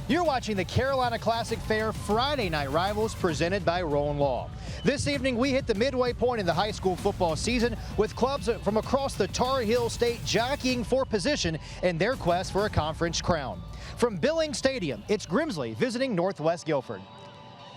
You're watching the Carolina Classic Fair Friday Night Rivals presented by Roland Law. This evening, we hit the midway point in the high school football season with clubs from across the Tar Heel State jockeying for position in their quest for a conference crown. From Billings Stadium, it's Grimsley visiting Northwest Guilford.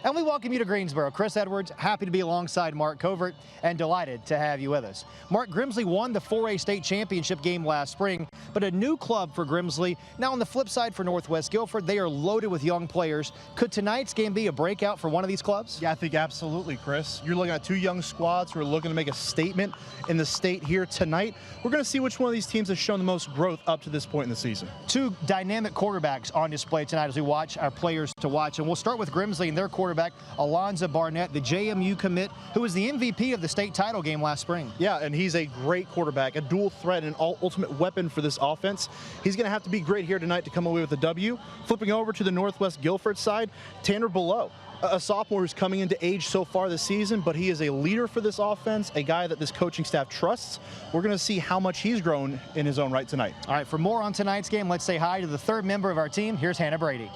And we welcome you to Greensboro. Chris Edwards, happy to be alongside Mark Covert and delighted to have you with us. Mark, Grimsley won the 4A state championship game last spring, but a new club for Grimsley. Now on the flip side for Northwest Guilford, they are loaded with young players. Could tonight's game be a breakout for one of these clubs? Yeah, I think absolutely, Chris. You're looking at two young squads who are looking to make a statement in the state here tonight. We're going to see which one of these teams has shown the most growth up to this point in the season. Two dynamic quarterbacks on display tonight as we watch our players to watch. And we'll start with Grimsley and their quarterback, Alonzo Barnett, the JMU commit, who was the MVP of the state title game last spring. Yeah, and he's a great quarterback, a dual threat and ultimate weapon for this offense. He's going to have to be great here tonight to come away with a W. Flipping over to the Northwest Guilford side, Tanner Below, a sophomore who's coming into age so far this season, but he is a leader for this offense, a guy that this coaching staff trusts. We're going to see how much he's grown in his own right tonight. All right, for more on tonight's game, let's say hi to the third member of our team. Here's Hannah Brady.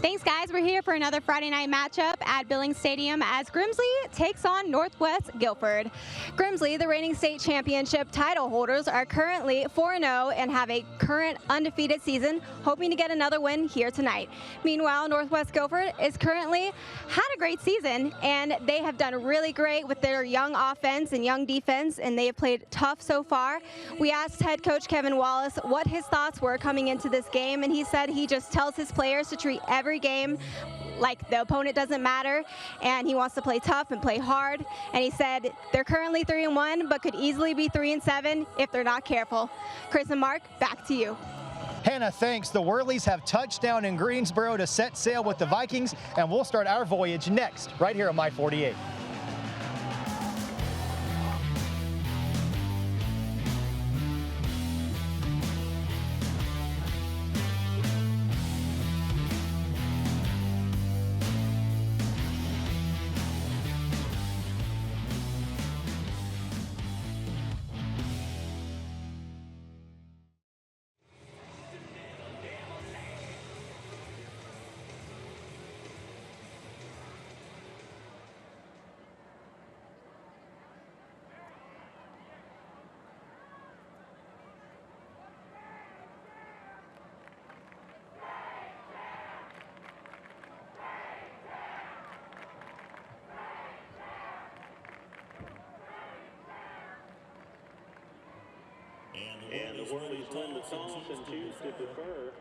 Thanks, guys. We're here for another Friday night matchup at Billings Stadium as Grimsley takes on Northwest Guilford. Grimsley, the reigning state championship title holders, are currently 4-0 and have a current undefeated season, hoping to get another win here tonight. Meanwhile, Northwest Guilford is currently had a great season, and they have done really great with their young offense and young defense, and they have played tough so far. We asked head coach Kevin Wallace what his thoughts were coming into this game, and he said he just tells his players to treat every game like the opponent doesn't matter, and he wants to play tough and play hard. And he said they're currently 3-1, but could easily be 3-7 if they're not careful. Chris and Mark, back to you. Hannah, thanks. The Whirlies have touched down in Greensboro to set sail with the Vikings, and we'll start our voyage next, right here on My 48. And the Whirlies win the toss and choose to defer.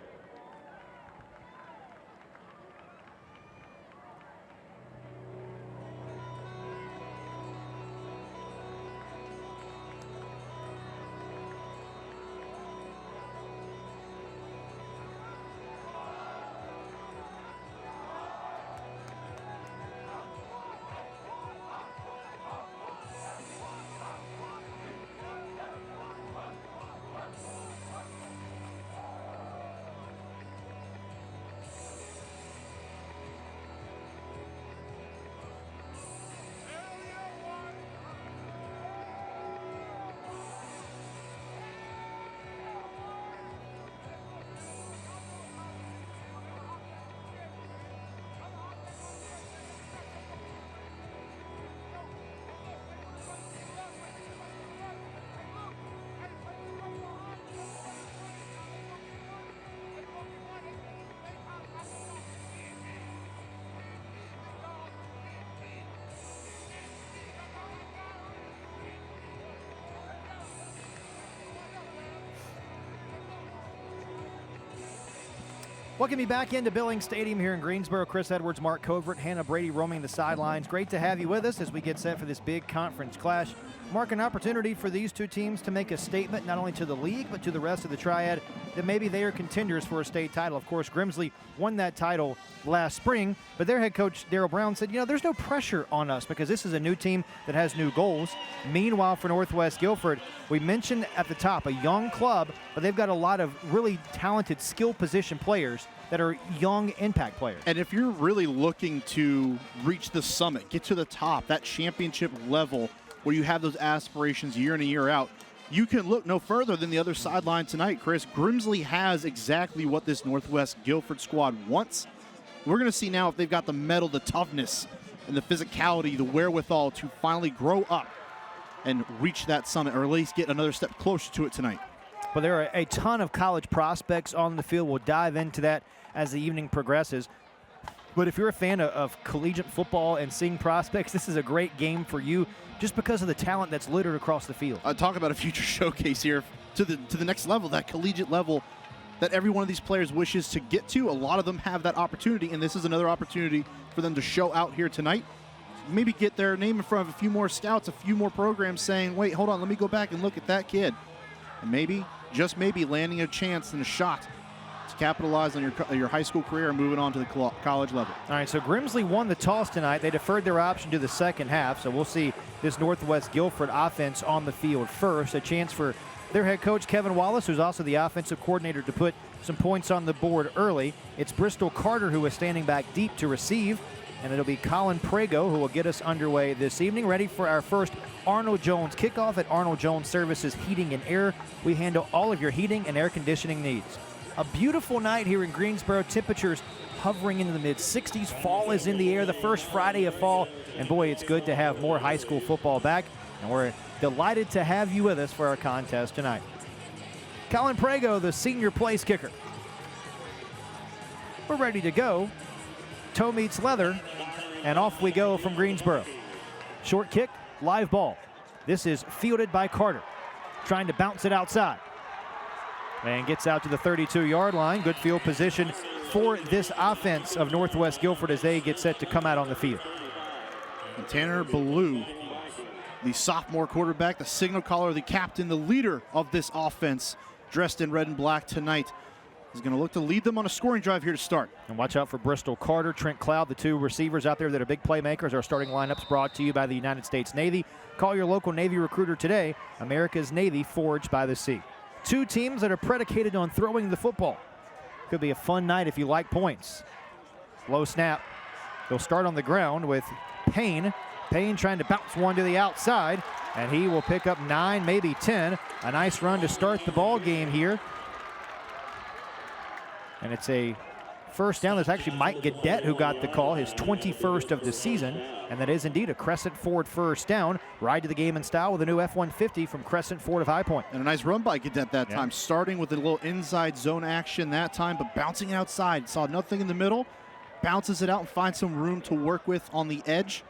Welcome me back into Billings Stadium here in Greensboro. Chris Edwards, Mark Covert, Hannah Brady roaming the sidelines. Great to have you with us as we get set for this big conference clash. Mark, an opportunity for these two teams to make a statement not only to the league but to the rest of the triad that maybe they are contenders for a state title. Of course, Grimsley won that title last spring, but their head coach, Darryl Brown, said, you know, there's no pressure on us because this is a new team that has new goals. Meanwhile, for Northwest Guilford, we mentioned at the top, a young club, but they've got a lot of really talented skill position players that are young impact players. And if you're really looking to reach the summit, get to the top, that championship level where you have those aspirations year in and year out, you can look no further than the other sideline tonight, Chris. Grimsley has exactly what this Northwest Guilford squad wants. We're going to see now if they've got the mettle, the toughness, and the physicality, the wherewithal to finally grow up and reach that summit, or at least get another step closer to it tonight. Well, there are a ton of college prospects on the field. We'll dive into that as the evening progresses. But if you're a fan of collegiate football and seeing prospects, this is a great game for you just because of the talent that's littered across the field. Talk about a future showcase here to the next level, that collegiate level that every one of these players wishes to get to. A lot of them have that opportunity, and this is another opportunity for them to show out here tonight. Maybe get their name in front of a few more scouts, a few more programs saying, wait, hold on, let me go back and look at that kid. And maybe, just maybe, landing a chance and a shot to capitalize on your high school career and moving on to the college level. All right, so Grimsley won the toss tonight. They deferred their option to the second half, so we'll see this Northwest Guilford offense on the field first. A chance for their head coach, Kevin Wallace, who's also the offensive coordinator, to put some points on the board early. It's Bristol Carter who is standing back deep to receive, and it'll be Colin Prego who will get us underway this evening. Ready for our first Arnold Jones kickoff at Arnold Jones Services Heating and Air. We handle all of your heating and air conditioning needs. A beautiful night here in Greensboro. Temperatures hovering into the mid-60s. Fall is in the air, the first Friday of fall. And boy, it's good to have more high school football back. And we're delighted to have you with us for our contest tonight. Colin Prego, the senior place kicker. We're ready to go. Toe meets leather, and off we go from Greensboro. Short kick, live ball. This is fielded by Carter, trying to bounce it outside. And gets out to the 32-yard line. Good field position for this offense of Northwest Guilford as they get set to come out on the field. And Tanner Ballou, the sophomore quarterback, the signal caller, the captain, the leader of this offense, dressed in red and black tonight, is going to look to lead them on a scoring drive here to start. And watch out for Bristol Carter, Trent Cloud, the two receivers out there that are big playmakers. Our starting lineups brought to you by the United States Navy. Call your local Navy recruiter today. America's Navy, forged by the sea. Two teams that are predicated on throwing the football. Could be a fun night if you like points. Low snap. They'll start on the ground with Payne. Payne trying to bounce one to the outside, and he will pick up 9, maybe 10. A nice run to start the ball game here. And it's a first down. There's actually Mike Gadet who got the call, his 21st of the season. And that is indeed a Crescent Ford first down. Ride to the game in style with a new F-150 from Crescent Ford of High Point. And a nice run by Gadet that time, starting with a little inside zone action that time, but bouncing outside. Saw nothing in the middle, bounces it out and finds some room to work with on the edge.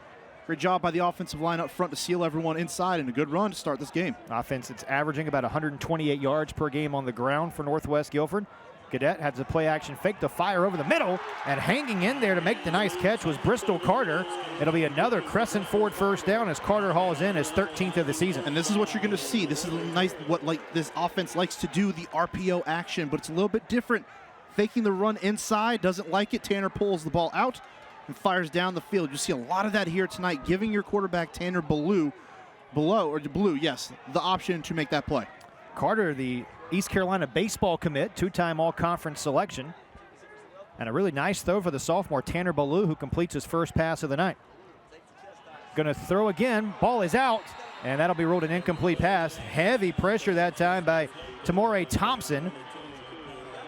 Great job by the offensive line up front to seal everyone inside, and a good run to start this game. Offense, it's averaging about 128 yards per game on the ground for Northwest Guilford. Cadet had the play action fake to fire over the middle, and hanging in there to make the nice catch was Bristol Carter. It'll be another Crescent Ford first down as Carter hauls in his 13th of the season. And this is what you're going to see. This is nice, what this offense likes to do, the RPO action, but it's a little bit different. Faking the run inside, doesn't like it. Tanner pulls the ball out and fires down the field. You see a lot of that here tonight, giving your quarterback Tanner Ballou, the option to make that play. Carter, the East Carolina baseball commit, two-time all-conference selection. And a really nice throw for the sophomore Tanner Ballou, who completes his first pass of the night. Going to throw again. Ball is out, and that'll be ruled an incomplete pass. Heavy pressure that time by Tamore Thompson,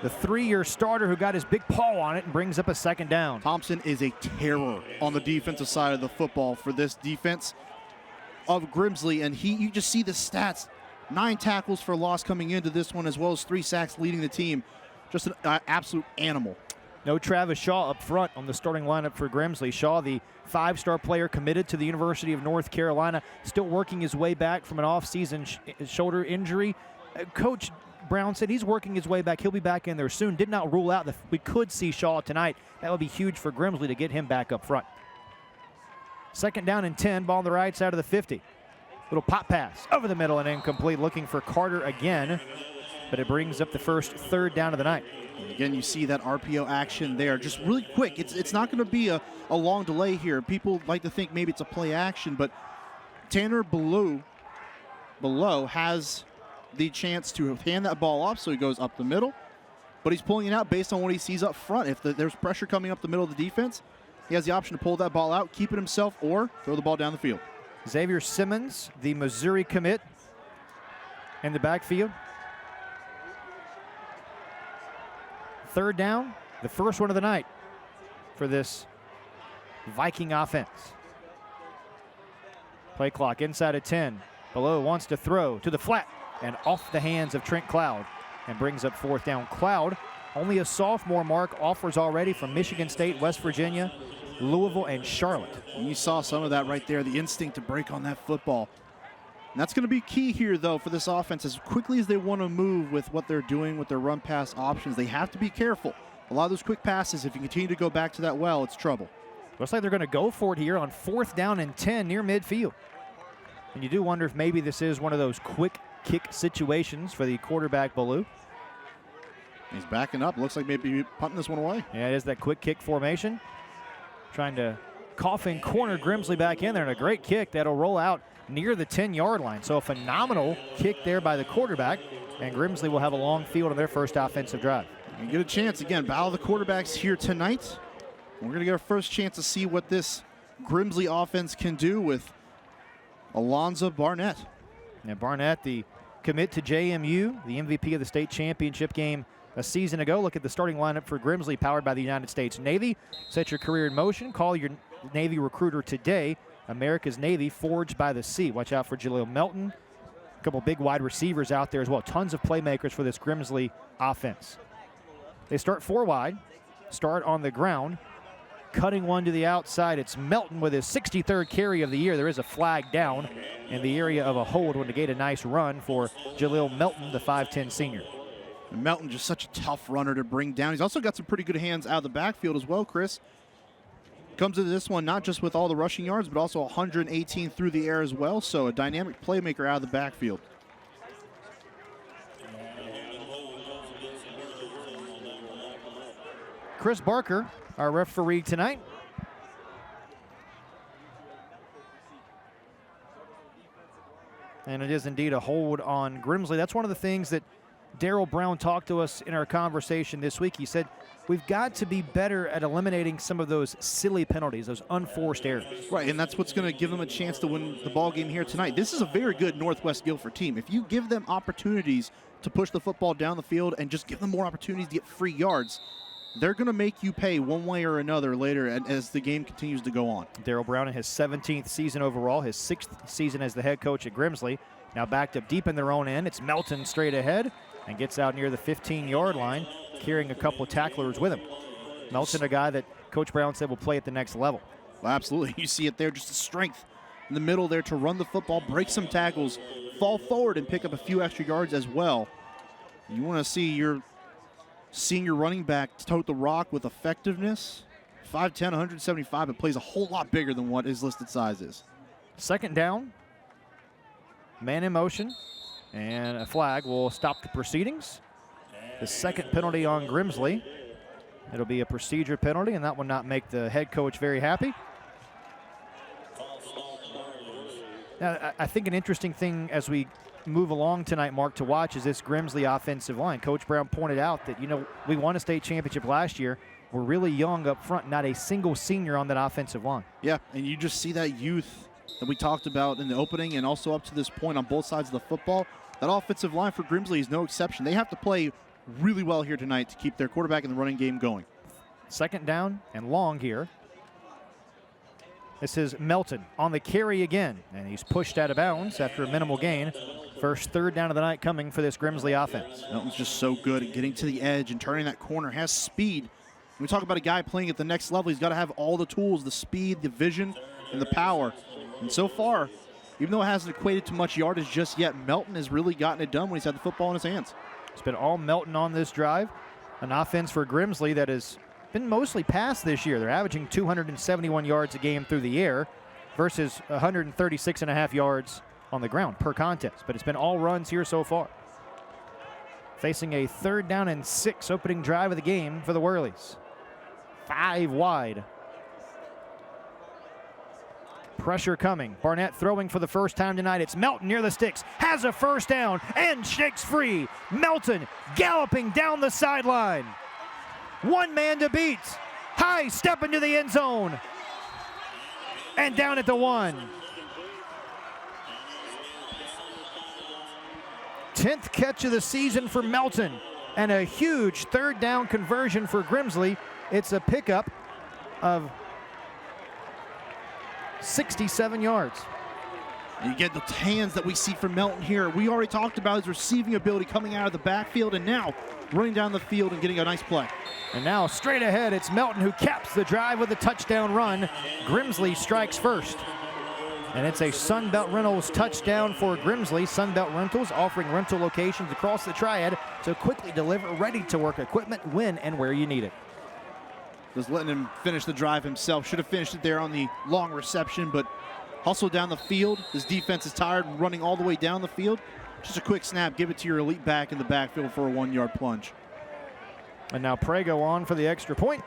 the 3-year starter who got his big paw on it and brings up a second down. Thompson is a terror on the defensive side of the football for this defense of Grimsley, and you just see the stats. 9 tackles for loss coming into this one, as well as 3 sacks leading the team. Just an absolute animal. No Travis Shaw up front on the starting lineup for Grimsley. Shaw, the 5-star player committed to the University of North Carolina, still working his way back from an off-season shoulder injury. Coach Brown said he's working his way back. He'll be back in there soon. Did not rule out that we could see Shaw tonight. That would be huge for Grimsley to get him back up front. Second down and 10, ball on the right side of the 50. Little pop pass over the middle and incomplete. Looking for Carter again, but it brings up the first third down of the night. Again, you see that RPO action there, just really quick. It's not going to be a long delay here. People like to think maybe it's a play action, but Tanner below has the chance to hand that ball off, so he goes up the middle, but he's pulling it out based on what he sees up front. If there's pressure coming up the middle of the defense, he has the option to pull that ball out, keep it himself, or throw the ball down the field. Xavier Simmons, the Missouri commit, in the backfield. Third down, the first one of the night for this Viking offense. Play clock inside of 10. Below wants to throw to the flat and off the hands of Trent Cloud and brings up fourth down. Cloud, only a sophomore, Mark, offers already from Michigan State, West Virginia, Louisville, and Charlotte. You saw some of that right there, the instinct to break on that football. And that's going to be key here, though, for this offense. As quickly as they want to move with what they're doing with their run-pass options, they have to be careful. A lot of those quick passes, if you continue to go back to that well, it's trouble. Looks like they're going to go for it here on fourth down and 10 near midfield. And you do wonder if maybe this is one of those quick kick situations for the quarterback, Ballou. He's backing up. Looks like maybe punting this one away. Yeah, it is that quick kick formation. Trying to coffin corner Grimsley back in there, and a great kick that'll roll out near the 10-yard line. So a phenomenal kick there by the quarterback, and Grimsley will have a long field on their first offensive drive. You get a chance, again, battle of the quarterbacks here tonight. We're going to get our first chance to see what this Grimsley offense can do with Alonzo Barnett. And Barnett, the commit to JMU, the MVP of the state championship game a season ago. Look at the starting lineup for Grimsley, powered by the United States Navy. Set your career in motion. Call your Navy recruiter today. America's Navy, forged by the sea. Watch out for Jaleel Melton. A couple big wide receivers out there as well. Tons of playmakers for this Grimsley offense. They start four wide, start on the ground, cutting one to the outside. It's Melton with his 63rd carry of the year. There is a flag down in the area of a hold when negate a nice run for Jaleel Melton, the 5'10 senior. And Melton, just such a tough runner to bring down. He's also got some pretty good hands out of the backfield as well, Chris. Comes into this one not just with all the rushing yards, but also 118 through the air as well. So a dynamic playmaker out of the backfield. Chris Barker, our referee tonight. And it is indeed a hold on Grimsley. That's one of the things that Darryl Brown talked to us in our conversation this week. He said, we've got to be better at eliminating some of those silly penalties, those unforced errors. Right, and that's what's going to give them a chance to win the ball game here tonight. This is a very good Northwest Guilford team. If you give them opportunities to push the football down the field and just give them more opportunities to get free yards, they're going to make you pay one way or another later as the game continues to go on. Darryl Brown in his 17th season overall, his 6th season as the head coach at Grimsley. Now backed up deep in their own end. It's Melton straight ahead and gets out near the 15-yard line, carrying a couple of tacklers with him. Melton, a guy that Coach Brown said will play at the next level. Well, absolutely. You see it there, just the strength in the middle there to run the football, break some tackles, fall forward, and pick up a few extra yards as well. You want to see your senior running back tote the rock with effectiveness. 5'10", 175, but plays a whole lot bigger than what his listed size is. Second down, man in motion, and a flag will stop the proceedings. The second penalty on Grimsley. It'll be a procedure penalty, and that will not make the head coach very happy. Now, I think an interesting thing as we move along tonight, Mark, to watch is this Grimsley offensive line. Coach Brown pointed out that, we won a state championship last year. We're really young up front, not a single senior on that offensive line. Yeah, and you just see that youth that we talked about in the opening and also up to this point on both sides of the football. That offensive line for Grimsley is no exception. They have to play really well here tonight to keep their quarterback in the running game going. Second down and long here. This is Melton on the carry again, and he's pushed out of bounds after a minimal gain. First third down of the night coming for this Grimsley offense. Melton's just so good at getting to the edge and turning that corner, has speed. When we talk about a guy playing at the next level, he's got to have all the tools, the speed, the vision, and the power. And so far, even though it hasn't equated to much yardage just yet, Melton has really gotten it done when he's had the football in his hands. It's been all Melton on this drive. An offense for Grimsley that has been mostly pass this year. They're averaging 271 yards a game through the air versus 136.5 yards on the ground per contest. But it's been all runs here so far. Facing a third down and 6 opening drive of the game for the Whirlies. 5 wide. Pressure coming. Barnett throwing for the first time tonight. It's Melton near the sticks. Has a first down and shakes free. Melton galloping down the sideline. One man to beat. High step into the end zone. And down at the 1. 10th catch of the season for Melton, and a huge third down conversion for Grimsley. It's a pickup of 67 yards. You get the hands that we see from Melton here. We already talked about his receiving ability coming out of the backfield, and now running down the field and getting a nice play. And now straight ahead, it's Melton who caps the drive with a touchdown run. Grimsley strikes first. And it's a Sunbelt Rentals touchdown for Grimsley. Sunbelt Rentals offering rental locations across the Triad to quickly deliver ready-to-work equipment when and where you need it. Just letting him finish the drive himself. Should have finished it there on the long reception, but hustle down the field. His defense is tired, running all the way down the field. Just a quick snap, give it to your elite back in the backfield for a 1-yard plunge. And now Prego on for the extra point.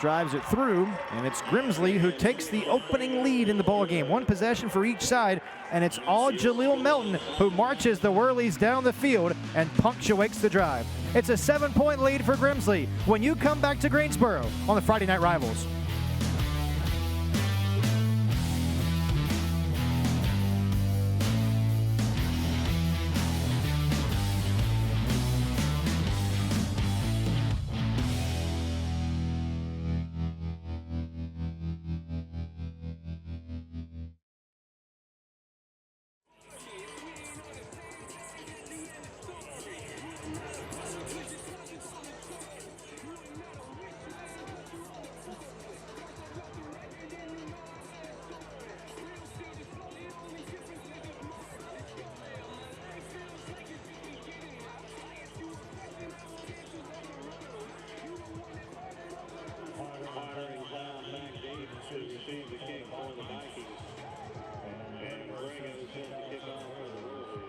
Drives it through, and it's Grimsley who takes the opening lead in the ball game. One possession for each side, and it's all Jaleel Melton who marches the Whirlies down the field and punctuates the drive. It's a 7-point lead for Grimsley when you come back to Greensboro on the Friday Night Rivals. Firing down back deep to receive the kick for the Vikings. And Prego sends the kickoff for the Whirlies.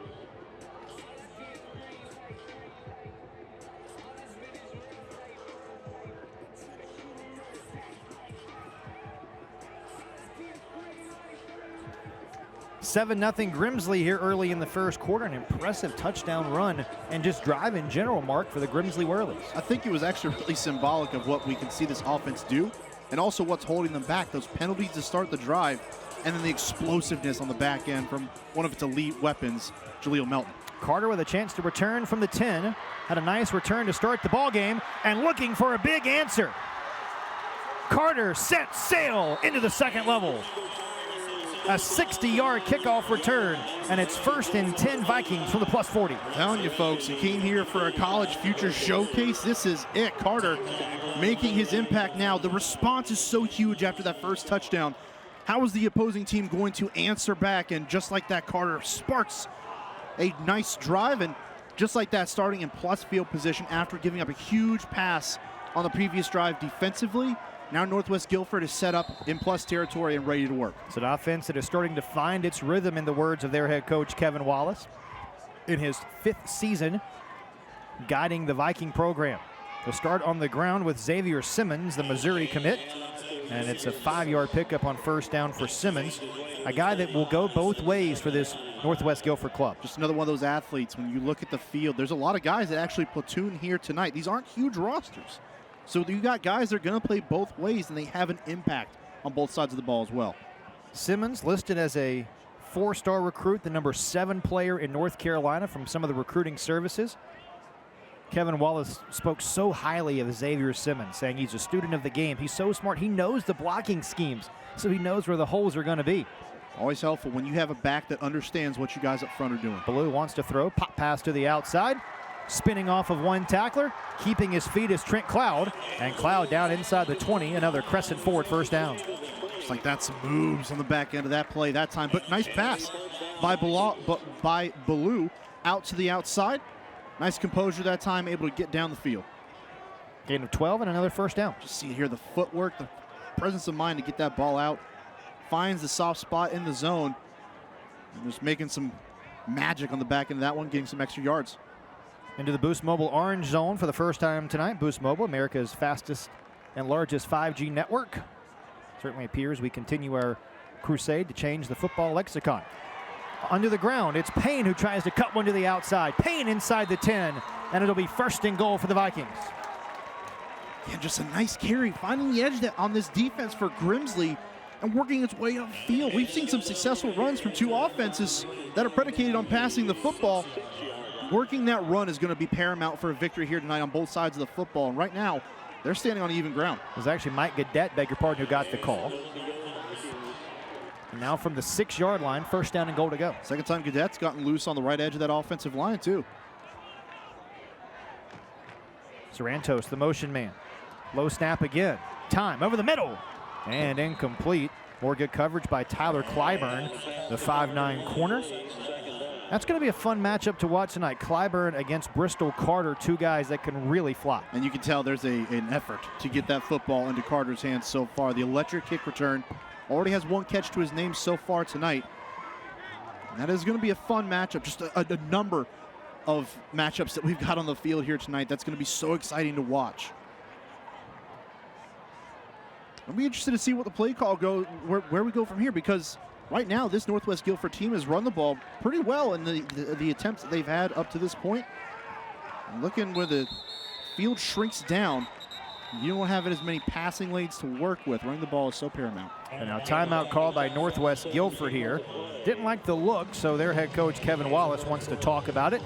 Seven 0 Grimsley here early in the first quarter. An impressive touchdown run and just drive in general, Mark, for the Grimsley Whirlies. I think it was actually really symbolic of what we can see this offense do, and also what's holding them back. Those penalties to start the drive, and then the explosiveness on the back end from one of its elite weapons, Jaleel Melton. Carter with a chance to return from the 10. Had a nice return to start the ball game, and looking for a big answer. Carter sets sail into the second level. A 60-yard kickoff return, and it's 1st and 10 Vikings from the +40. I'm telling you, folks, you came here for a college future showcase. This is it. Carter making his impact now. The response is so huge after that first touchdown. How is the opposing team going to answer back? And just like that, Carter sparks a nice drive, and just like that, starting in plus field position after giving up a huge pass on the previous drive defensively. Now Northwest Guilford is set up in plus territory and ready to work. It's an offense that is starting to find its rhythm, in the words of their head coach, Kevin Wallace, in his 5th season guiding the Viking program. They'll start on the ground with Xavier Simmons, the Missouri commit, and it's a 5-yard pickup on first down for Simmons, a guy that will go both ways for this Northwest Guilford club. Just another one of those athletes. When you look at the field, there's a lot of guys that actually platoon here tonight. These aren't huge rosters. So you got guys that are going to play both ways, and they have an impact on both sides of the ball as well. Simmons listed as a 4-star recruit, the number 7 player in North Carolina from some of the recruiting services. Kevin Wallace spoke so highly of Xavier Simmons, saying he's a student of the game. He's so smart. He knows the blocking schemes, so he knows where the holes are going to be. Always helpful when you have a back that understands what you guys up front are doing. Blue wants to throw, pop pass to the outside. Spinning off of one tackler, keeping his feet is Trent Cloud, and Cloud down inside the 20, another crescent forward first down. Just like that, some moves on the back end of that play that time, but nice pass by Baloo out to the outside. Nice composure that time, able to get down the field. Gain of 12 and another first down. Just see here the footwork, the presence of mind to get that ball out. Finds the soft spot in the zone. And just making some magic on the back end of that one, getting some extra yards. Into the Boost Mobile orange zone for the first time tonight. Boost Mobile, America's fastest and largest 5G network. Certainly appears we continue our crusade to change the football lexicon. Under the ground, it's Payne who tries to cut one to the outside. Payne inside the 10, and it'll be 1st and goal for the Vikings. Yeah, just a nice carry, finding the edge on this defense for Grimsley. and working its way upfield. We've seen some successful runs from two offenses that are predicated on passing the football. Working that run is going to be paramount for a victory here tonight on both sides of the football. And right now, they're standing on even ground. It was actually Mike Gadet, beg your pardon, who got the call. And now from the 6-yard line, first down and goal to go. Second time Gadet's gotten loose on the right edge of that offensive line, too. Sorrentos, the motion man. Low snap again. Time over the middle. And incomplete. More good coverage by Tyler Clyburn, the 5'9" corner. That's going to be a fun matchup to watch tonight. Clyburn against Bristol Carter, two guys that can really fly. And you can tell there's an effort to get that football into Carter's hands so far. The electric kick return already has one catch to his name so far tonight. And that is going to be a fun matchup, just a number of matchups that we've got on the field here tonight. That's going to be so exciting to watch. I'll be interested to see what the play call where we go from here, because right now this Northwest Guilford team has run the ball pretty well in the attempts that they've had up to this point. And looking where the field shrinks down, you don't have as many passing lanes to work with. Running the ball is so paramount. And now timeout called by Northwest Guilford here. Didn't like the look, so their head coach Kevin Wallace wants to talk about it.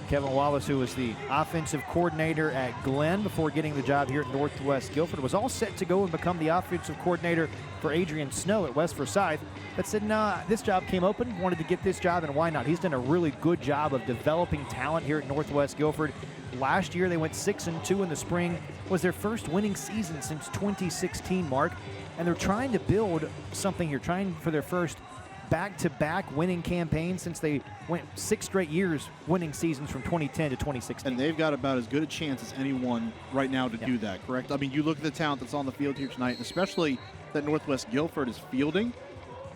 Kevin Wallace, who was the offensive coordinator at Glenn before getting the job here at Northwest Guilford, was all set to go and become the offensive coordinator for Adrian Snow at West Forsyth, but said, nah, this job came open, wanted to get this job, and why not? He's done a really good job of developing talent here at Northwest Guilford. Last year, they went 6-2 in the spring. Was their first winning season since 2016, Mark, and they're trying to build something here, trying for their first back-to-back winning campaign since they went 6 straight years winning seasons from 2010 to 2016. And they've got about as good a chance as anyone right now to do that, correct? I mean, you look at the talent that's on the field here tonight, and especially that Northwest Guilford is fielding.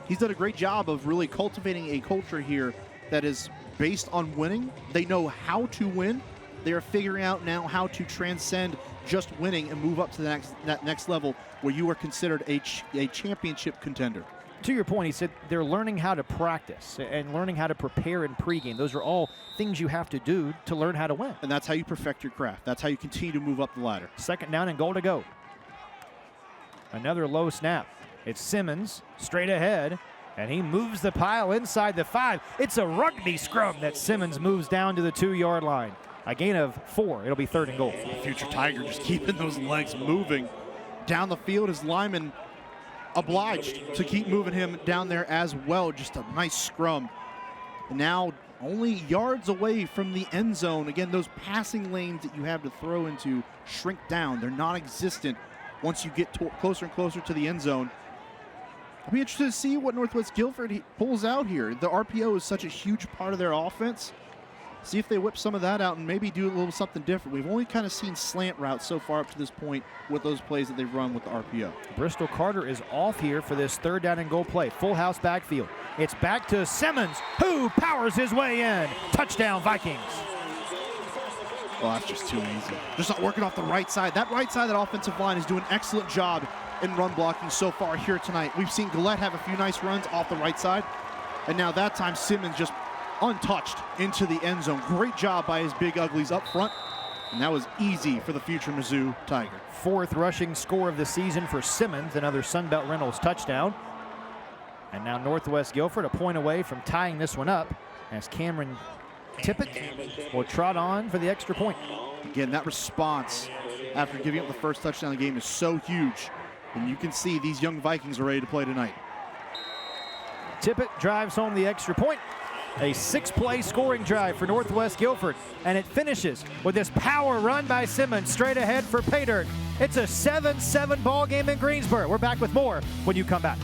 He's done a great job of really cultivating a culture here that is based on winning. They know how to win. They are figuring out now how to transcend just winning and move up to that next level where you are considered a championship contender. To your point, he said they're learning how to practice and learning how to prepare in pregame. Those are all things you have to do to learn how to win. And that's how you perfect your craft. That's how you continue to move up the ladder. Second down and goal to go. Another low snap. It's Simmons straight ahead, and he moves the pile inside the 5. It's a rugby scrum that Simmons moves down to the 2-yard line. A gain of 4. It'll be third and goal. Future Tiger just keeping those legs moving. Down the field, his lineman obliged to keep moving him down there as well. Just a nice scrum. And now only yards away from the end zone. Again, those passing lanes that you have to throw into shrink down. They're non-existent once you get closer and closer to the end zone. I'll be interested to see what Northwest Guilford pulls out here. The RPO is such a huge part of their offense. See if they whip some of that out and maybe do a little something different. We've only kind of seen slant routes so far up to this point with those plays that they've run with the RPO. Bristol Carter is off here for this third down and goal play. Full house backfield. It's back to Simmons, who powers his way in. Touchdown, Vikings. Well, that's just too easy. Just not working off the right side. That right side of that offensive line is doing an excellent job in run blocking so far here tonight. We've seen Gillette have a few nice runs off the right side. And now that time Simmons just untouched into the end zone. Great job by his big uglies up front. And that was easy for the future Mizzou Tiger. 4th rushing score of the season for Simmons, another Sunbelt Reynolds touchdown. And now Northwest Guilford a point away from tying this one up as Cameron Tippett will trot on for the extra point. Again, that response after giving up the first touchdown of the game is so huge. And you can see these young Vikings are ready to play tonight. Tippett drives home the extra point. A 6-play scoring drive for Northwest Guilford, and it finishes with this power run by Simmons straight ahead for Paydirt. It's a 7-7 ball game in Greensboro. We're back with more when you come back.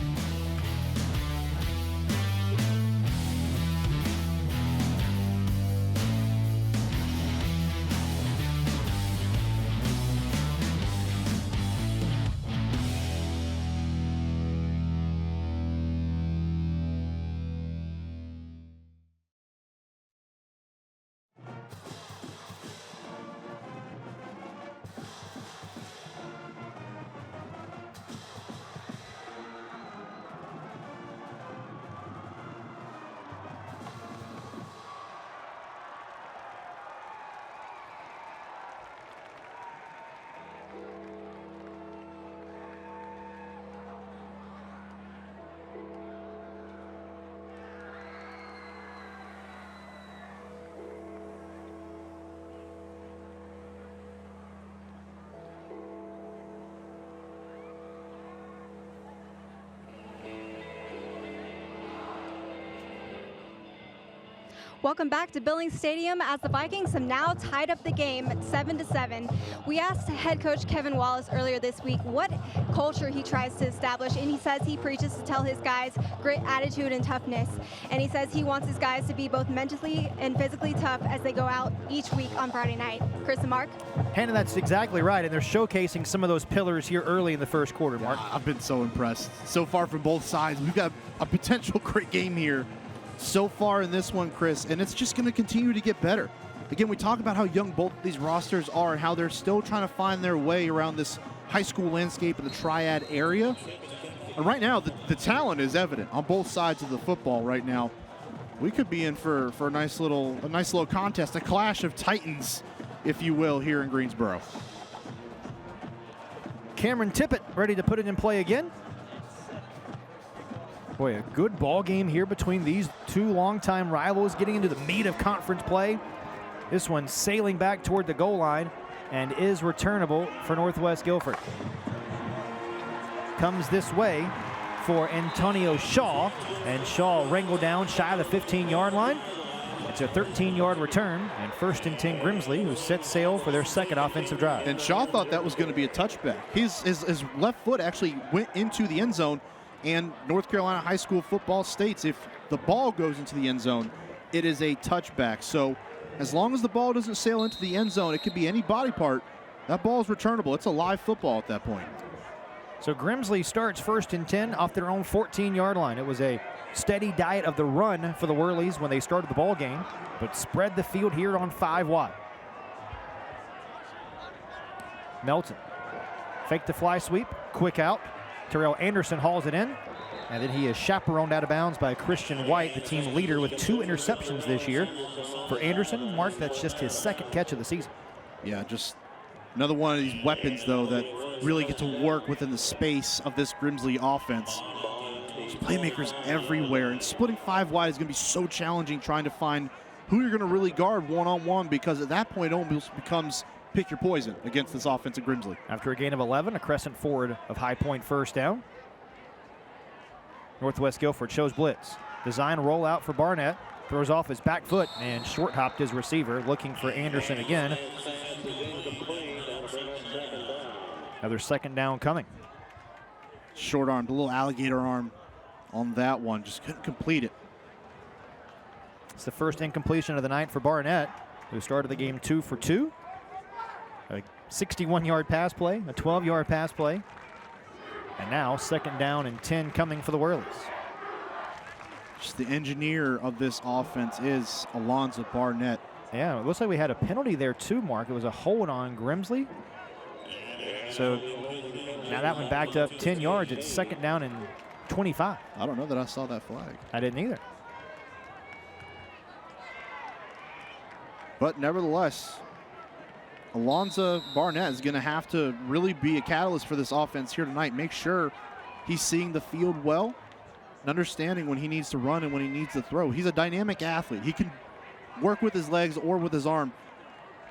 Welcome back to Billings Stadium as the Vikings have now tied up the game at 7-7. We asked head coach Kevin Wallace earlier this week what culture he tries to establish, and he says he preaches to tell his guys grit, attitude, and toughness. And he says he wants his guys to be both mentally and physically tough as they go out each week on Friday night. Chris and Mark? Hannah, that's exactly right, and they're showcasing some of those pillars here early in the first quarter, Mark. I've been so impressed so far from both sides. We've got a potential great game here so far in this one, Chris, and it's just going to continue to get better. Again, we talk about how young both these rosters are and how they're still trying to find their way around this high school landscape in the Triad area. And right now, the talent is evident on both sides of the football right now. We could be in for a nice little contest, a clash of titans, if you will, here in Greensboro. Cameron Tippett ready to put it in play again. Boy, a good ball game here between these two longtime rivals, getting into the meat of conference play. This one sailing back toward the goal line and is returnable for Northwest Guilford. Comes this way for Antonio Shaw, and Shaw wrangled down shy of the 15-yard line. It's a 13-yard return, and 1st and 10 Grimsley, who set sail for their second offensive drive. And Shaw thought that was going to be a touchback. His left foot actually went into the end zone, and North Carolina high school football states if the ball goes into the end zone, it is a touchback. So as long as the ball doesn't sail into the end zone, it could be any body part, that ball is returnable. It's a live football at that point. So Grimsley starts 1st and 10 off their own 14-yard line. It was a steady diet of the run for the Whirlies when they started the ball game, but spread the field here on 5 wide. Melton, fake the fly sweep, quick out. Terrell Anderson hauls it in, and then he is chaperoned out of bounds by Christian White, the team leader with 2 interceptions this year. For Anderson, Mark, that's just his 2nd catch of the season. Yeah, just another one of these weapons, though, that really get to work within the space of this Grimsley offense. There's playmakers everywhere, and splitting 5 wide is going to be so challenging, trying to find who you're going to really guard one-on-one, because at that point it almost becomes pick your poison against this offense at Grimsley. After a gain of 11, a crescent forward of High Point first down. Northwest Guilford shows blitz. Design rollout for Barnett. Throws off his back foot and short hopped his receiver, looking for Anderson again. Another 2nd down coming. Short armed, a little alligator arm on that one. Just couldn't complete it. It's the first incompletion of the night for Barnett, who started the game 2 for 2. A 61-yard pass play, a 12-yard pass play. And now 2nd down and 10 coming for the Whirlies. Just the engineer of this offense is Alonzo Barnett. Yeah, it looks like we had a penalty there too, Mark. It was a hold on Grimsley. So now that one backed up 10 yards. It's 2nd down and 25. I don't know that I saw that flag. I didn't either. But nevertheless, Alonzo Barnett is going to have to really be a catalyst for this offense here tonight. Make sure he's seeing the field well and understanding when he needs to run and when he needs to throw. He's a dynamic athlete. He can work with his legs or with his arm.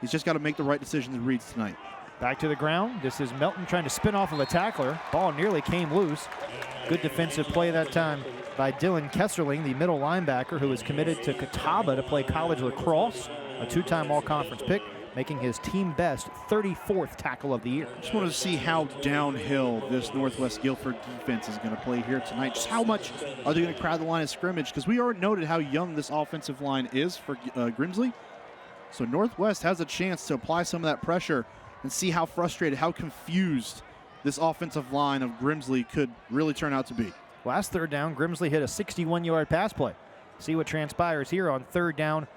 He's just got to make the right decisions and reads tonight. Back to the ground. This is Melton trying to spin off of a tackler. Ball nearly came loose. Good defensive play that time by Dylan Kesserling, the middle linebacker who is committed to Catawba to play college lacrosse, a 2-time all-conference pick, making his team best 34th tackle of the year. Just wanted to see how downhill this Northwest Guilford defense is going to play here tonight. Just how much are they going to crowd the line of scrimmage? Because we already noted how young this offensive line is for Grimsley. So Northwest has a chance to apply some of that pressure and see how frustrated, how confused this offensive line of Grimsley could really turn out to be. Last 3rd down, Grimsley hit a 61-yard pass play. See what transpires here on 3rd down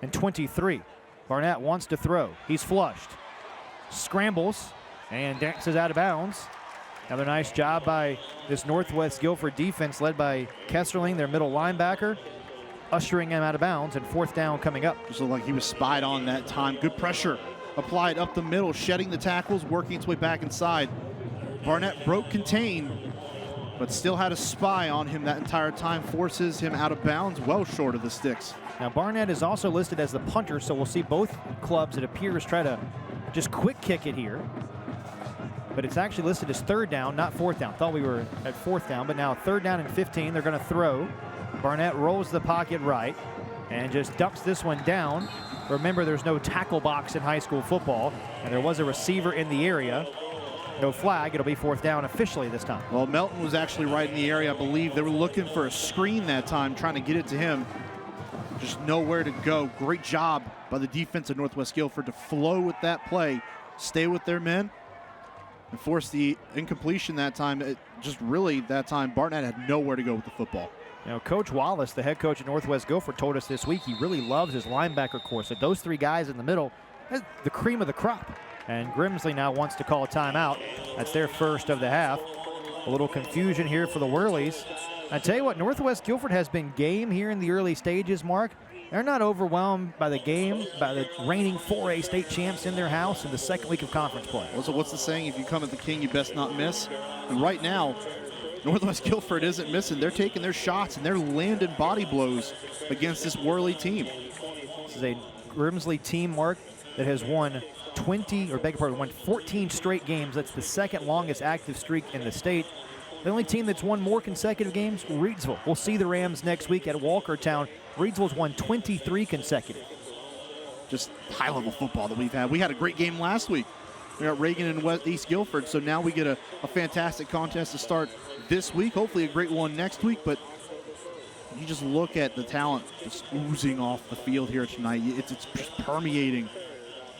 and 23. Barnett wants to throw. He's flushed. Scrambles and dances out of bounds. Another nice job by this Northwest Guilford defense led by Kesserling, their middle linebacker, ushering him out of bounds, and 4th down coming up. Just looked like he was spied on that time. Good pressure applied up the middle, shedding the tackles, working its way back inside. Barnett broke contain, but still had a spy on him that entire time, forces him out of bounds, well short of the sticks. Now Barnett is also listed as the punter, so we'll see both clubs, it appears, try to just quick kick it here. But it's actually listed as 3rd down, not 4th down. Thought we were at 4th down, but now 3rd down and 15, they're going to throw. Barnett rolls the pocket right. and just dumps this one down. Remember, there's no tackle box in high school football, and there was a receiver in the area. No flag. It'll be 4th down officially this time. Well, Melton was actually right in the area. I believe they were looking for a screen that time, trying to get it to him. Just nowhere to go. Great job by the defense of Northwest Guilford to flow with that play, stay with their men, and force the incompletion that time. That time, Barnett had nowhere to go with the football. You know, Coach Wallace, the head coach at Northwest Guilford, told us this week he really loves his linebacker corps. So those 3 guys in the middle, that's the cream of the crop. And Grimsley now wants to call a timeout. That's their first of the half. A little confusion here for the Whirlies. I tell you what, Northwest Guilford has been game here in the early stages, Mark. They're not overwhelmed by the game, by the reigning 4A state champs in their house in the second week of conference play. So what's the saying? If you come at the king, you best not miss. And right now, Northwest Guilford isn't missing. They're taking their shots and they're landing body blows against this Whirly team. This is a Grimsley team, Mark, that has won 14 straight games. That's the second longest active streak in the state. The only team that's won more consecutive games, Reidsville. We'll see the Rams next week at Walkertown. Reidsville's won 23 consecutive. Just high-level football that we've had. We had a great game last week. We got Reagan and East Guilford, so now we get a fantastic contest to start this week. Hopefully a great one next week, but you just look at the talent just oozing off the field here tonight. It's just permeating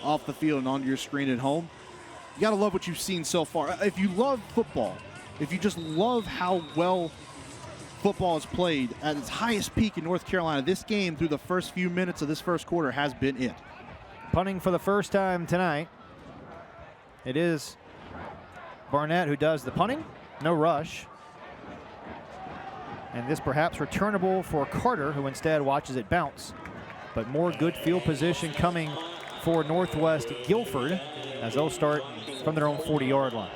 off the field and onto your screen at home. You got to love what you've seen so far. If you love football, if you just love how well football is played at its highest peak in North Carolina, this game through the first few minutes of this first quarter has been it. Punting for the first time tonight. It is Barnett who does the punting. No rush. And this perhaps returnable for Carter, who instead watches it bounce. But more good field position coming for Northwest Guilford as they'll start from their own 40-yard line.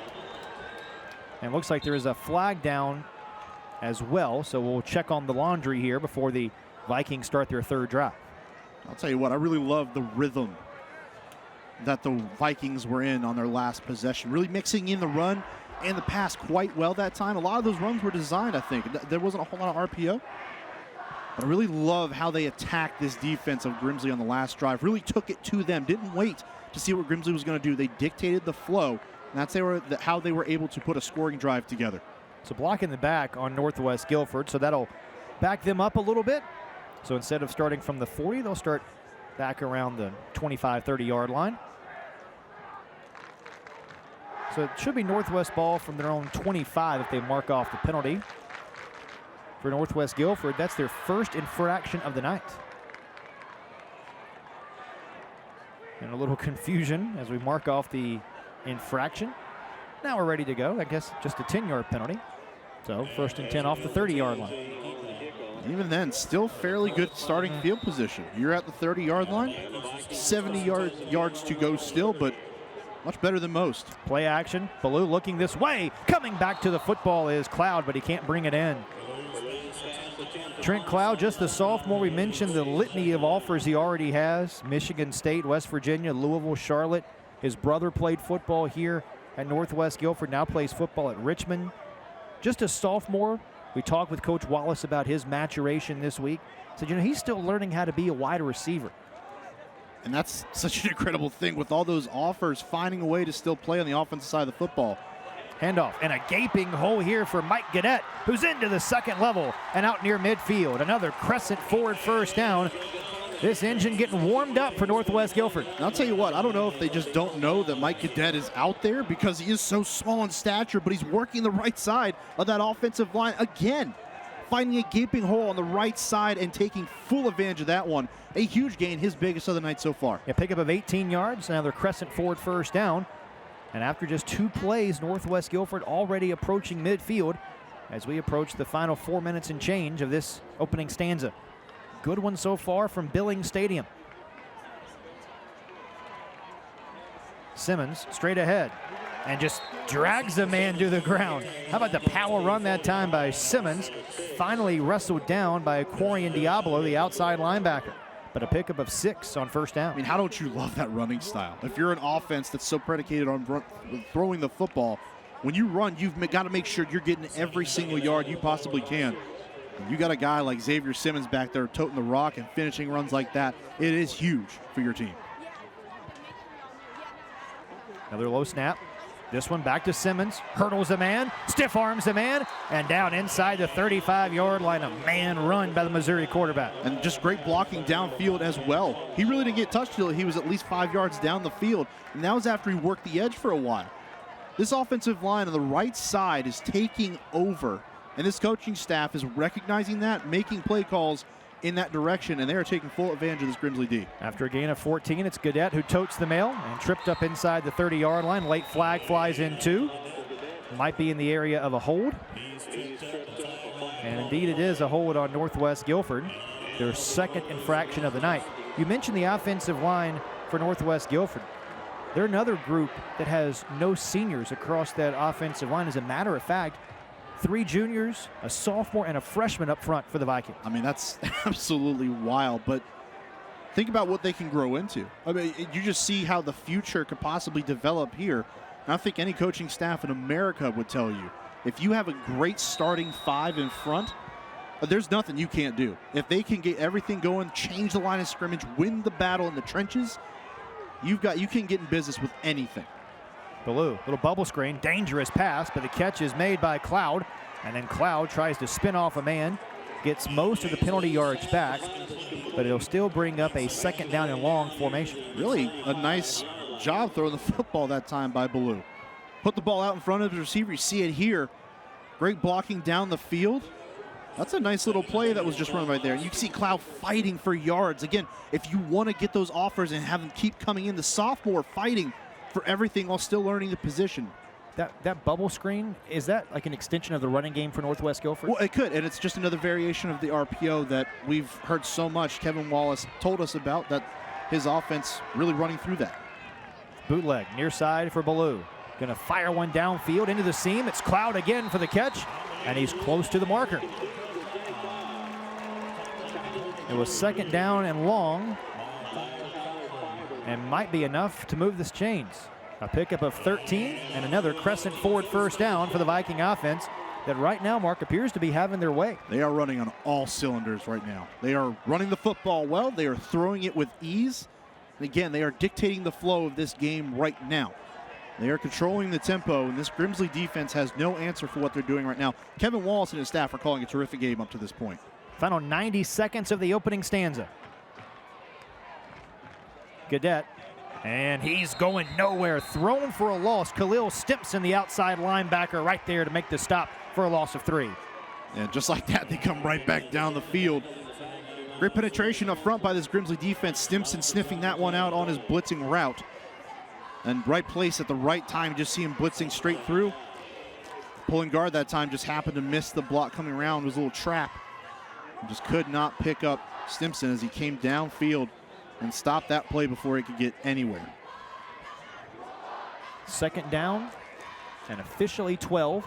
And it looks like there is a flag down as well, so we'll check on the laundry here before the Vikings start their 3rd drive. I'll tell you what, I really love the rhythm that the Vikings were in on their last possession, really mixing in the run and the pass quite well that time. A lot of those runs were designed, I think. There wasn't a whole lot of RPO. But I really love how they attacked this defense of Grimsley on the last drive. Really took it to them. Didn't wait to see what Grimsley was going to do. They dictated the flow. And that's how they were able to put a scoring drive together. So block in the back on Northwest Guilford. So that'll back them up a little bit. So instead of starting from the 40, they'll start back around the 25, 30-yard line. So it should be Northwest ball from their own 25 if they mark off the penalty. For Northwest Guilford, that's their first infraction of the night. And a little confusion as we mark off the infraction. Now we're ready to go. I guess just a 10-yard penalty. So 1st and 10 off the 30-yard line. Even then, still fairly good starting field position. You're at the 30-yard line, 70 yards to go still, but much better than most. Play action. Ballou looking this way. Coming back to the football is Cloud, but he can't bring it in. Trent Cloud, just the sophomore. We mentioned the litany of offers he already has. Michigan State, West Virginia, Louisville, Charlotte. His brother played football here at Northwest Guilford, now plays football at Richmond. Just a sophomore. We talked with Coach Wallace about his maturation this week. Said, you know, he's still learning how to be a wide receiver. And that's such an incredible thing with all those offers, finding a way to still play on the offensive side of the football. Handoff and a gaping hole here for Mike Gadet, who's into the 2nd level and out near midfield. Another crescent forward 1st down. This engine getting warmed up for Northwest Guilford. And I'll tell you what, I don't know if they just don't know that Mike Gadet is out there because he is so small in stature, but he's working the right side of that offensive line again. Finding a gaping hole on the right side and taking full advantage of that one. A huge gain, his biggest of the night so far. A pickup of 18 yards, another crescent forward 1st down. And after just 2 plays, Northwest Guilford already approaching midfield as we approach the final 4 minutes and change of this opening stanza. Good one so far from Billings Stadium. Simmons straight ahead and just drags the man to the ground. How about the power run that time by Simmons? Finally wrestled down by Quarian Diablo, the outside linebacker. But a pickup of 6 on 1st down. I mean, how don't you love that running style? If you're an offense that's so predicated on throwing the football, when you run, you've got to make sure you're getting every single yard you possibly can. And you got a guy like Xavier Simmons back there toting the rock and finishing runs like that. It is huge for your team. Another low snap. This one back to Simmons. Hurdles a man, stiff arms a man, and down inside the 35-yard line. A man run by the Missouri quarterback. And just great blocking downfield as well. He really didn't get touched till he was at least 5 yards down the field. And that was after he worked the edge for a while. This offensive line on the right side is taking over. And this coaching staff is recognizing that, making play calls in that direction, and they are taking full advantage of this Grimsley D. After a gain of 14, it's Gaudette who totes the mail and tripped up inside the 30-yard line. Late flag flies in two. Might be in the area of a hold. And indeed it is a hold on Northwest Guilford, their second infraction of the night. You mentioned the offensive line for Northwest Guilford. They're another group that has no seniors across that offensive line. As a matter of fact, 3 juniors, a sophomore, and a freshman up front for the Vikings. I mean, that's absolutely wild, but think about what they can grow into. I mean, you just see how the future could possibly develop here. And I think any coaching staff in America would tell you, if you have a great starting 5 in front, there's nothing you can't do. If they can get everything going, change the line of scrimmage, win the battle in the trenches, you can get in business with anything. Ballou, little bubble screen, dangerous pass, but the catch is made by Cloud, and then Cloud tries to spin off a man, gets most of the penalty yards back, but it'll still bring up a second down and long formation. Really a nice job throwing the football that time by Ballou. Put the ball out in front of the receiver. You see it here. Great blocking down the field. That's a nice little play that was just run right there. And you can see Cloud fighting for yards. Again, if you want to get those offers and have them keep coming in, the sophomore fighting for everything while still learning the position. That bubble screen, is that like an extension of the running game for Northwest Guilford? Well, it could, and it's just another variation of the RPO that we've heard so much. Kevin Wallace told us about that, his offense really running through that. Bootleg, near side for Ballou. Gonna fire one downfield into the seam. It's Cloud again for the catch, and he's close to the marker. It was second down and long, and might be enough to move this chains. A pickup of 13 and another crescent forward first down for the Viking offense that right now, Mark, appears to be having their way. They are running on all cylinders right now. They are running the football well. They are throwing it with ease. And again, they are dictating the flow of this game right now. They are controlling the tempo, and this Grimsley defense has no answer for what they're doing right now. Kevin Wallace and his staff are calling a terrific game up to this point. Final 90 seconds of the opening stanza. Gaudette, and he's going nowhere. Thrown for a loss. Khalil Stimpson, the outside linebacker, right there to make the stop for a loss of 3. And just like that, they come right back down the field. Great penetration up front by this Grimsley defense. Stimpson sniffing that one out on his blitzing route. And right place at the right time, just see him blitzing straight through. Pulling guard that time just happened to miss the block coming around. It was a little trap. And just could not pick up Stimpson as he came downfield and stopped that play before he could get anywhere. Second down and officially 12.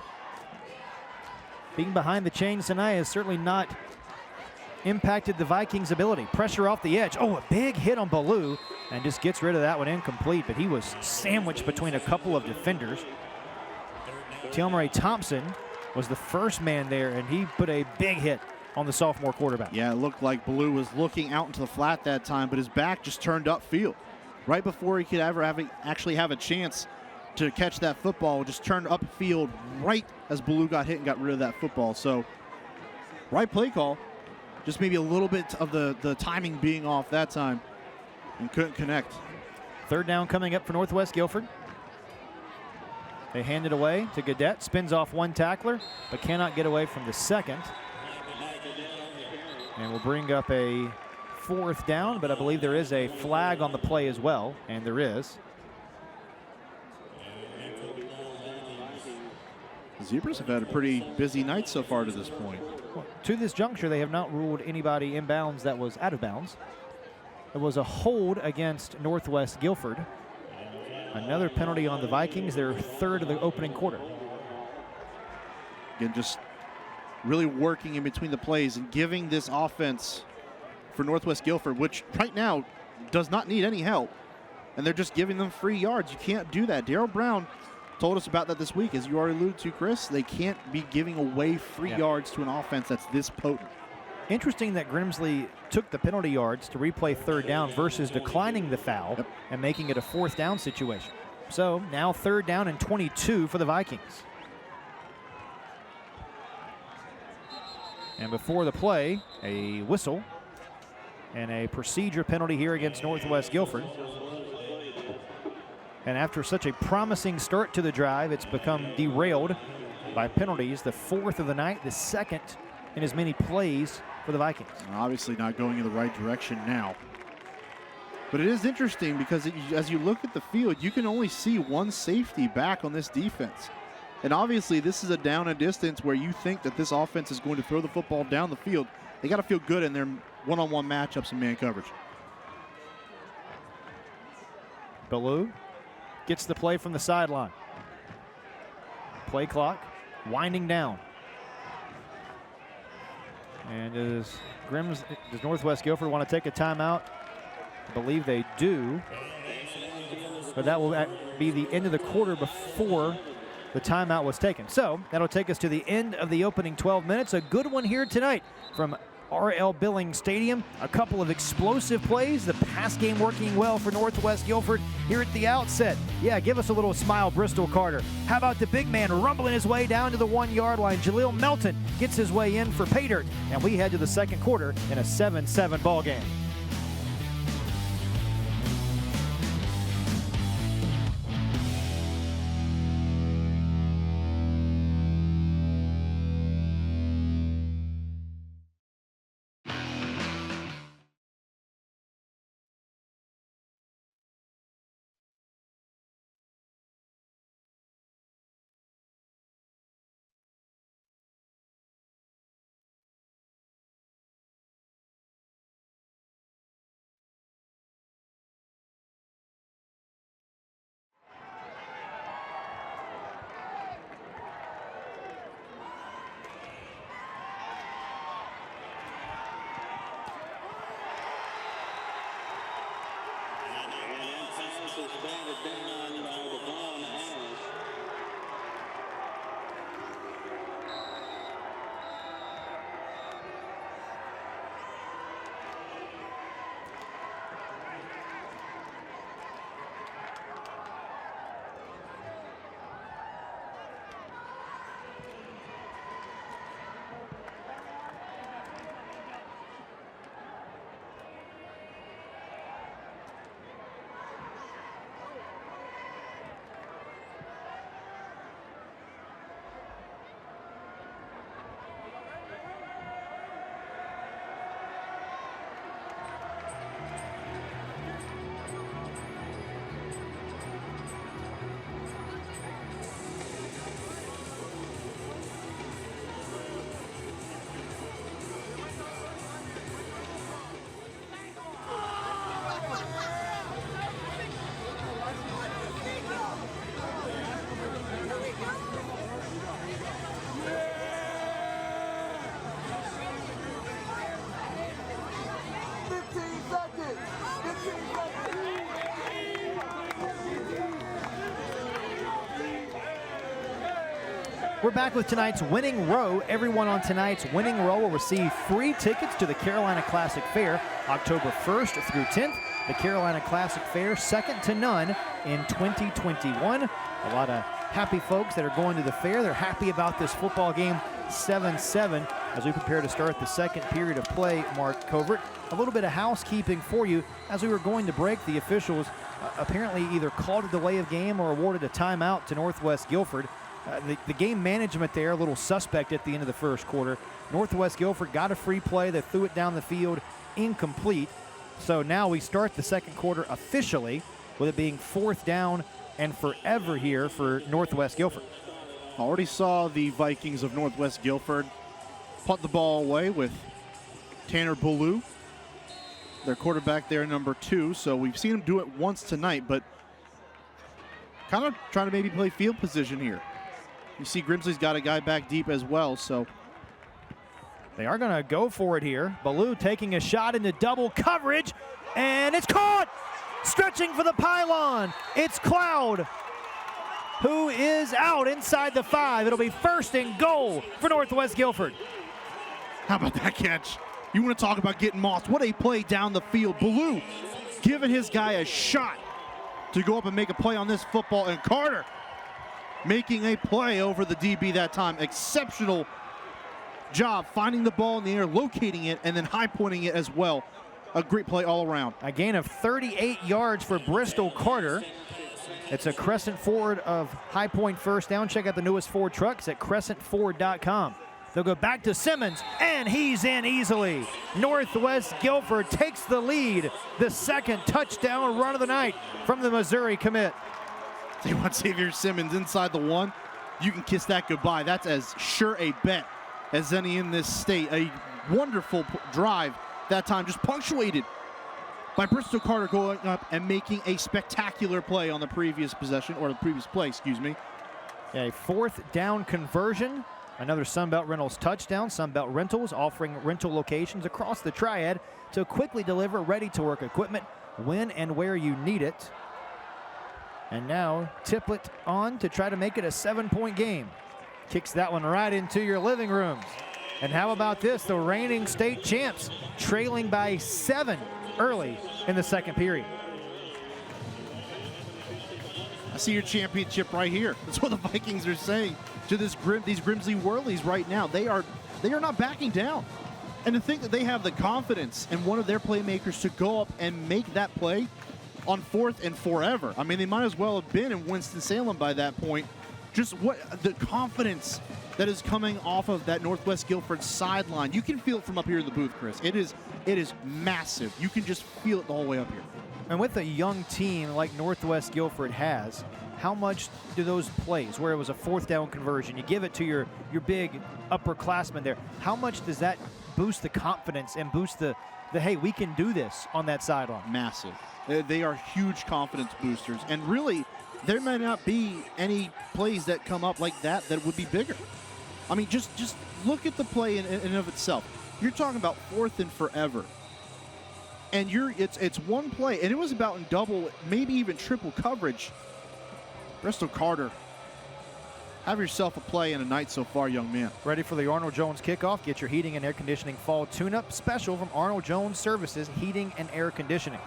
Being behind the chains tonight has certainly not impacted the Vikings' ability. Pressure off the edge. Oh, a big hit on Ballou, and just gets rid of that one incomplete, but he was sandwiched between a couple of defenders. Telmaray Thompson was the first man there, and he put a big hit on the sophomore quarterback. Yeah, it looked like Ballou was looking out into the flat that time, but his back just turned upfield. Right before he could ever actually have a chance to catch that football, just turned upfield right as Ballou got hit and got rid of that football. So, right play call. Just maybe a little bit of the timing being off that time and couldn't connect. Third down coming up for Northwest Guilford. They hand it away to Gaudette. Spins off one tackler, but cannot get away from the second. And we'll bring up a fourth down, but I believe there is a flag on the play as well, and there is. The Zebras have had a pretty busy night so far to this point. Well, to this juncture, they have not ruled anybody inbounds that was out of bounds. It was a hold against Northwest Guilford. Another penalty on the Vikings, their third of the opening quarter. Again, just really working in between the plays and giving this offense for Northwest Guilford, which right now does not need any help, and they're just giving them free yards. You can't do that. Darryl Brown told us about that this week. As you already alluded to, Chris, they can't be giving away free yards to an offense that's this potent. Interesting that Grimsley took the penalty yards to replay third down versus declining the foul and making it a fourth down situation. So now third down and 22 for the Vikings. And before the play, a whistle and a procedure penalty here against Northwest Guilford. And after such a promising start to the drive, it's become derailed by penalties. The fourth of the night, the second in as many plays for the Vikings. Obviously not going in the right direction now. But it is interesting because as you look at the field, you can only see one safety back on this defense. And obviously this is a down and distance where you think that this offense is going to throw the football down the field. They got to feel good in their one-on-one matchups and man coverage. Ballou gets the play from the sideline. Play clock winding down. And does Northwest Guilford want to take a timeout? I believe they do. But that will be the end of the quarter before the timeout was taken. So that'll take us to the end of the opening 12 minutes. A good one here tonight from R.L. Billings Stadium. A couple of explosive plays. The pass game working well for Northwest Guilford here at the outset. Yeah, give us a little smile, Bristol Carter. How about the big man rumbling his way down to the 1-yard line? Jaleel Melton gets his way in for pay dirt. And we head to the second quarter in a 7-7 ball game. We're back with tonight's winning row. Everyone on tonight's winning row will receive free tickets to the Carolina Classic Fair October 1st through 10th. The Carolina Classic Fair, second to none in 2021. A lot of happy folks that are going to the fair. They're happy about this football game, 7-7, as we prepare to start the second period of play, Mark Covert. A little bit of housekeeping for you. As we were going to break, the officials apparently either called a delay of game or awarded a timeout to Northwest Guilford. The game management there, a little suspect at the end of the first quarter. Northwest Guilford got a free play. They threw it down the field, incomplete. So now we start the second quarter officially with it being fourth down and forever here for Northwest Guilford. Already saw the Vikings of Northwest Guilford punt the ball away with Tanner Ballou, their quarterback there, number 2. So we've seen him do it once tonight, but kind of trying to maybe play field position here. You see Grimsley's got a guy back deep as well, so. They are going to go for it here. Ballou taking a shot into double coverage, and it's caught! Stretching for the pylon, it's Cloud. who is out inside the 5. It'll be first and goal for Northwest Guilford. How about that catch? You want to talk about getting mossed. What a play down the field. Ballou giving his guy a shot to go up and make a play on this football, and Carter making a play over the DB that time. Exceptional job finding the ball in the air, locating it, and then high pointing it as well. A great play all around. A gain of 38 yards for Bristol Carter. It's a Crescent Ford of High Point first down. Check out the newest Ford trucks at crescentford.com. They'll go back to Simmons, and he's in easily. Northwest Guilford takes the lead. The second touchdown run of the night from the Missouri commit. They want Xavier Simmons inside the 1. You can kiss that goodbye. That's as sure a bet as any in this state. A wonderful drive that time, just punctuated by Bristol Carter going up and making a spectacular play on the previous possession, or the previous play, excuse me. A fourth down conversion. Another Sunbelt Rentals touchdown. Sunbelt Rentals offering rental locations across the Triad to quickly deliver ready-to-work equipment when and where you need it. And now Tippett on to try to make it a 7-point game. Kicks that one right into your living rooms. And how about this? The reigning state champs trailing by 7 early in the second period. I see your championship right here. That's what the Vikings are saying to these Grimsley Whirlies right now. They are not backing down. And to think that they have the confidence in one of their playmakers to go up and make that play on 4th and forever. I mean, they might as well have been in Winston-Salem by that point. Just what the confidence that is coming off of that Northwest Guilford sideline. You can feel it from up here in the booth, Chris. It is massive. You can just feel it the whole way up here. And with a young team like Northwest Guilford has, how much do those plays, where it was a 4th down conversion, you give it to your big upperclassmen there, how much does that boost the confidence and boost the hey, we can do this on that sideline? Massive. They are huge confidence boosters. And really, there may not be any plays that come up like that would be bigger. I mean, just look at the play in and of itself. You're talking about 4th and forever. And it's one play, and it was about in double, maybe even triple coverage. Bristol Carter, have yourself a play and a night so far, young man. Ready for the Arnold Jones kickoff? Get your heating and air conditioning fall tune-up special from Arnold Jones Services Heating and Air Conditioning.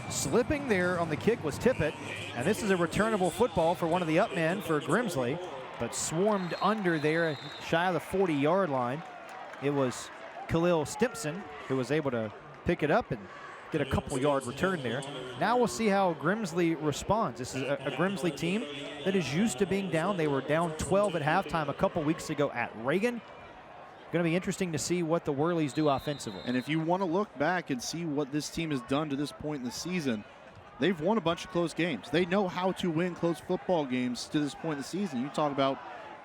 Slipping there on the kick was Tippett, and this is a returnable football for one of the upmen for Grimsley, but swarmed under there shy of the 40-yard line. It was Khalil Stimpson who was able to pick it up and get a couple-yard return there. Now we'll see how Grimsley responds. This is a Grimsley team that is used to being down. They were down 12 at halftime a couple weeks ago at Reagan. Going to be interesting to see what the Whirlies do offensively. And if you want to look back and see what this team has done to this point in the season, they've won a bunch of close games. They know how to win close football games to this point in the season. You talk about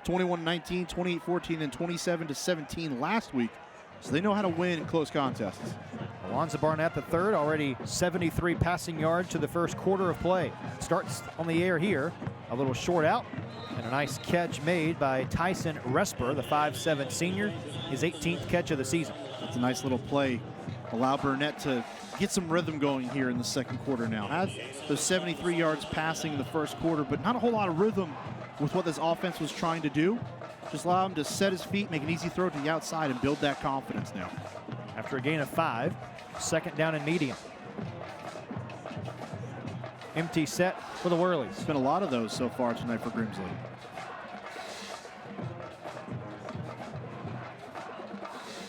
21-19, 28-14, and 27-17 last week. So they know how to win in close contests. Alonzo Barnett III, already 73 passing yards to the first quarter of play. Starts on the air here. A little short out. And a nice catch made by Tyson Resper, the 5'7" senior, his 18th catch of the season. That's a nice little play. Allow Burnett to get some rhythm going here in the second quarter now. Had those 73 yards passing in the first quarter, but not a whole lot of rhythm with what this offense was trying to do. Just allow him to set his feet, make an easy throw to the outside, and build that confidence now. After a gain of 5, second down and medium. Empty set for the Whirlies. There's been a lot of those so far tonight for Grimsley.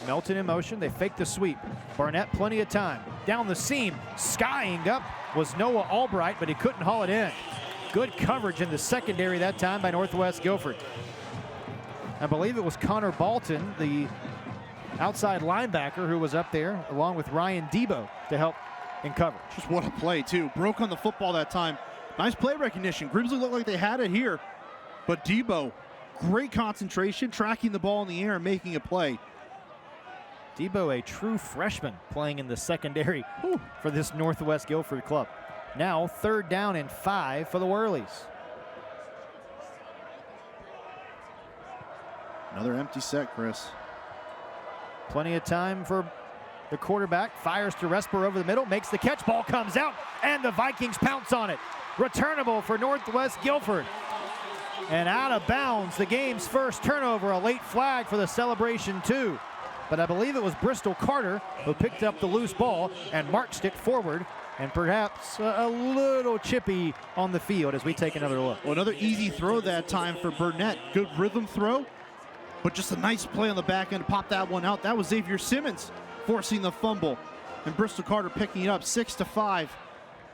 Melton in motion. They fake the sweep. Barnett, plenty of time. Down the seam, skying up was Noah Albright, but he couldn't haul it in. Good coverage in the secondary that time by Northwest Guilford. I believe it was Connor Balton, the outside linebacker, who was up there, along with Ryan Debo, to help in coverage. Just what a play, too. Broke on the football that time. Nice play recognition. Grimsley looked like they had it here, but Debo, great concentration, tracking the ball in the air and making a play. Debo, a true freshman, playing in the secondary for this Northwest Guilford club. Now, third down and 5 for the Whirlies. Another empty set, Chris. Plenty of time for the quarterback. Fires to Resper over the middle, makes the catch. Ball comes out, and the Vikings pounce on it. Returnable for Northwest Guilford. And out of bounds, the game's first turnover, a late flag for the celebration too. But I believe it was Bristol Carter who picked up the loose ball and marched it forward, and perhaps a little chippy on the field as we take another look. Well, another easy throw that time for Burnett. Good rhythm throw, but just a nice play on the back end to pop that one out. That was Xavier Simmons forcing the fumble, and Bristol Carter picking it up 6-5.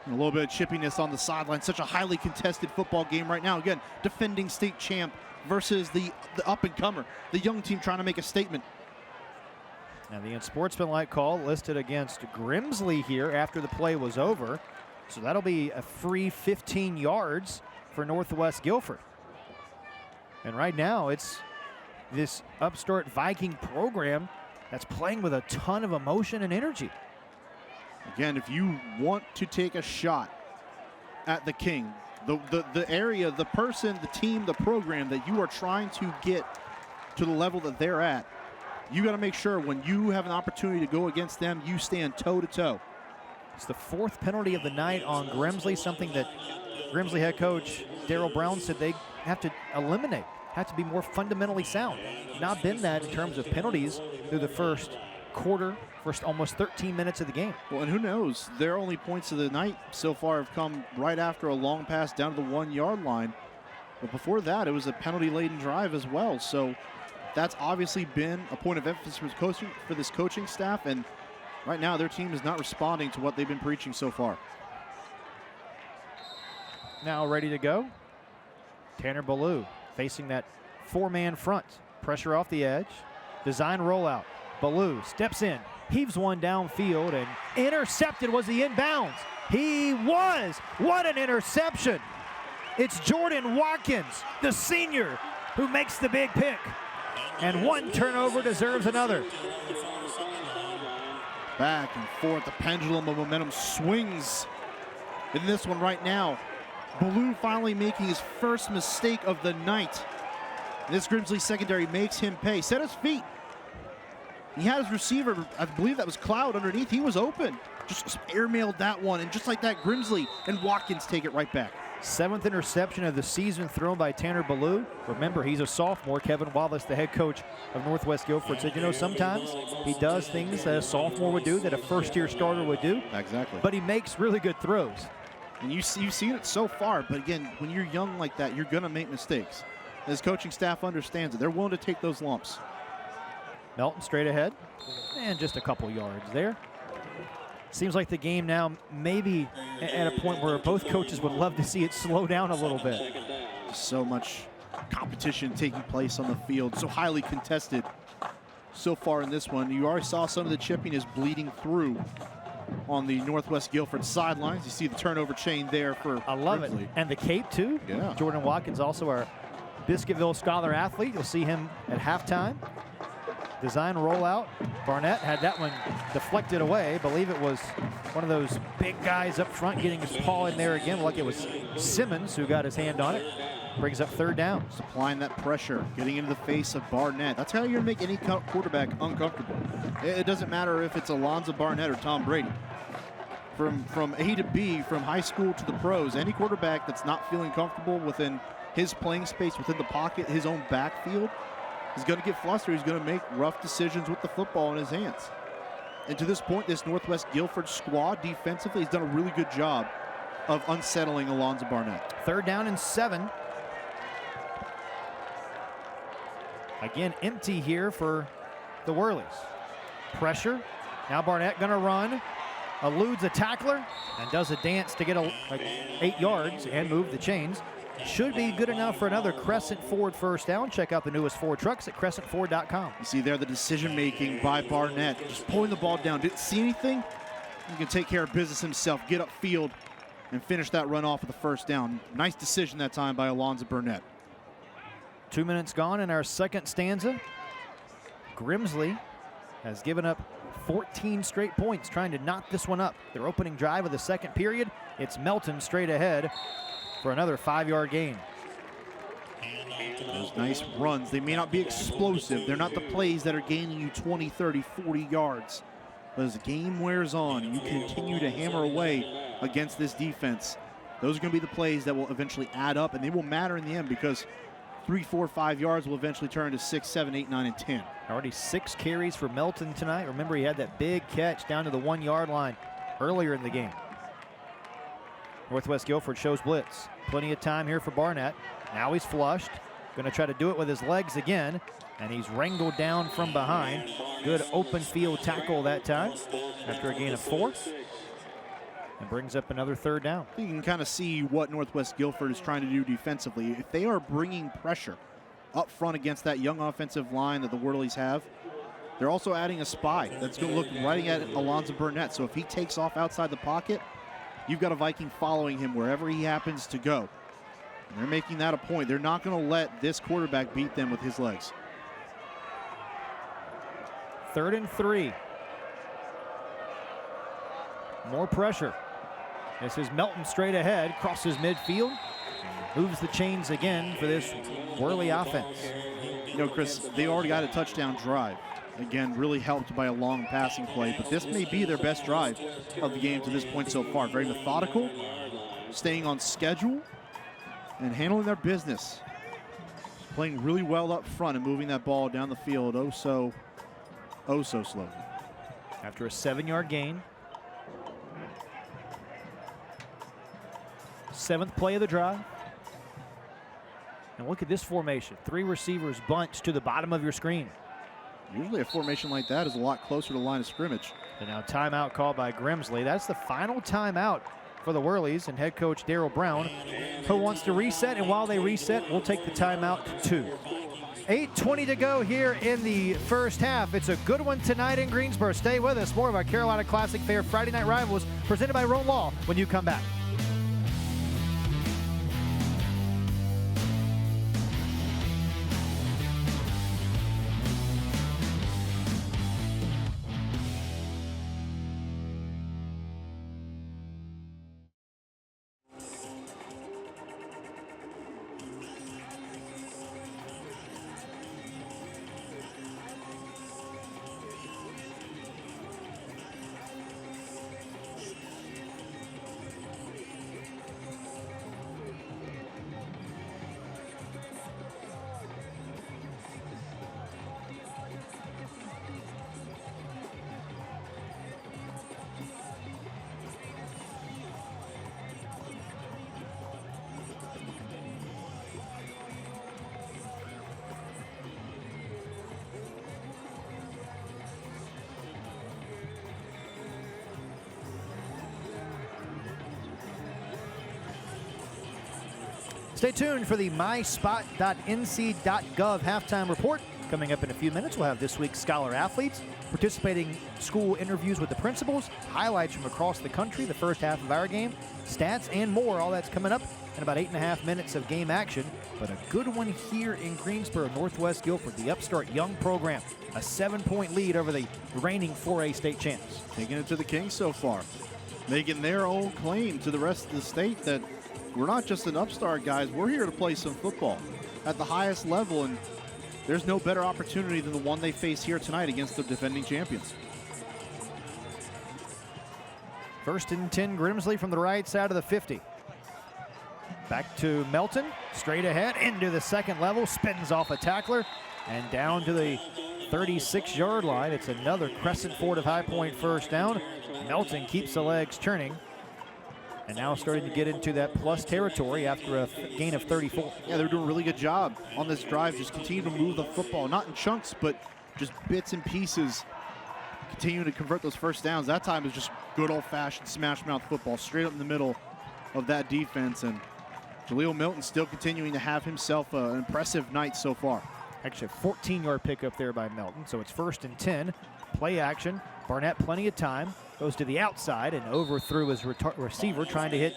And a little bit of chippiness on the sideline. Such a highly contested football game right now. Again, defending state champ versus the up-and-comer, the young team trying to make a statement. Now the unsportsmanlike call listed against Grimsley here after the play was over. So that'll be a free 15 yards for Northwest Guilford. And right now it's this upstart Viking program that's playing with a ton of emotion and energy. Again, if you want to take a shot at the King, the area, the person, the team, the program that you are trying to get to the level that they're at, you got to make sure when you have an opportunity to go against them, you stand toe-to-toe. It's the fourth penalty of the night on Grimsley, something that Grimsley head coach Darryl Brown said they have to eliminate, have to be more fundamentally sound. Not been that in terms of penalties through the first quarter, first almost 13 minutes of the game. Well, and who knows, their only points of the night so far have come right after a long pass down to the 1-yard line. But before that, it was a penalty-laden drive as well. So that's obviously been a point of emphasis for this coaching staff, and right now their team is not responding to what they've been preaching so far. Now ready to go. Tanner Ballou facing that 4-man front. Pressure off the edge. Design rollout. Ballou steps in, heaves one downfield, and intercepted. Was he inbounds? He was. What an interception. It's Jordan Watkins, the senior, who makes the big pick. And one turnover deserves another. Back and forth, the pendulum of momentum swings in this one right now. Ballou finally making his first mistake of the night. This Grimsley secondary makes him pay. Set his feet. He had his receiver, I believe that was Cloud underneath. He was open. Just airmailed that one, and just like that, Grimsley and Watkins take it right back. 7th interception of the season thrown by Tanner Ballou. Remember, he's a sophomore. Kevin Wallace, the head coach of Northwest Guilford, said, you know, sometimes he does things that a sophomore would do, that a first-year starter would do. Exactly. But he makes really good throws. And you've seen it so far, but again, when you're young like that, you're going to make mistakes. His coaching staff understands it. They're willing to take those lumps. Melton straight ahead, and just a couple yards there. Seems like the game now maybe at a point where both coaches would love to see it slow down a little bit. So much competition taking place on the field, so highly contested so far in this one. You already saw some of the chippiness bleeding through on the Northwest Guilford sidelines. You see the turnover chain there for I love Grimsley. it. And the cape too. Yeah. Jordan Watkins, also our Biscuitville Scholar athlete. You'll see him at halftime. Design rollout. Barnett had that one deflected away. I believe it was one of those big guys up front getting his paw in there again, like it was Simmons who got his hand on it. Brings up 3rd down. Applying that pressure, getting into the face of Barnett. That's how you're going to make any quarterback uncomfortable. It doesn't matter if it's Alonzo Barnett or Tom Brady. From A to B, from high school to the pros, any quarterback that's not feeling comfortable within his playing space, within the pocket, his own backfield, is going to get flustered. He's going to make rough decisions with the football in his hands. And to this point, this Northwest Guilford squad defensively has done a really good job of unsettling Alonzo Barnett. 3rd down and 7. Again, empty here for the Whirlies. Pressure. Now Barnett going to run. Eludes a tackler and does a dance to get like 8 yards and move the chains. Should be good enough for another Crescent Ford first down. Check out the newest Ford trucks at crescentford.com. You see there the decision-making by Barnett. Just pulling the ball down. Didn't see anything. He can take care of business himself, get upfield, and finish that run off with the first down. Nice decision that time by Alonzo Barnett. 2 minutes gone in our second stanza. Grimsley has given up 14 straight points, trying to knock this one up. Their opening drive of the second period. It's Melton straight ahead for another 5-yard gain. Those nice runs. They may not be explosive. They're not the plays that are gaining you 20, 30, 40 yards. But as the game wears on, you continue to hammer away against this defense. Those are going to be the plays that will eventually add up, and they will matter in the end because 3, 4, 5 yards will eventually turn to 6, 7, 8, 9, and 10. Already 6 carries for Melton tonight. Remember, he had that big catch down to the 1-yard line earlier in the game. Northwest Guilford shows blitz. Plenty of time here for Barnett. Now he's flushed. Going to try to do it with his legs again. And he's wrangled down from behind. Good open field tackle that time after a gain of 4. And brings up another 3rd down. You can kind of see what Northwest Guilford is trying to do defensively. If they are bringing pressure up front against that young offensive line that the Whirlies have, they're also adding a spy that's going to look right at Alonzo Burnett. So if he takes off outside the pocket, you've got a Viking following him wherever he happens to go. And they're making that a point. They're not going to let this quarterback beat them with his legs. 3rd and 3. More pressure. This is Melton straight ahead, crosses midfield, moves the chains again for this Whirly offense. You know, Chris, they already got a touchdown drive. Again, really helped by a long passing play, but this may be their best drive of the game to this point so far. Very methodical, staying on schedule, and handling their business. Playing really well up front and moving that ball down the field oh so slowly. After a 7-yard gain. 7th play of the drive. And look at this formation. 3 receivers bunched to the bottom of your screen. Usually a formation like that is a lot closer to the line of scrimmage. And now timeout called by Grimsley. That's the final timeout for the Whirlies and head coach Darryl Brown, who wants to reset. And while they reset, we'll take the timeout to 2. 8:20 to go here in the first half. It's a good one tonight in Greensboro. Stay with us. More of our Carolina Classic Fair Friday Night Rivals presented by Roan Law when you come back. Stay tuned for the myspot.nc.gov halftime report. Coming up in a few minutes, we'll have this week's Scholar Athletes, participating school interviews with the principals, highlights from across the country, the first half of our game, stats, and more. All that's coming up in about 8.5 minutes of game action. But a good one here in Greensboro, Northwest Guilford, the upstart young program. A 7-point lead over the reigning 4A state champs. Taking it to the Kings so far. Making their own claim to the rest of the state that we're not just an upstart, guys. We're here to play some football at the highest level, and there's no better opportunity than the one they face here tonight against the defending champions. 1st and 10, Grimsley from the right side of the 50. Back to Melton, straight ahead into the second level, spins off a tackler, and down to the 36-yard line. It's another Crescent Ford of High Point first down. Melton keeps the legs turning. And now starting to get into that plus territory after a gain of 34. Yeah, they're doing a really good job on this drive. Just continue to move the football, not in chunks, but just bits and pieces. Continue to convert those first downs. That time is just good old-fashioned smash mouth football straight up in the middle of that defense. And Jaleel Milton still continuing to have himself an impressive night so far. Actually, a 14-yard pickup there by Melton. So it's 1st and 10. Play action. Barnett plenty of time. Goes to the outside and overthrew his receiver, trying to hit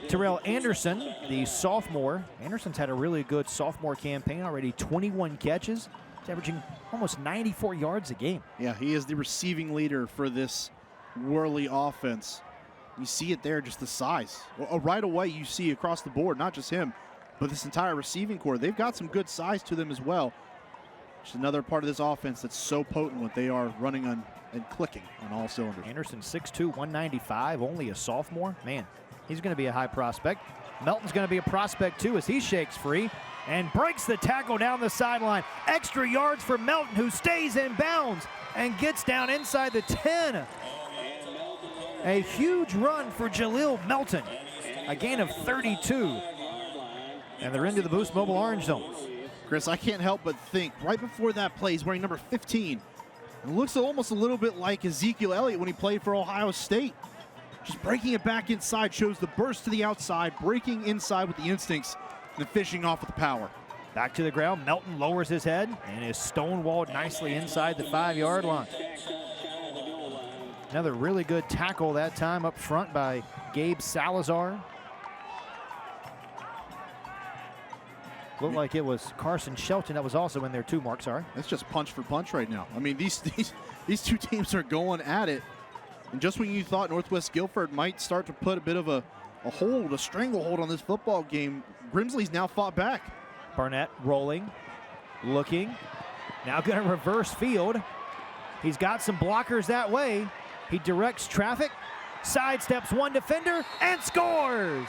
Terrell Anderson, the sophomore. Anderson's had a really good sophomore campaign already, 21 catches. He's averaging almost 94 yards a game. Yeah, he is the receiving leader for this Whirly offense. You see it there, just the size. Right away, you see across the board, not just him, but this entire receiving core. They've got some good size to them as well. Just another part of this offense that's so potent when they are running on and clicking on all cylinders. Anderson 6'2", 195, only a sophomore. Man, He's going to be a high prospect. Melton's going to be a prospect too as he shakes free and breaks the tackle down the sideline. Extra yards for Melton, who stays in bounds and gets down inside the 10. A huge run for Jaleel Melton. A gain of 32. And they're into the Boost Mobile Orange Zone. Chris, I can't help but think, right before that play, he's wearing number 15. It looks almost a little bit like Ezekiel Elliott when he played for Ohio State. Just breaking it back inside, shows the burst to the outside, breaking inside with the instincts, and then finishing off with the power. Back to the ground, Melton lowers his head and is stonewalled nicely inside the 5-yard line. Another really good tackle that time up front by Gabe Salazar. Looked like it was Carson Shelton that was also in there too, Mark, sorry. That's just punch for punch right now. I mean, these two teams are going at it. And just when you thought Northwest Guilford might start to put a bit of a hold, a stranglehold on this football game, Grimsley's now fought back. Barnett rolling, looking, now going to reverse field. He's got some blockers that way. He directs traffic, sidesteps one defender, and scores!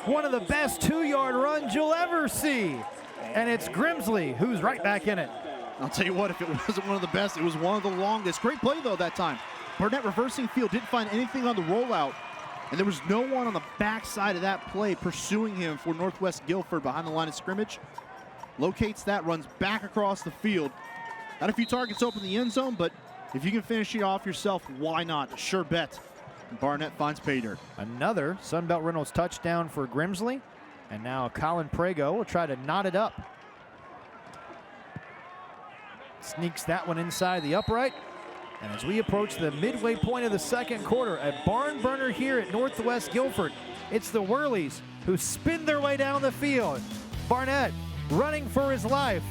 One of the best 2-yard runs you'll ever see. And it's Grimsley who's right back in it. I'll tell you what, if it wasn't one of the best, it was one of the longest. Great play, though, that time. Barnett reversing field, didn't find anything on the rollout, and there was no one on the backside of that play pursuing him for Northwest Guilford behind the line of scrimmage. Locates that, runs back across the field. Had a few targets open the end zone, but if you can finish it off yourself, why not? Sure bet. Barnett finds pay dirt. Another Sunbelt Reynolds touchdown for Grimsley. And now Colin Prego will try to knot it up. Sneaks that one inside the upright. And as we approach the midway point of the second quarter, a barn burner here at Northwest Guilford. It's the Whirlies who spin their way down the field. Barnett running for his life.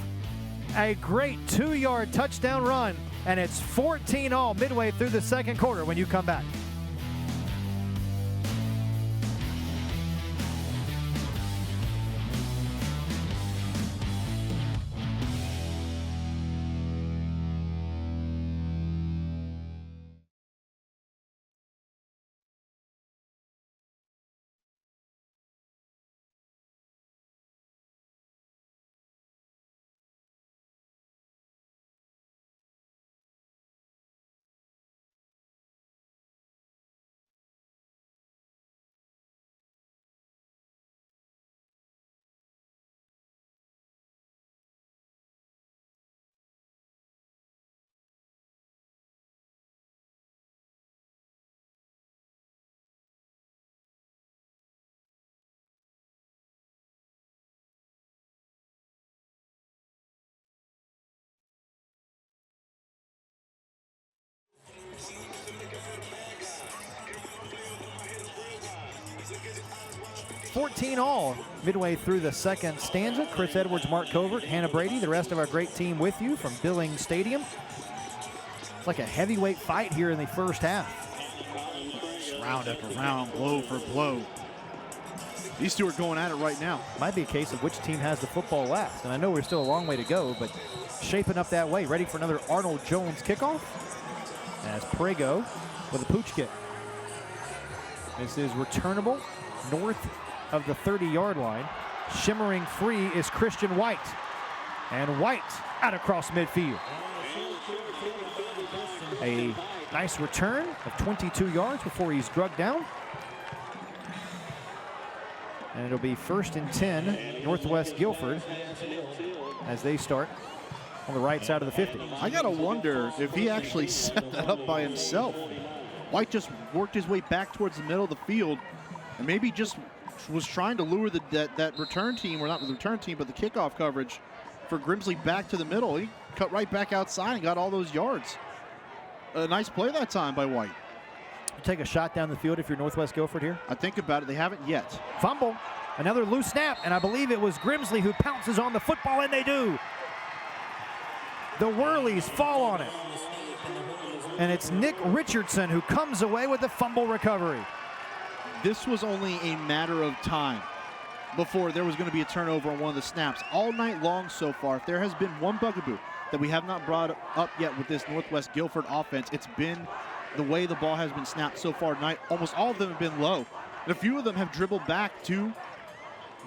A great 2-yard touchdown run. And it's 14-all midway through the second quarter when you come back. All midway through the second stanza. Chris Edwards, Mark Covert, Hannah Brady, the rest of our great team with you from Billings Stadium. It's like a heavyweight fight here in the first half. Round after round, blow for blow. These two are going at it right now. Might be a case of which team has the football last. And I know we're still a long way to go, but shaping up that way. Ready for another Arnold Jones kickoff. As Prego with a pooch kick. This is returnable north of the 30-yard line. Shimmering free is Christian White. And White out across midfield. A nice return of 22 yards before he's drugged down. And it'll be 1st and 10, Northwest Guilford, as they start on the right side of the 50. I gotta wonder if he actually set that up by himself. White just worked his way back towards the middle of the field and maybe just was trying to lure that return team, or not the return team, but the kickoff coverage for Grimsley back to the middle. He cut right back outside and got all those yards. A nice play that time by White. You take a shot down the field if you're Northwest Guilford here? I think about it, they haven't yet. Fumble, another loose snap, and I believe it was Grimsley who pounces on the football, and they do. The Whirlies fall on it. And it's Nick Richardson who comes away with the fumble recovery. This was only a matter of time before there was going to be a turnover on one of the snaps. All night long so far, if there has been one bugaboo that we have not brought up yet with this Northwest Guilford offense, it's been the way the ball has been snapped so far tonight, almost all of them have been low. And a few of them have dribbled back to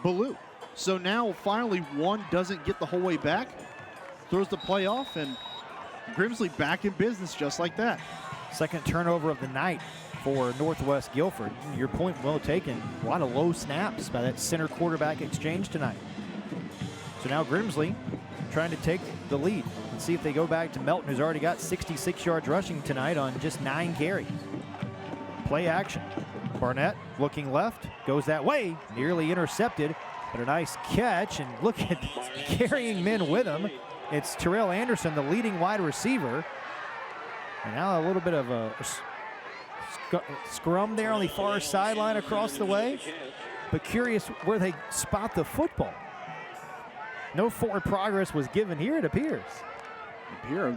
Ballou. So now finally one doesn't get the whole way back, throws the play off, and Grimsley back in business just like that. Second turnover of the night for Northwest Guilford. Your point well taken. A lot of low snaps by that center quarterback exchange tonight. So now Grimsley trying to take the lead and see if they go back to Melton, who's already got 66 yards rushing tonight on just 9 carries. Play action. Barnett looking left, goes that way, nearly intercepted, but a nice catch, and look at carrying men with him. It's Terrell Anderson, the leading wide receiver. And now a little bit of a scrum there on the far sideline across the way, but curious where they spot the football. No forward progress was given here, it appears.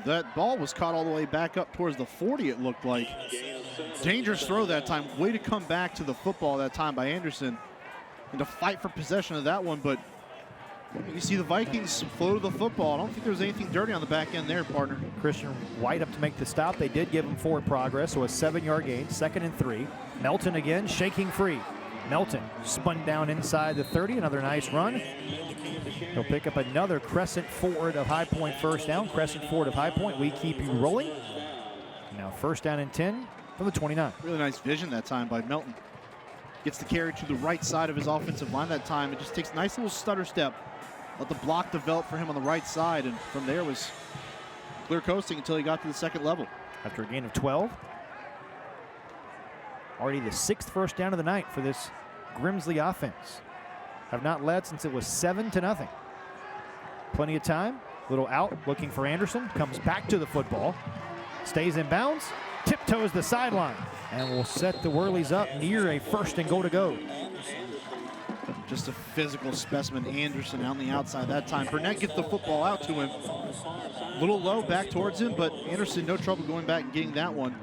That ball was caught all the way back up towards the 40, it looked like. Dangerous throw that time. Way to come back to the football that time by Anderson and to fight for possession of that one, but you see the Vikings flow to the football. I don't think there was anything dirty on the back end there, partner. Christian White up to make the stop. They did give him forward progress, so a 7-yard gain, 2nd and 3. Melton again, shaking free. Melton spun down inside the 30, another nice run. He'll pick up another crescent forward of High Point first down. Crescent forward of High Point, we keep you rolling. Now 1st down and 10 from the 29. Really nice vision that time by Melton. Gets the carry to the right side of his offensive line that time. It just takes a nice little stutter step. Let the block develop for him on the right side, and from there was clear coasting until he got to the 2nd level. After a gain of 12. Already the 6th first down of the night for this Grimsley offense. Have not led since it was 7-0. Plenty of time. Little out, looking for Anderson. Comes back to the football. Stays in bounds. Tiptoes the sideline. And will set the Whirlies up near a 1st and goal to go. Just a physical specimen, Anderson on the outside that time. Burnett gets the football out to him. A little low back towards him, but Anderson no trouble going back and getting that one.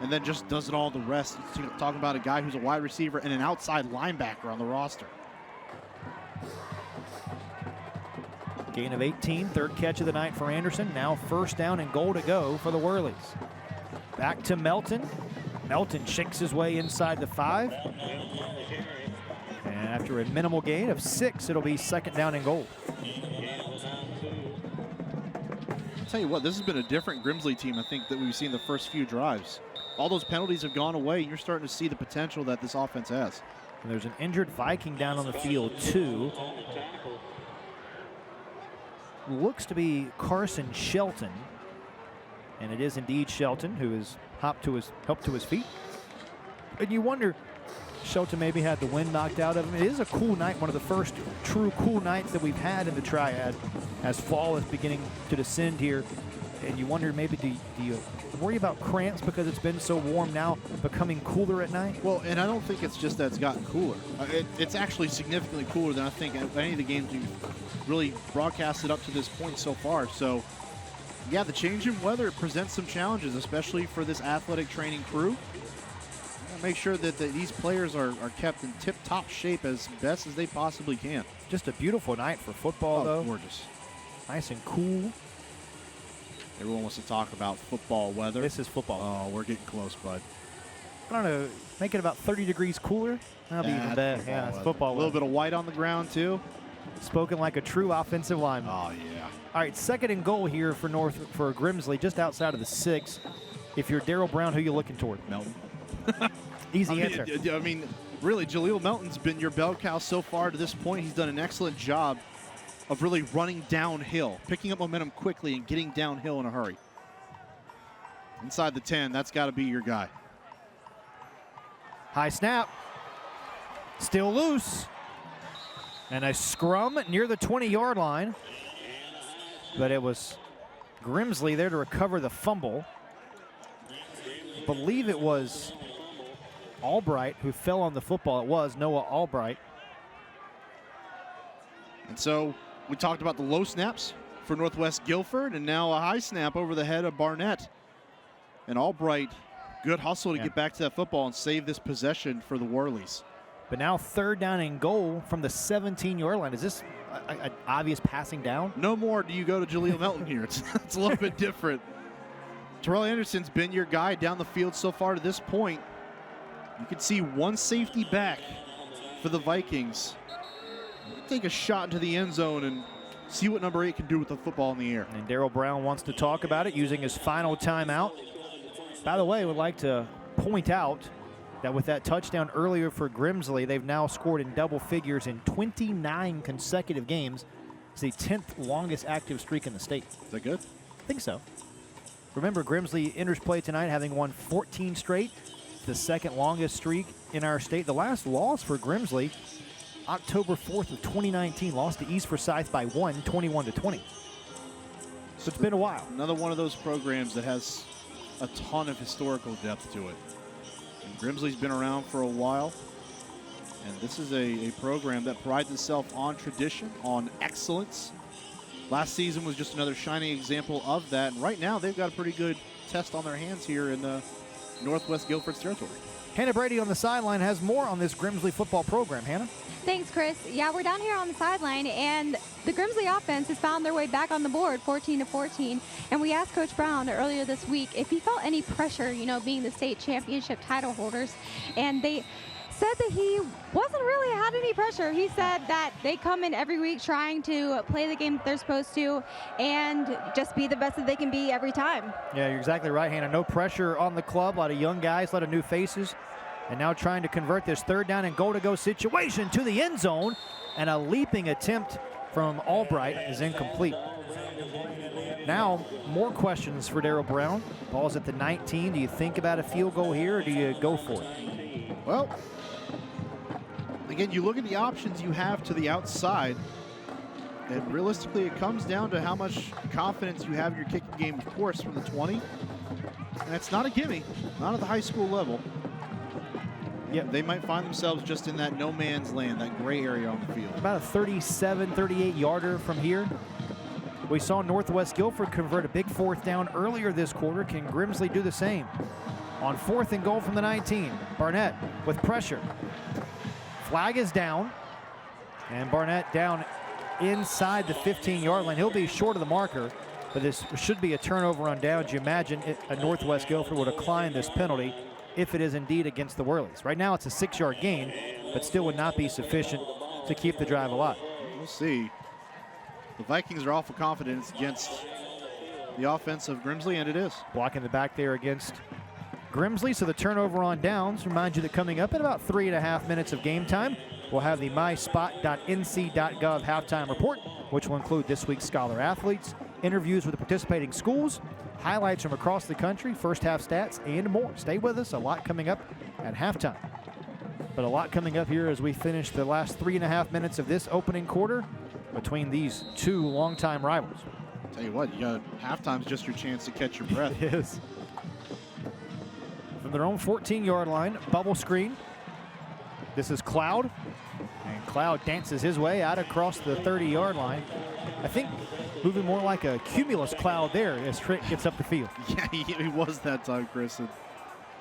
And then just does it all the rest. Talking about a guy who's a wide receiver and an outside linebacker on the roster. Gain of 18, 3rd catch of the night for Anderson. Now 1st down and goal to go for the Whirlies. Back to Melton. Melton shakes his way inside the 5. And after a minimal gain of 6, it'll be 2nd down and goal. I'll tell you what, this has been a different Grimsley team, I think, that we've seen the first few drives. All those penalties have gone away. You're starting to see the potential that this offense has. And there's an injured Viking down on the field, too. Looks to be Carson Shelton. And it is indeed Shelton, who has helped to his feet. And you wonder, Shelton maybe had the wind knocked out of him. It is a cool night, one of the first true cool nights that we've had in the Triad as fall is beginning to descend here. And you wonder, maybe do you worry about cramps because it's been so warm now, becoming cooler at night? Well, and I don't think it's just that it's gotten cooler. It's actually significantly cooler than I think any of the games we've really broadcasted up to this point so far. So, yeah, the change in weather presents some challenges, especially for this athletic training crew. Make sure that these players are kept in tip-top shape as best as they possibly can. Just a beautiful night for football, though. Gorgeous. Nice and cool. Everyone wants to talk about football weather. This is football. Oh, we're getting close, bud. I don't know. Make it about 30 degrees cooler. That'll be even better. Yeah, it's football. A little bit of white on the ground, too. Spoken like a true offensive lineman. Oh, yeah. All right, 2nd and goal here for Grimsley, just outside of the 6. If you're Darryl Brown, who are you looking toward? Melton. Easy answer. I mean, really, Jaleel Melton's been your bell cow so far to this point. He's done an excellent job of really running downhill, picking up momentum quickly and getting downhill in a hurry. Inside the 10, that's got to be your guy. High snap. Still loose. And a scrum near the 20-yard line. But it was Grimsley there to recover the fumble. I believe it was Albright who fell on the football. It was Noah Albright. And so we talked about the low snaps for Northwest Guilford, and now a high snap over the head of Barnett. And Albright, good hustle to get back to that football and save this possession for the Whirlies. But now 3rd down and goal from the 17-yard line. Is this an obvious passing down? No more do you go to Jaleel Melton here. It's a little bit different. Terrell Anderson's been your guy down the field so far to this point. You can see one safety back for the Vikings. Take a shot into the end zone and see what number 8 can do with the football in the air. And Darryl Brown wants to talk about it using his final timeout. By the way, I would like to point out that with that touchdown earlier for Grimsley, they've now scored in double figures in 29 consecutive games. It's the 10th longest active streak in the state. Is that good? I think so. Remember, Grimsley enters play tonight having won 14 straight. It's the second longest streak in our state. The last loss for Grimsley, October 4th of 2019, lost to East Forsyth by 21-20. So it's been a while. Another one of those programs that has a ton of historical depth to it. And Grimsley's been around for a while. And this is a program that prides itself on tradition, on excellence. Last season was just another shining example of that. And right now, they've got a pretty good test on their hands here in the Northwest Guilford's territory. Hannah Brady on the sideline has more on this Grimsley football program. Hannah? Thanks, Chris. Yeah, we're down here on the sideline, and the Grimsley offense has found their way back on the board, 14-14. And we asked Coach Brown earlier this week if he felt any pressure, being the state championship title holders. And they said that he wasn't really had any pressure. He said that they come in every week trying to play the game that they're supposed to and just be the best that they can be every time. Yeah, you're exactly right, Hannah. No pressure on the club. A lot of young guys, a lot of new faces. And now trying to convert this third down and goal-to-go situation to the end zone. And a leaping attempt from Albright is incomplete. Now, more questions for Darryl Brown. Ball's at the 19. Do you think about a field goal here, or do you go for it? Well, again, you look at the options you have to the outside, and realistically, it comes down to how much confidence you have in your kicking game, of course, from the 20. And it's not a gimme, not at the high school level. Yeah, they might find themselves just in that no man's land, that gray area on the field. About a 37, 38 yarder from here. We saw Northwest Guilford convert a big fourth down earlier this quarter. Can Grimsley do the same? On 4th and goal from the 19, Barnett with pressure. Flag is down, and Barnett down inside the 15-yard line. He'll be short of the marker, but this should be a turnover on downs. You imagine a Northwest Guilford would decline this penalty if it is indeed against the Whirlies. Right now it's a 6-yard gain, but still would not be sufficient to keep the drive alive. We'll see. The Vikings are awful confident against the offense of Grimsley, and it is. Blocking the back there against Grimsley, so the turnover on downs. Remind you that coming up in about 3.5 minutes of game time, we'll have the myspot.nc.gov halftime report, which will include this week's Scholar Athletes, interviews with the participating schools, highlights from across the country, first half stats, and more. Stay with us. A lot coming up at halftime. But a lot coming up here as we finish the last 3.5 minutes of this opening quarter between these two longtime rivals. Tell you what, halftime's just your chance to catch your breath. It is. From their own 14-yard line, bubble screen. This is Cloud. And Cloud dances his way out across the 30-yard line. I think moving more like a cumulus cloud there as Trick gets up the field. Yeah, he was that time, Chris. And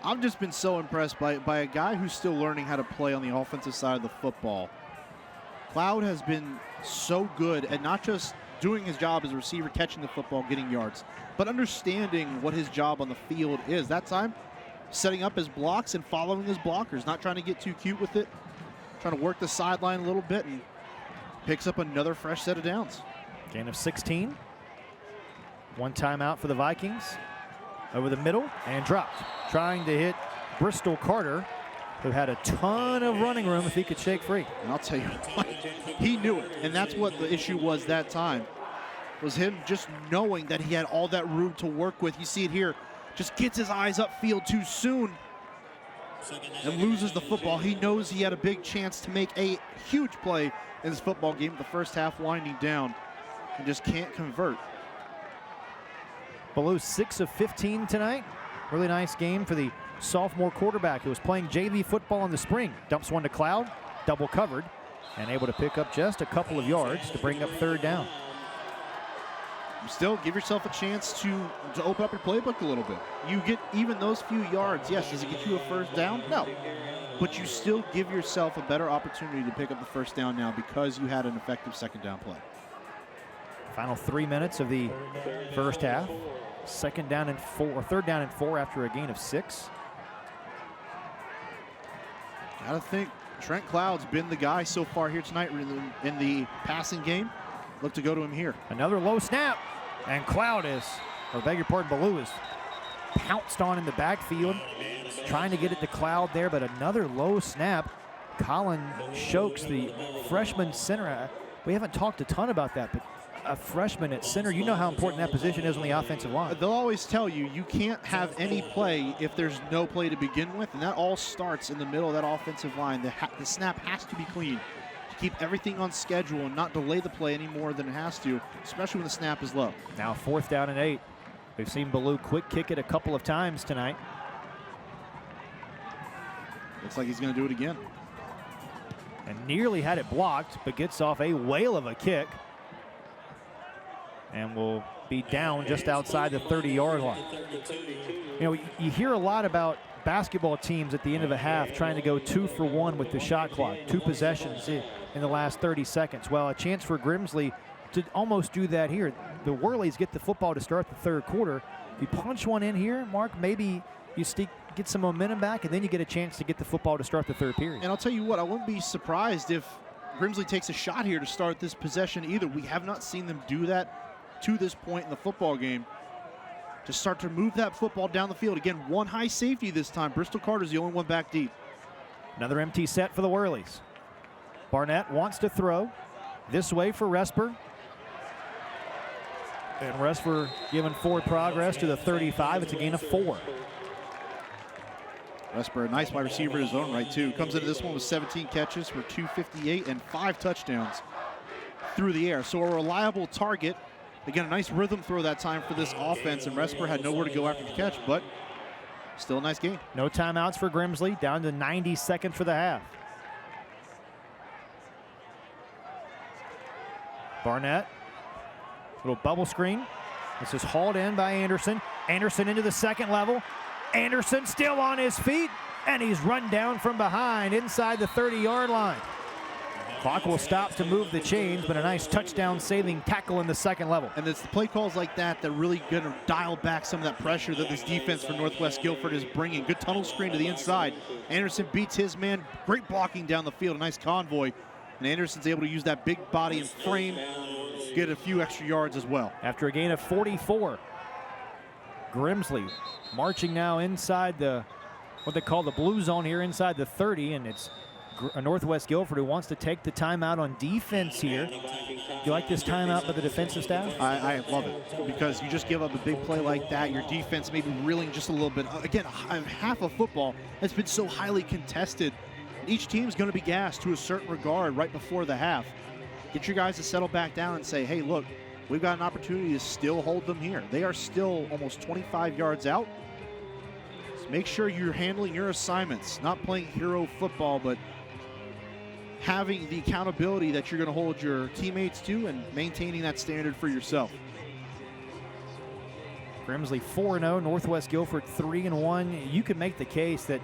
I've just been so impressed by a guy who's still learning how to play on the offensive side of the football. Cloud has been so good at not just doing his job as a receiver, catching the football, getting yards, but understanding what his job on the field is. That time, setting up his blocks and following his blockers, not trying to get too cute with it, trying to work the sideline a little bit, and picks up another fresh set of downs. Gain of 16. One timeout for the Vikings. Over the middle and dropped. Trying to hit Bristol Carter, who had a ton of running room if he could shake free. And I'll tell you what, he knew it. And that's what the issue was that time, was him just knowing that he had all that room to work with. You see it here. Just gets his eyes upfield too soon and loses the football. He knows he had a big chance to make a huge play in this football game, the first half winding down, and just can't convert. Below 6 of 15 tonight. Really nice game for the sophomore quarterback who was playing JV football in the spring. Dumps one to Cloud, double covered, and able to pick up just a couple of yards to bring up third down. Still give yourself a chance to open up your playbook a little bit. You get even those few yards. Yes, does it get you a first down? No. But you still give yourself a better opportunity to pick up the first down now because you had an effective second down play. Final 3 minutes of the first half. third down and 4 after a gain of 6. Gotta think Trent Cloud's been the guy so far here tonight in the passing game. Look to go to him here. Another low snap, and Cloud is, or beg your pardon, Ballou is pounced on in the backfield, trying to get it to Cloud there, but another low snap. Colin Shokes, the freshman center. We haven't talked a ton about that, but a freshman at center, you know how important that position is on the offensive line. They'll always tell you, you can't have any play if there's no play to begin with, and that all starts in the middle of that offensive line. The snap has to be clean to keep everything on schedule and not delay the play any more than it has to, especially when the snap is low. Now 4th down and 8. We've seen Ballou quick kick it a couple of times tonight. Looks like he's going to do it again. And nearly had it blocked, but gets off a whale of a kick. And will be down just outside the 30-yard line. You know, you hear a lot about basketball teams at the end of a half trying to go 2 for 1 with the shot clock, 2 possessions in the last 30 seconds. Well, a chance for Grimsley to almost do that here. The Whirlies get the football to start the 3rd quarter. If you punch one in here, Mark, maybe you get some momentum back, and then you get a chance to get the football to start the 3rd period. And I'll tell you what, I wouldn't be surprised if Grimsley takes a shot here to start this possession either. We have not seen them do that to this point in the football game, to start to move that football down the field. Again, one high safety this time. Bristol Carter's the only one back deep. Another empty set for the Whirlies. Barnett wants to throw. This way for Resper. And Resper giving forward progress to the 35. It's a gain of 4. Resper, a nice wide receiver in his own right, too. Comes into this one with 17 catches for 258 and 5 touchdowns through the air. So a reliable target. Again, a nice rhythm throw that time for this offense, and Resper had nowhere to go after the catch, but still a nice game. No timeouts for Grimsley, down to 90 seconds for the half. Barnett, little bubble screen. This is hauled in by Anderson. Anderson into the 2nd level. Anderson still on his feet, and he's run down from behind inside the 30-yard line. Clock will stop to move the chains, but a nice touchdown-saving tackle in the 2nd level. And it's the play calls like that that really going to dial back some of that pressure that this defense for Northwest Guilford is bringing. Good tunnel screen to the inside. Anderson beats his man. Great blocking down the field. A nice convoy. And Anderson's able to use that big body and frame, get a few extra yards as well. After a gain of 44, Grimsley marching now inside what they call the blue zone here inside the 30, and it's Northwest Guilford who wants to take the timeout on defense here. You like this timeout by the defensive staff? I love it, because you just give up a big play like that. Your defense may be reeling just a little bit. Again, half of football has been so highly contested. Each team's going to be gassed to a certain regard right before the half. Get your guys to settle back down and say, hey, look, we've got an opportunity to still hold them here. They are still almost 25 yards out. So make sure you're handling your assignments, not playing hero football, but having the accountability that you're going to hold your teammates to and maintaining that standard for yourself. Grimsley 4-0, Northwest Guilford 3-1. You can make the case that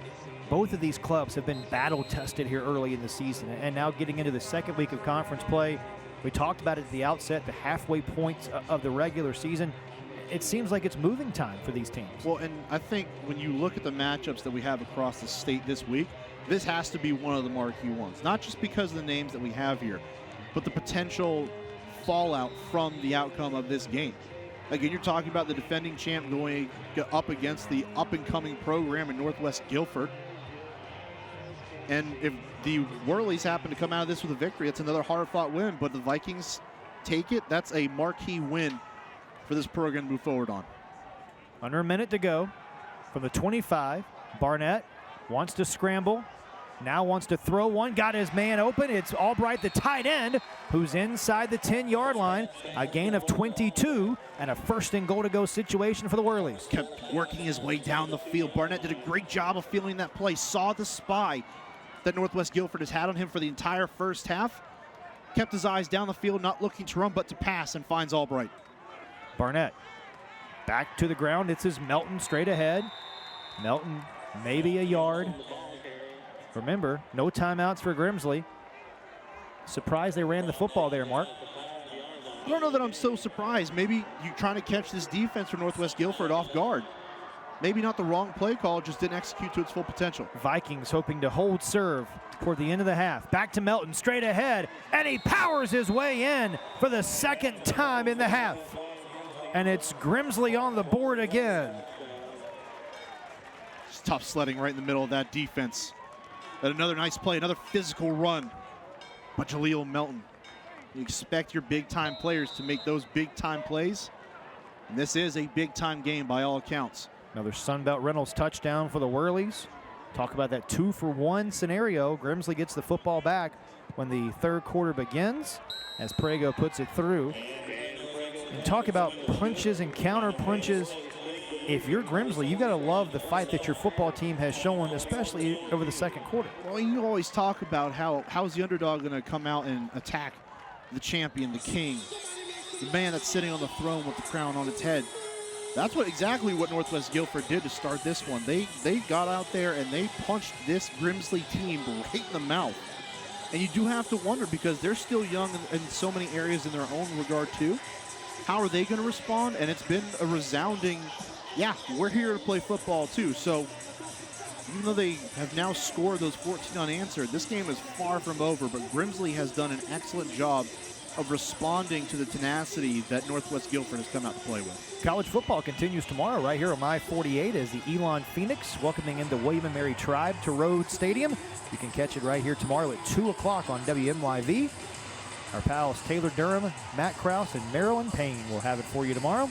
both of these clubs have been battle tested here early in the season, and now getting into the 2nd week of conference play. We talked about it at the outset, the halfway points of the regular season. It seems like it's moving time for these teams. Well, and I think when you look at the matchups that we have across the state this week, this has to be one of the marquee ones. Not just because of the names that we have here, but the potential fallout from the outcome of this game. Again, you're talking about the defending champ going up against the up-and-coming program in Northwest Guilford. And if the Whirlies happen to come out of this with a victory, it's another hard-fought win. But the Vikings take it. That's a marquee win for this program to move forward on. Under a minute to go from the 25. Barnett wants to scramble. Now wants to throw one. Got his man open. It's Albright, the tight end, who's inside the 10-yard line. A gain of 22 and a 1st and goal to go situation for the Whirlies. Kept working his way down the field. Barnett did a great job of feeling that play. Saw the spy that Northwest Guilford has had on him for the entire 1st half. Kept his eyes down the field, not looking to run, but to pass, and finds Albright. Barnett back to the ground. It's his Melton straight ahead. Melton maybe a yard. Remember, no timeouts for Grimsley. Surprised they ran the football there, Mark. I don't know that I'm so surprised. Maybe you're trying to catch this defense from Northwest Guilford off guard. Maybe not the wrong play call, just didn't execute to its full potential. Vikings hoping to hold serve toward the end of the half. Back to Melton, straight ahead, and he powers his way in for the second time in the half. And it's Grimsley on the board again. Just tough sledding right in the middle of that defense. But another nice play, another physical run by Jaleel Melton. You expect your big-time players to make those big-time plays. And this is a big-time game by all accounts. Another Sunbelt Reynolds touchdown for the Whirlies. Talk about that 2-for-1 scenario. Grimsley gets the football back when the third quarter begins as Prego puts it through. And talk about punches and counter punches. If you're Grimsley, you've got to love the fight that your football team has shown, especially over the second quarter. Well, you always talk about how's the underdog going to come out and attack the champion, the king, the man that's sitting on the throne with the crown on its head. That's exactly what Northwest Guilford did to start this one. They got out there and they punched this Grimsley team right in the mouth. And you do have to wonder, because they're still young in so many areas in their own regard too. How are they going to respond? And it's been a resounding, yeah, we're here to play football too. So even though they have now scored those 14 unanswered, this game is far from over, but Grimsley has done an excellent job of responding to the tenacity that Northwest Guilford has come out to play with. College football continues tomorrow right here on I-48 as the Elon Phoenix welcoming into William & Mary Tribe to Rhodes Stadium. You can catch it right here tomorrow at 2 o'clock on WNYV. Our pals Taylor Durham, Matt Krause, and Marilyn Payne will have it for you tomorrow.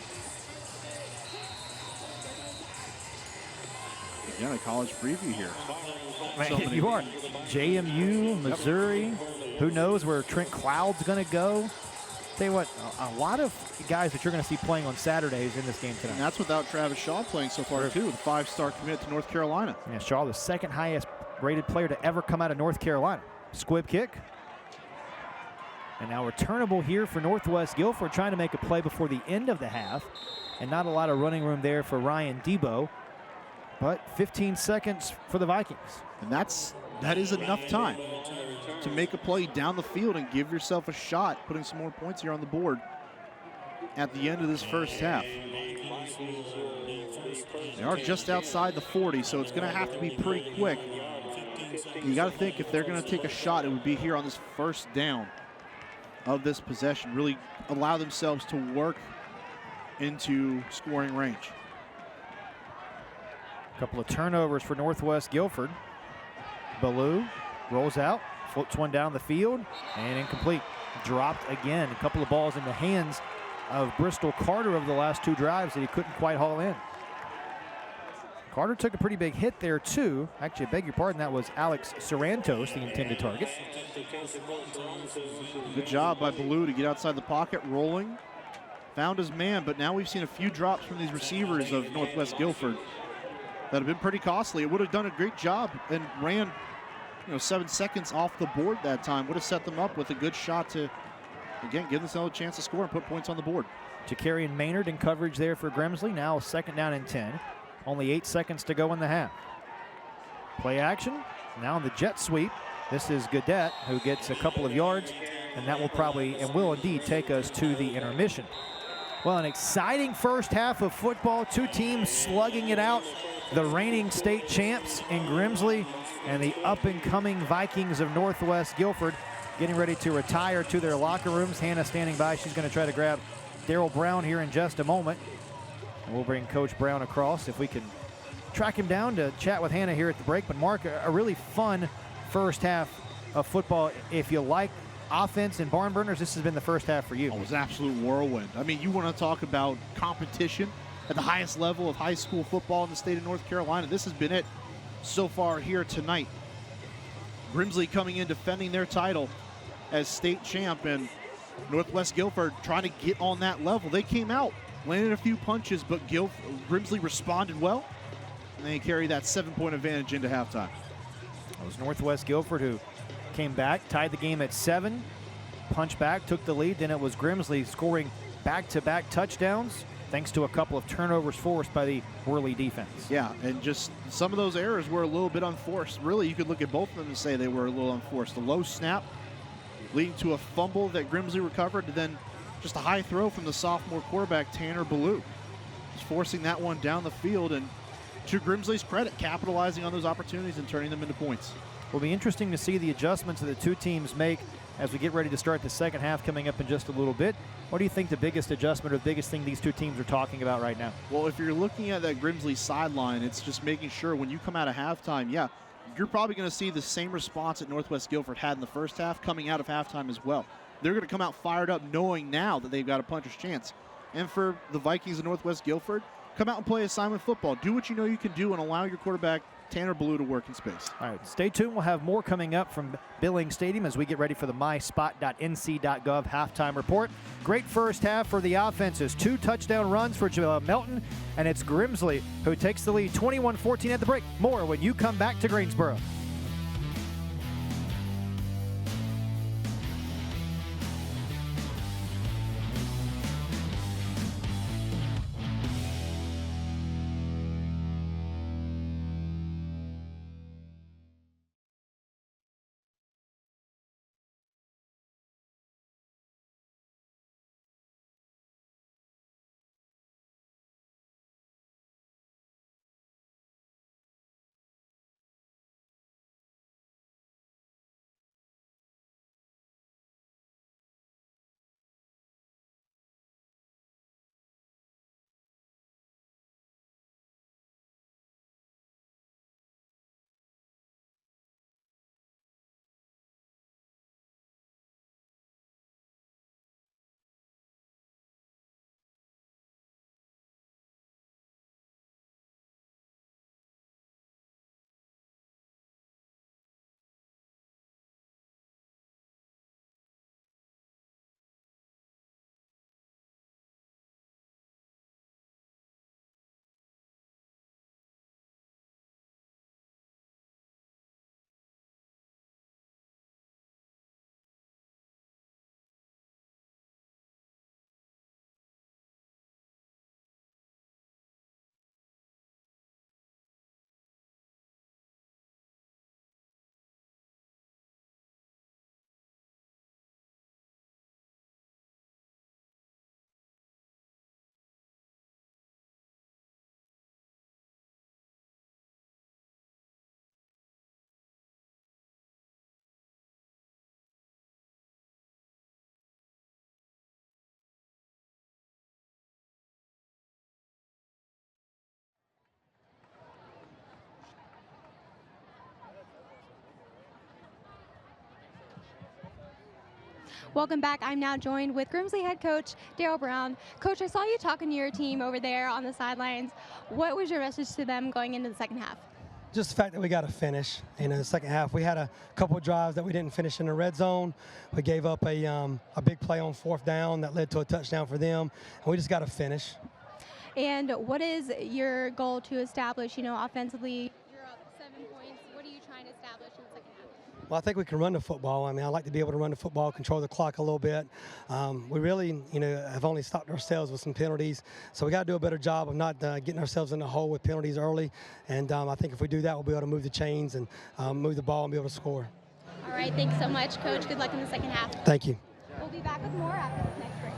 Again, a college preview here. Man, you are. JMU, Missouri. Who knows where Trent Cloud's going to go? Tell you what, a lot of guys that you're going to see playing on Saturdays in this game tonight. And that's without Travis Shaw playing so far, too, with a 5-star commit to North Carolina. Yeah, Shaw, the second highest rated player to ever come out of North Carolina. Squib kick. And now returnable here for Northwest Guilford, trying to make a play before the end of the half. And not a lot of running room there for Ryan Debo. But 15 seconds for the Vikings. And that is enough time to make a play down the field and give yourself a shot, putting some more points here on the board at the end of this first half. They are just outside the 40, so it's going to have to be pretty quick. You got to think, if they're going to take a shot, it would be here on this first down of this possession. Really allow themselves to work into scoring range. A couple of turnovers for Northwest Guilford. Ballou rolls out, floats one down the field, and incomplete. Dropped again. A couple of balls in the hands of Bristol Carter over the last two drives that he couldn't quite haul in. Carter took a pretty big hit there too. Actually, I beg your pardon, that was Alex Sorrentos, the intended target. Good job by Ballou to get outside the pocket, rolling. Found his man, but now we've seen a few drops from these receivers of Northwest Guilford that have been pretty costly. It would have done a great job and ran 7 seconds off the board that time. Would have set them up with a good shot to, again, give themselves a chance to score and put points on the board. Jakarian Maynard in coverage there for Grimsley. Now second down and 10. Only 8 seconds to go in the half. Play action. Now on the jet sweep. This is Gadet, who gets a couple of yards, and that will probably and will indeed take us to the intermission. Well, an exciting first half of football. Two teams slugging it out. The reigning state champs in Grimsley and the up-and-coming Vikings of Northwest Guilford getting ready to retire to their locker rooms. Hannah standing by. She's going to try to grab Daryl Brown here in just a moment. And we'll bring Coach Brown across if we can track him down to chat with Hannah here at the break. But Mark, a really fun first half of football. If you like offense and barn burners, this has been the first half for you. Oh, it was an absolute whirlwind. I mean, you want to talk about competition at the highest level of high school football in the state of North Carolina. This has been it so far here tonight. Grimsley coming in defending their title as state champ, and Northwest Guilford trying to get on that level. They came out, landed a few punches, but Grimsley responded well, and they carry that 7-point advantage into halftime. It was Northwest Guilford who came back, tied the game at 7, punched back, took the lead. Then it was Grimsley scoring back-to-back touchdowns thanks to a couple of turnovers forced by the Whirly defense. Yeah, and just some of those errors were a little bit unforced. Really, you could look at both of them and say they were a little unforced. The low snap leading to a fumble that Grimsley recovered, and then just a high throw from the sophomore quarterback, Tanner Ballou. Just forcing that one down the field, and to Grimsley's credit, capitalizing on those opportunities and turning them into points. Will be interesting to see the adjustments that the two teams make as we get ready to start the second half coming up in just a little bit. What do you think the biggest adjustment or the biggest thing these two teams are talking about right now? Well, if you're looking at that Grimsley sideline, it's just making sure when you come out of halftime, yeah, you're probably going to see the same response that Northwest Guilford had in the first half coming out of halftime as well. They're going to come out fired up knowing now that they've got a puncher's chance. And for the Vikings of Northwest Guilford, come out and play assignment football. Do what you know you can do and allow your quarterback, Tanner Ballou, to work in space. All right, stay tuned. We'll have more coming up from Billings Stadium as we get ready for the myspot.nc.gov halftime report. Great first half for the offenses. 2 touchdown runs for Melton, and it's Grimsley who takes the lead 21-14 at the break. More when you come back to Greensboro. Welcome back. I'm now joined with Grimsley head coach Daryl Brown. Coach, I saw you talking to your team over there on the sidelines. What was your message to them going into the second half? Just the fact that we got to finish. In the second half, we had a couple of drives that we didn't finish in the red zone. We gave up a big play on 4th down that led to a touchdown for them, and we just got to finish. And what is your goal to establish, offensively? You're up 7 points. What are you trying to establish in the second half? Well, I think we can run the football. I mean, I like to be able to run the football, control the clock a little bit. We really, have only stopped ourselves with some penalties. So we got to do a better job of not getting ourselves in the hole with penalties early. And I think if we do that, we'll be able to move the chains and move the ball and be able to score. All right, thanks so much, Coach. Good luck in the second half. Thank you. We'll be back with more after this next break.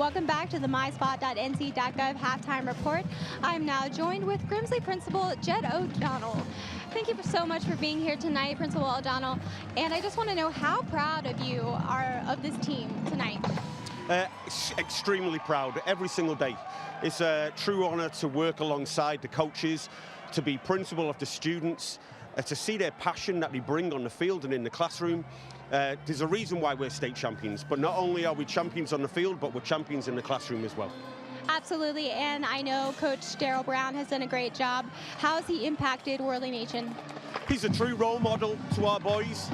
Welcome back to the myspot.nc.gov halftime report. I'm now joined with Grimsley Principal Jed O'Donnell. Thank you so much for being here tonight, Principal O'Donnell. And I just want to know how proud of you are of this team tonight. Extremely proud every single day. It's a true honor to work alongside the coaches, to be principal of the students, to see their passion that they bring on the field and in the classroom. There's a reason why we're state champions, but not only are we champions on the field, but we're champions in the classroom as well. Absolutely, and I know Coach Daryl Brown has done a great job. How has he impacted Whirly Nation? He's a true role model to our boys,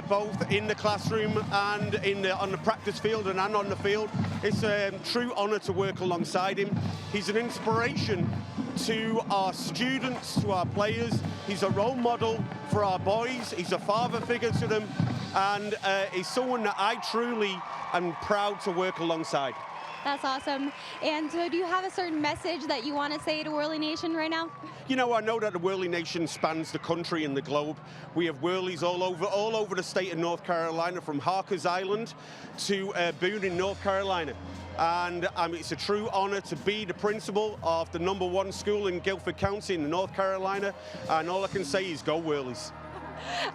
both in the classroom and on the practice field and on the field. It's a true honor to work alongside him. He's an inspiration to our students, to our players. He's a role model for our boys. He's a father figure to them, and he's someone that I truly am proud to work alongside. That's awesome. And so do you have a certain message that you want to say to Whirly Nation right now? You know, I know that the Whirly Nation spans the country and the globe. We have Whirlies all over the state of North Carolina, from Harkers Island to Boone in North Carolina. And it's a true honor to be the principal of the #1 school in Guilford County in North Carolina. And all I can say is go Whirlies.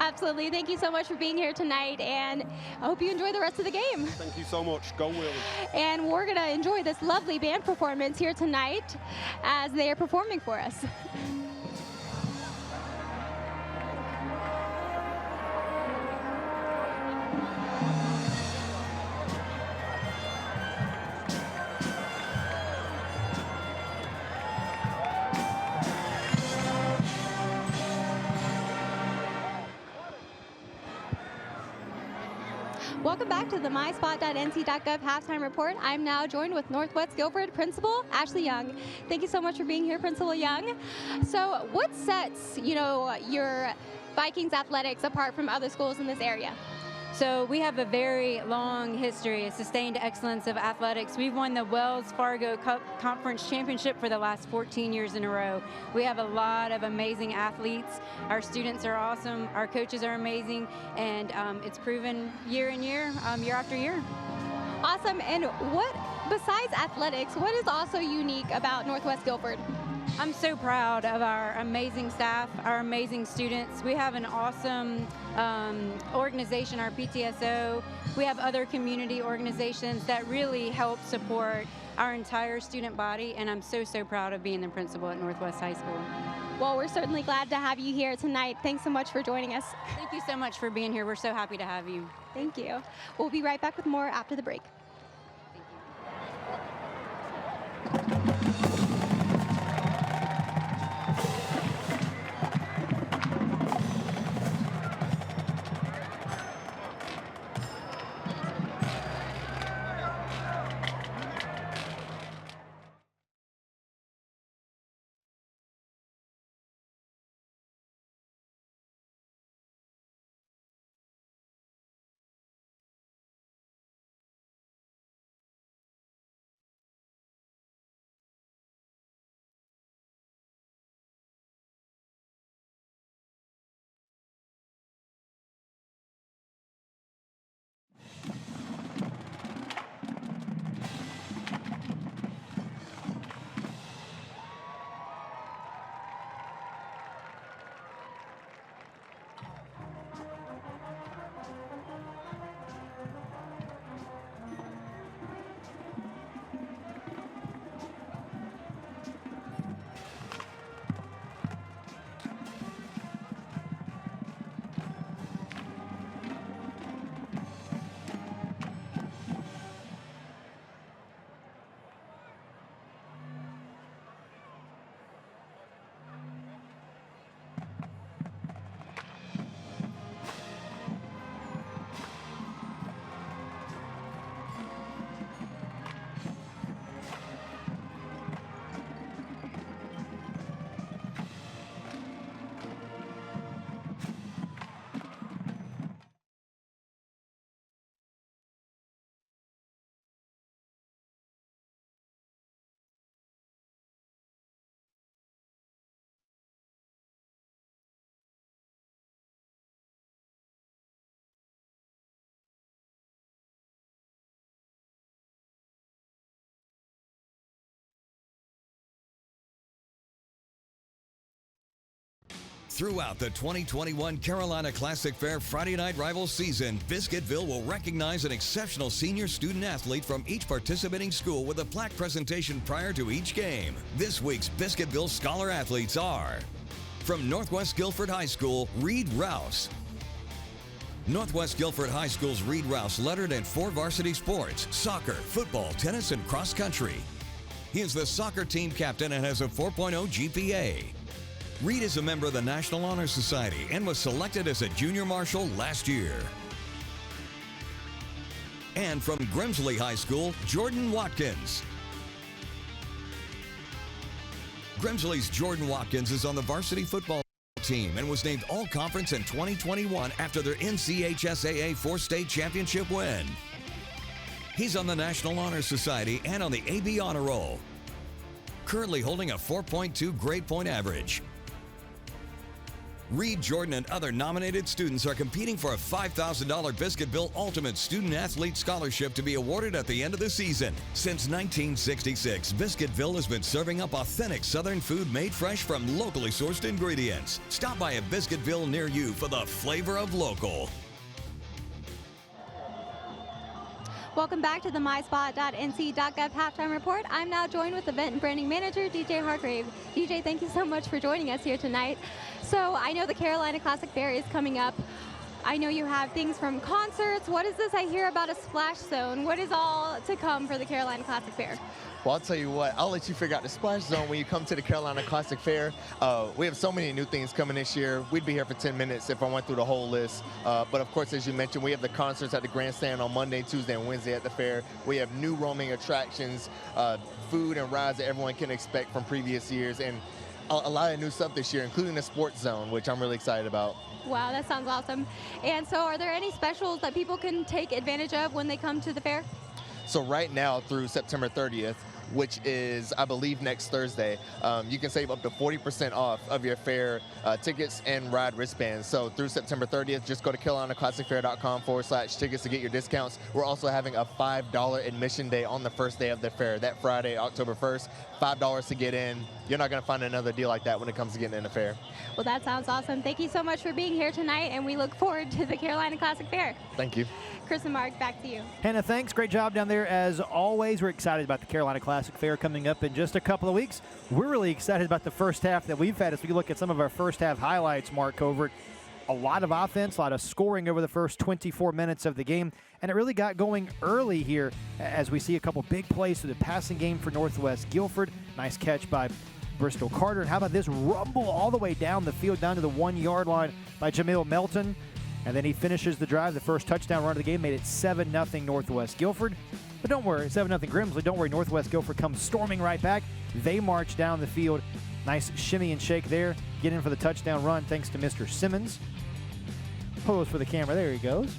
Absolutely. Thank you so much for being here tonight, and I hope you enjoy the rest of the game. Thank you so much. Go Whirlies. And we're going to enjoy this lovely band performance here tonight as they are performing for us. Welcome back to the myspot.nc.gov halftime report. I'm now joined with Northwest Guilford Principal Ashley Young. Thank you so much for being here, Principal Young. So what sets, your Vikings athletics apart from other schools in this area? So we have a very long history of sustained excellence of athletics. We've won the Wells Fargo Cup Conference Championship for the last 14 years in a row. We have a lot of amazing athletes. Our students are awesome. Our coaches are amazing. And it's proven year in year, year after year. Awesome. And what, besides athletics, what is also unique about Northwest Guilford? I'm so proud of our amazing staff, our amazing students. We have an awesome organization, our PTSO. We have other community organizations that really help support our entire student body, and I'm so, so proud of being the principal at Northwest High School. Well, we're certainly glad to have you here tonight. Thanks so much for joining us. Thank you so much for being here. We're so happy to have you. Thank you. We'll be right back with more after the break. Throughout the 2021 Carolina Classic Fair Friday Night Rivals season, Biscuitville will recognize an exceptional senior student athlete from each participating school with a plaque presentation prior to each game. This week's Biscuitville Scholar athletes are from Northwest Guilford High School, Reed Rouse. Northwest Guilford High School's Reed Rouse lettered in 4 varsity sports: soccer, football, tennis, and cross country. He is the soccer team captain and has a 4.0 GPA. Reed is a member of the National Honor Society and was selected as a junior marshal last year. And from Grimsley High School, Jordan Watkins. Grimsley's Jordan Watkins is on the varsity football team and was named All-Conference in 2021 after their NCHSAA 4-state championship win. He's on the National Honor Society and on the AB Honor Roll, currently holding a 4.2 grade point average. Reed, Jordan, and other nominated students are competing for a $5,000 Biscuitville Ultimate Student Athlete Scholarship to be awarded at the end of the season. Since 1966, Biscuitville has been serving up authentic Southern food made fresh from locally sourced ingredients. Stop by a Biscuitville near you for the flavor of local. Welcome back to the myspot.nc.gov halftime report. I'm now joined with event and branding manager, DJ Hargrave. DJ, thank you so much for joining us here tonight. So I know the Carolina Classic Fair is coming up. I know you have things from concerts. What is this I hear about a splash zone? What is all to come for the Carolina Classic Fair? Well, I'll tell you what, I'll let you figure out the splash zone when you come to the Carolina Classic Fair. We have so many new things coming this year. We'd be here for 10 minutes if I went through the whole list. But of course, as you mentioned, we have the concerts at the grandstand on Monday, Tuesday, and Wednesday at the fair. We have new roaming attractions, food and rides that everyone can expect from previous years, and a lot of new stuff this year, including the sports zone, which I'm really excited about. Wow, that sounds awesome. And so are there any specials that people can take advantage of when they come to the fair? So right now through September 30th, which is, I believe, next Thursday, you can save up to 40% off of your fair tickets and ride wristbands. So through September 30th, just go to carolinaclassicfair.com/tickets to get your discounts. We're also having a $5 admission day on the first day of the fair, that Friday, October 1st, $5 to get in. You're not going to find another deal like that when it comes to getting in the fair. Well, that sounds awesome. Thank you so much for being here tonight, and we look forward to the Carolina Classic Fair. Thank you. Chris and Mark, back to you. Hannah, thanks. Great job down there. As always, we're excited about the Carolina Classic Fair coming up in just a couple of weeks. We're really excited about the first half that we've had as we look at some of our first half highlights, Mark Covert. A lot of offense, a lot of scoring over the first 24 minutes of the game, and it really got going early here as we see a couple big plays through the passing game for Northwest Guilford. Nice catch by Bristol Carter. And how about this rumble all the way down the field, down to the 1-yard line by Jamil Melton. And then he finishes the drive. The first touchdown run of the game made it 7-0 Northwest Guilford. But don't worry, 7-0 Grimsley. Don't worry, Northwest Guilford comes storming right back. They march down the field. Nice shimmy and shake there. Get in for the touchdown run thanks to Mr. Simmons. Pose for the camera. There he goes.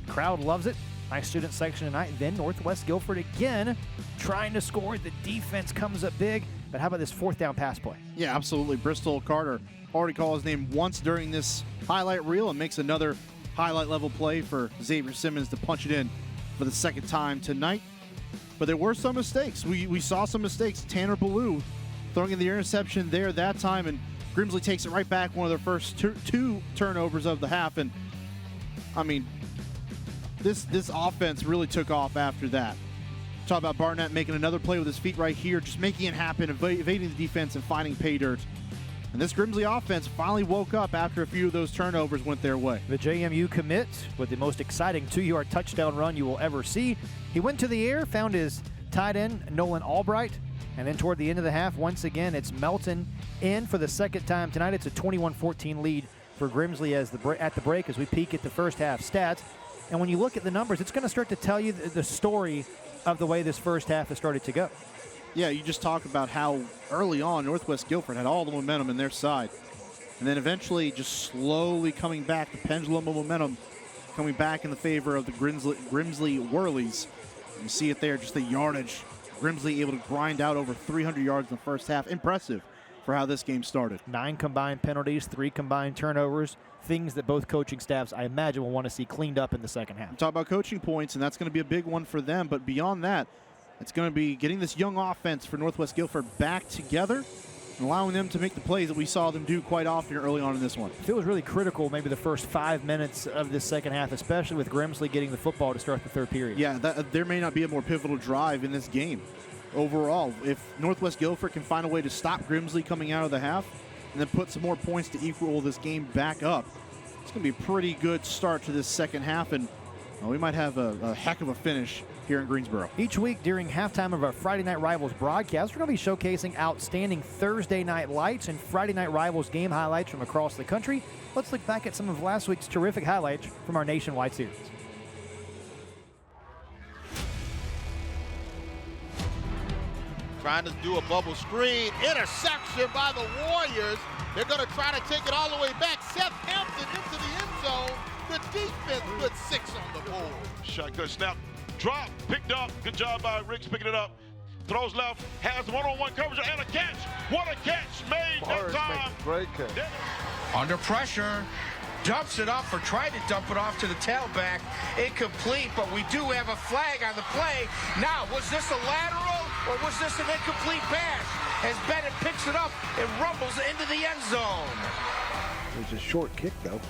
Crowd loves it. Nice student section tonight. Then Northwest Guilford again trying to score. The defense comes up big. But how about this fourth down pass play? Yeah, absolutely. Bristol Carter already called his name once during this highlight reel and makes another highlight level play for Xavier Simmons to punch it in for the second time tonight. But there were some mistakes. We saw some mistakes. Tanner Ballou throwing in the interception there that time, and Grimsley takes it right back, one of their first two turnovers of the half. And, I mean, this offense really took off after that. Talk about Barnett making another play with his feet right here, just making it happen, evading the defense and finding pay dirt. And this Grimsley offense finally woke up after a few of those turnovers went their way. The JMU commit with the most exciting 2-yard touchdown run you will ever see. He went to the air, found his tight end, Nolan Albright, and then toward the end of the half, once again, it's Melton in for the second time tonight. It's a 21-14 lead for Grimsley at the break as we peek at the first half stats. And when you look at the numbers, it's going to start to tell you the story of the way this first half has started to go. Yeah, you just talk about how early on Northwest Guilford had all the momentum in their side. And then eventually just slowly coming back, the pendulum of momentum coming back in the favor of the Grimsley Whirlies. You see it there, just the yardage. Grimsley able to grind out over 300 yards in the first half. Impressive for how this game started. 9 combined penalties, 3 combined turnovers, things that both coaching staffs, I imagine, will want to see cleaned up in the second half. Talk about coaching points, and that's going to be a big one for them. But beyond that, it's going to be getting this young offense for Northwest Guilford back together. and allowing them to make the plays that we saw them do quite often early on in this one. It was really critical, maybe the first 5 minutes of this second half, especially with Grimsley getting the football to start the third period. Yeah, there may not be a more pivotal drive in this game. Overall, if Northwest Guilford can find a way to stop Grimsley coming out of the half and then put some more points to equal this game back up, it's going to be a pretty good start to this second half, and we might have a heck of a finish here in Greensboro. Each week during halftime of our Friday Night Rivals broadcast, we're going to be showcasing outstanding Thursday night lights and Friday Night Rivals game highlights from across the country. Let's look back at some of last week's terrific highlights from our nationwide series. Trying to do a bubble screen. Interception by the Warriors. They're going to try to take it all the way back. Seth Hampton into the end zone. The defense puts 6 on the board. Shotgun snap. Drop. Picked up. Good job by Ricks picking it up. Throws left. Has one-on-one coverage and a catch. What a catch made that time. Great catch. Under pressure. Dumps it off or tried to dump it off to the tailback. Incomplete, but we do have a flag on the play. Now, was this a lateral or was this an incomplete pass? As Bennett picks it up and rumbles into the end zone. It's a short kick, though.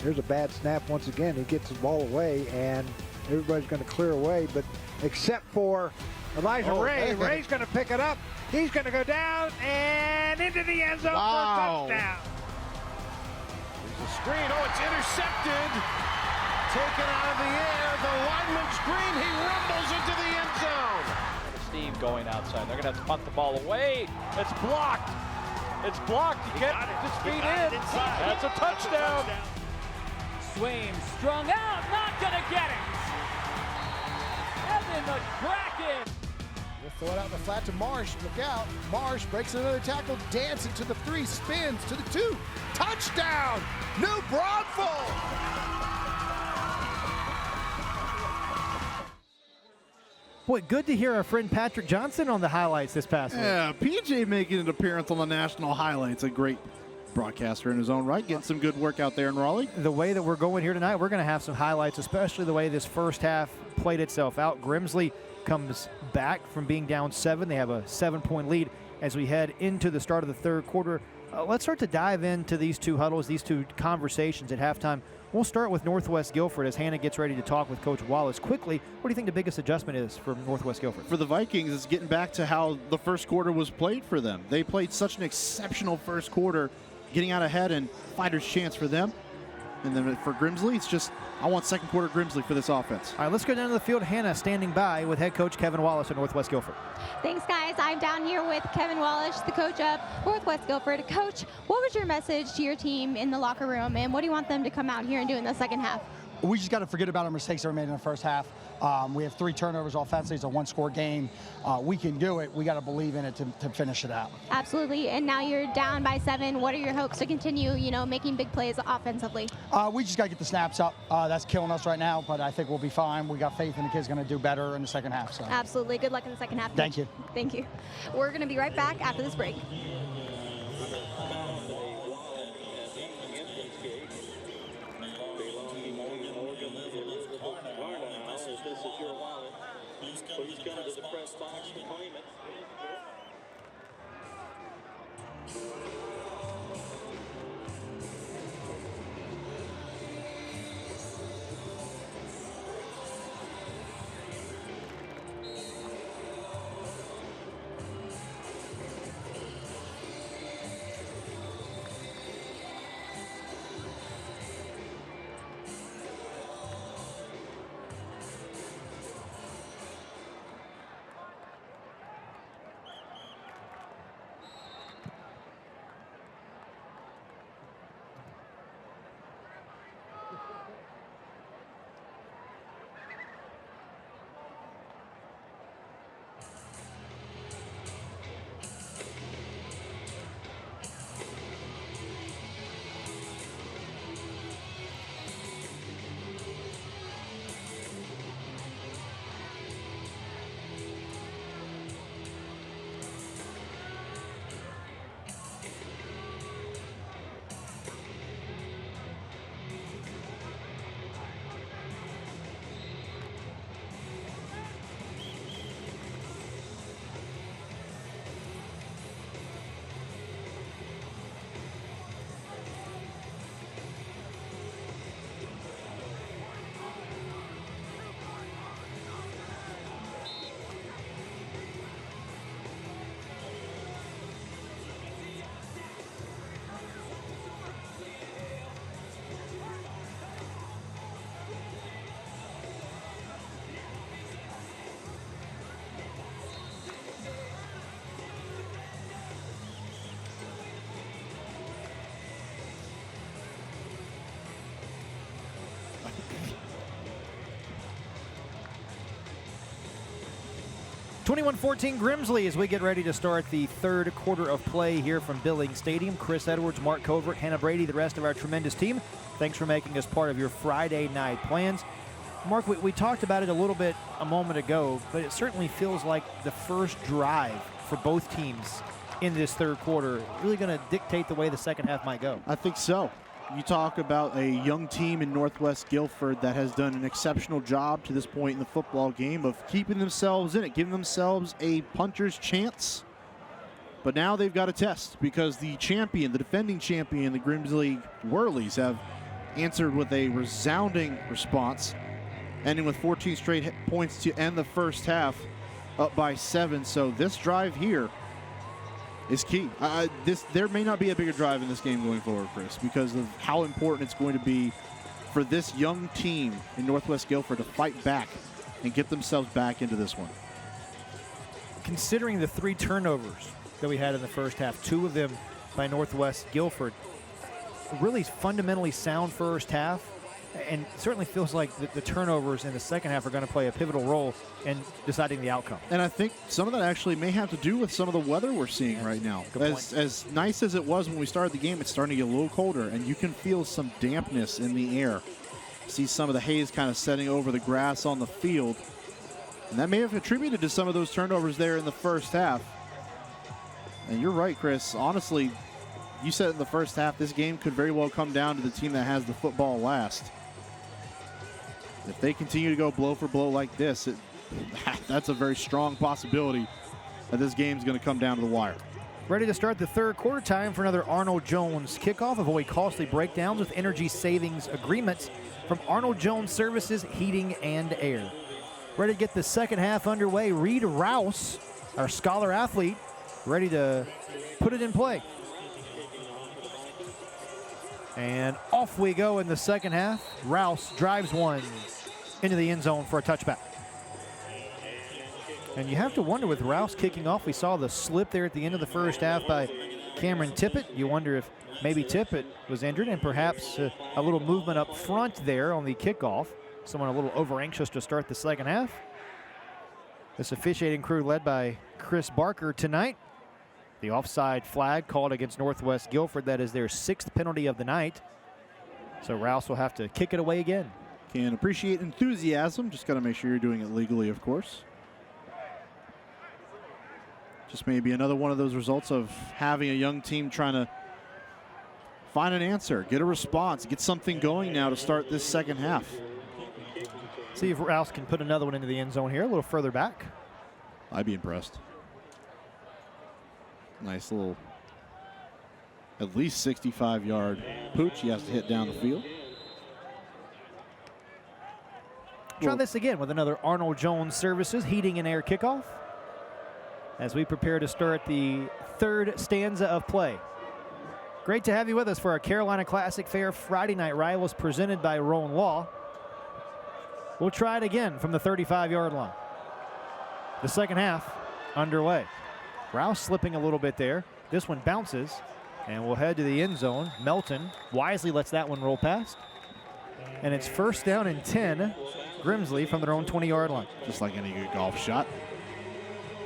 There's a bad snap once again. He gets the ball away, and everybody's going to clear away, but except for Elijah Ray. Ray's going to pick it up. He's going to go down and into the end zone for a touchdown. The screen, it's intercepted. Taken out of the air, the lineman screen, he rumbles into the end zone. Steve going outside, they're gonna have to punt the ball away. It's blocked. It's blocked, he gets his feet in. That's a touchdown. Swain strung out, not gonna get it. Evan the Kraken. We'll throw it out in the flat to Marsh. Look out. Marsh breaks another tackle, dancing to the 3, spins to the 2. Touchdown! New Braunfels! Boy, good to hear our friend Patrick Johnson on the highlights this past week. Yeah, PJ making an appearance on the national highlights. A great broadcaster in his own right, getting some good work out there in Raleigh. The way that we're going here tonight, we're going to have some highlights, especially the way this first half played itself out. Grimsley comes back from being down 7. They have a 7-point lead as we head into the start of the third quarter. Let's start to dive into these two huddles, these two conversations at halftime. We'll start with Northwest Guilford as Hannah gets ready to talk with Coach Wallace. Quickly, what do you think the biggest adjustment is for Northwest Guilford? For the Vikings, it's getting back to how the first quarter was played for them. They played such an exceptional first quarter, getting out ahead and fighter's chance for them. And then for Grimsley, it's just, I want second quarter Grimsley for this offense. All right, let's go down to the field. Hannah standing by with head coach Kevin Wallace at Northwest Guilford. Thanks, guys. I'm down here with Kevin Wallace, the coach of Northwest Guilford. Coach, what was your message to your team in the locker room, and what do you want them to come out here and do in the second half? We just got to forget about our mistakes that were made in the first half. We have 3 turnovers offensively. It's a 1-score game. We can do it. We got to believe in it to finish it out. Absolutely. And now you're down by 7. What are your hopes to continue, making big plays offensively? We just got to get the snaps up. That's killing us right now, but I think we'll be fine. We got faith in the kids going to do better in the second half. So. Absolutely. Good luck in the second half. Thank you. Thank you. We're going to be right back after this break. Please come to the press box to claim it. 21-14 Grimsley as we get ready to start the third quarter of play here from Billings Stadium. Chris Edwards, Mark Covert, Hannah Brady, the rest of our tremendous team. Thanks for making us part of your Friday night plans. Mark, we talked about it a little bit a moment ago, but it certainly feels like the first drive for both teams in this third quarter really going to dictate the way the second half might go. I think so. You talk about a young team in Northwest Guilford that has done an exceptional job to this point in the football game of keeping themselves in it, giving themselves a puncher's chance. But now they've got a test because the champion, the defending champion, the Grimsley Whirlies, have answered with a resounding response, ending with 14 straight points to end the first half, up by 7. So this drive here is key. There may not be a bigger drive in this game going forward, Chris, because of how important it's going to be for this young team in Northwest Guilford to fight back and get themselves back into this one. Considering the 3 turnovers that we had in the first half, 2 of them by Northwest Guilford, a really fundamentally sound first half, and certainly feels like the turnovers in the second half are going to play a pivotal role in deciding the outcome. And I think some of that actually may have to do with some of the weather we're seeing right now. As nice as it was when we started the game, it's starting to get a little colder, and you can feel some dampness in the air. See some of the haze kind of setting over the grass on the field. And that may have contributed to some of those turnovers there in the first half. And you're right, Chris. Honestly, you said in the first half, this game could very well come down to the team that has the football last. If they continue to go blow for blow like this, that's a very strong possibility that this game's going to come down to the wire. Ready to start the third quarter. Time for another Arnold Jones kickoff. Avoid costly breakdowns with energy savings agreements from Arnold Jones Services Heating and Air. Ready to get the second half underway. Reed Rouse, our scholar athlete, ready to put it in play. And off we go in the second half. Rouse drives one into the end zone for a touchback. And you have to wonder with Rouse kicking off, we saw the slip there at the end of the first half by Cameron Tippett. You wonder if maybe Tippett was injured and perhaps a little movement up front there on the kickoff. Someone a little over anxious to start the second half. This officiating crew led by Chris Barker tonight. The offside flag called against Northwest Guilford. That is their 6th penalty of the night. So Rouse will have to kick it away again. Can appreciate enthusiasm. Just got to make sure you're doing it legally, of course. Just maybe another one of those results of having a young team trying to find an answer, get a response, get something going now to start this second half. See if Rouse can put another one into the end zone here, a little further back. I'd be impressed. Nice little, at least 65-yard pooch he has to hit down the field. Try this again with another Arnold Jones Services Heating and Air kickoff as we prepare to start the third stanza of play. Great to have you with us for our Carolina Classic Fair Friday Night Rivals presented by Rowan Law. We'll try it again from the 35-yard line. The second half underway. Rouse slipping a little bit there. This one bounces, and we'll head to the end zone. Melton wisely lets that one roll past. And it's first down and 10, Grimsley from their own 20-yard line. Just like any good golf shot.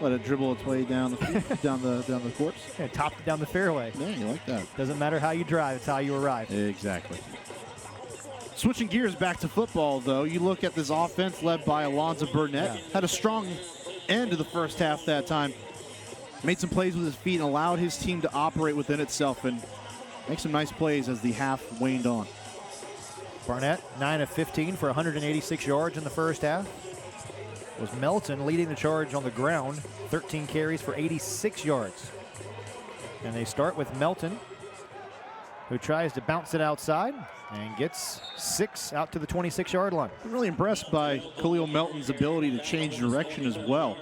Let it dribble its way down the down the course. Yeah, topped it down the fairway. Yeah, you like that. Doesn't matter how you drive, it's how you arrive. Exactly. Switching gears back to football, though, you look at this offense led by Alonzo Burnett. Yeah. Had a strong end to the first half that time. Made some plays with his feet and allowed his team to operate within itself and make some nice plays as the half waned on. Barnett, 9 of 15 for 186 yards in the first half. Was Melton leading the charge on the ground, 13 carries for 86 yards. And they start with Melton, who tries to bounce it outside and gets 6 out to the 26-yard line. I'm really impressed by Khalil Melton's ability to change direction as well.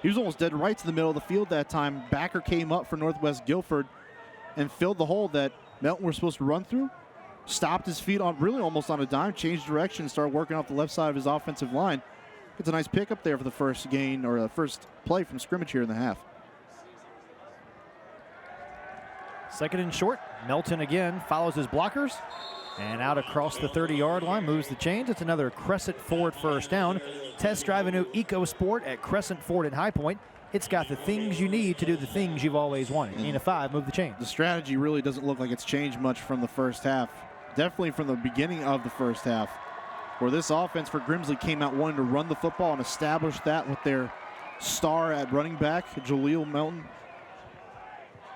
He was almost dead right to the middle of the field that time. Backer came up for Northwest Guilford and filled the hole that Melton was supposed to run through. Stopped his feet on really almost on a dime, changed direction, started working off the left side of his offensive line. Gets a nice pickup there for the first gain or the first play from scrimmage here in the half. Second and short. Melton again follows his blockers and out across the 30-yard line, moves the chains. It's another Crescent Ford first down. Test drive a new EcoSport at Crescent Ford in High Point. It's got the things you need to do the things you've always wanted. Gain of 5, move the chains. The strategy really doesn't look like it's changed much from the first half. Definitely from the beginning of the first half, where this offense for Grimsley came out wanting to run the football and establish that with their star at running back, Jaleel Melton.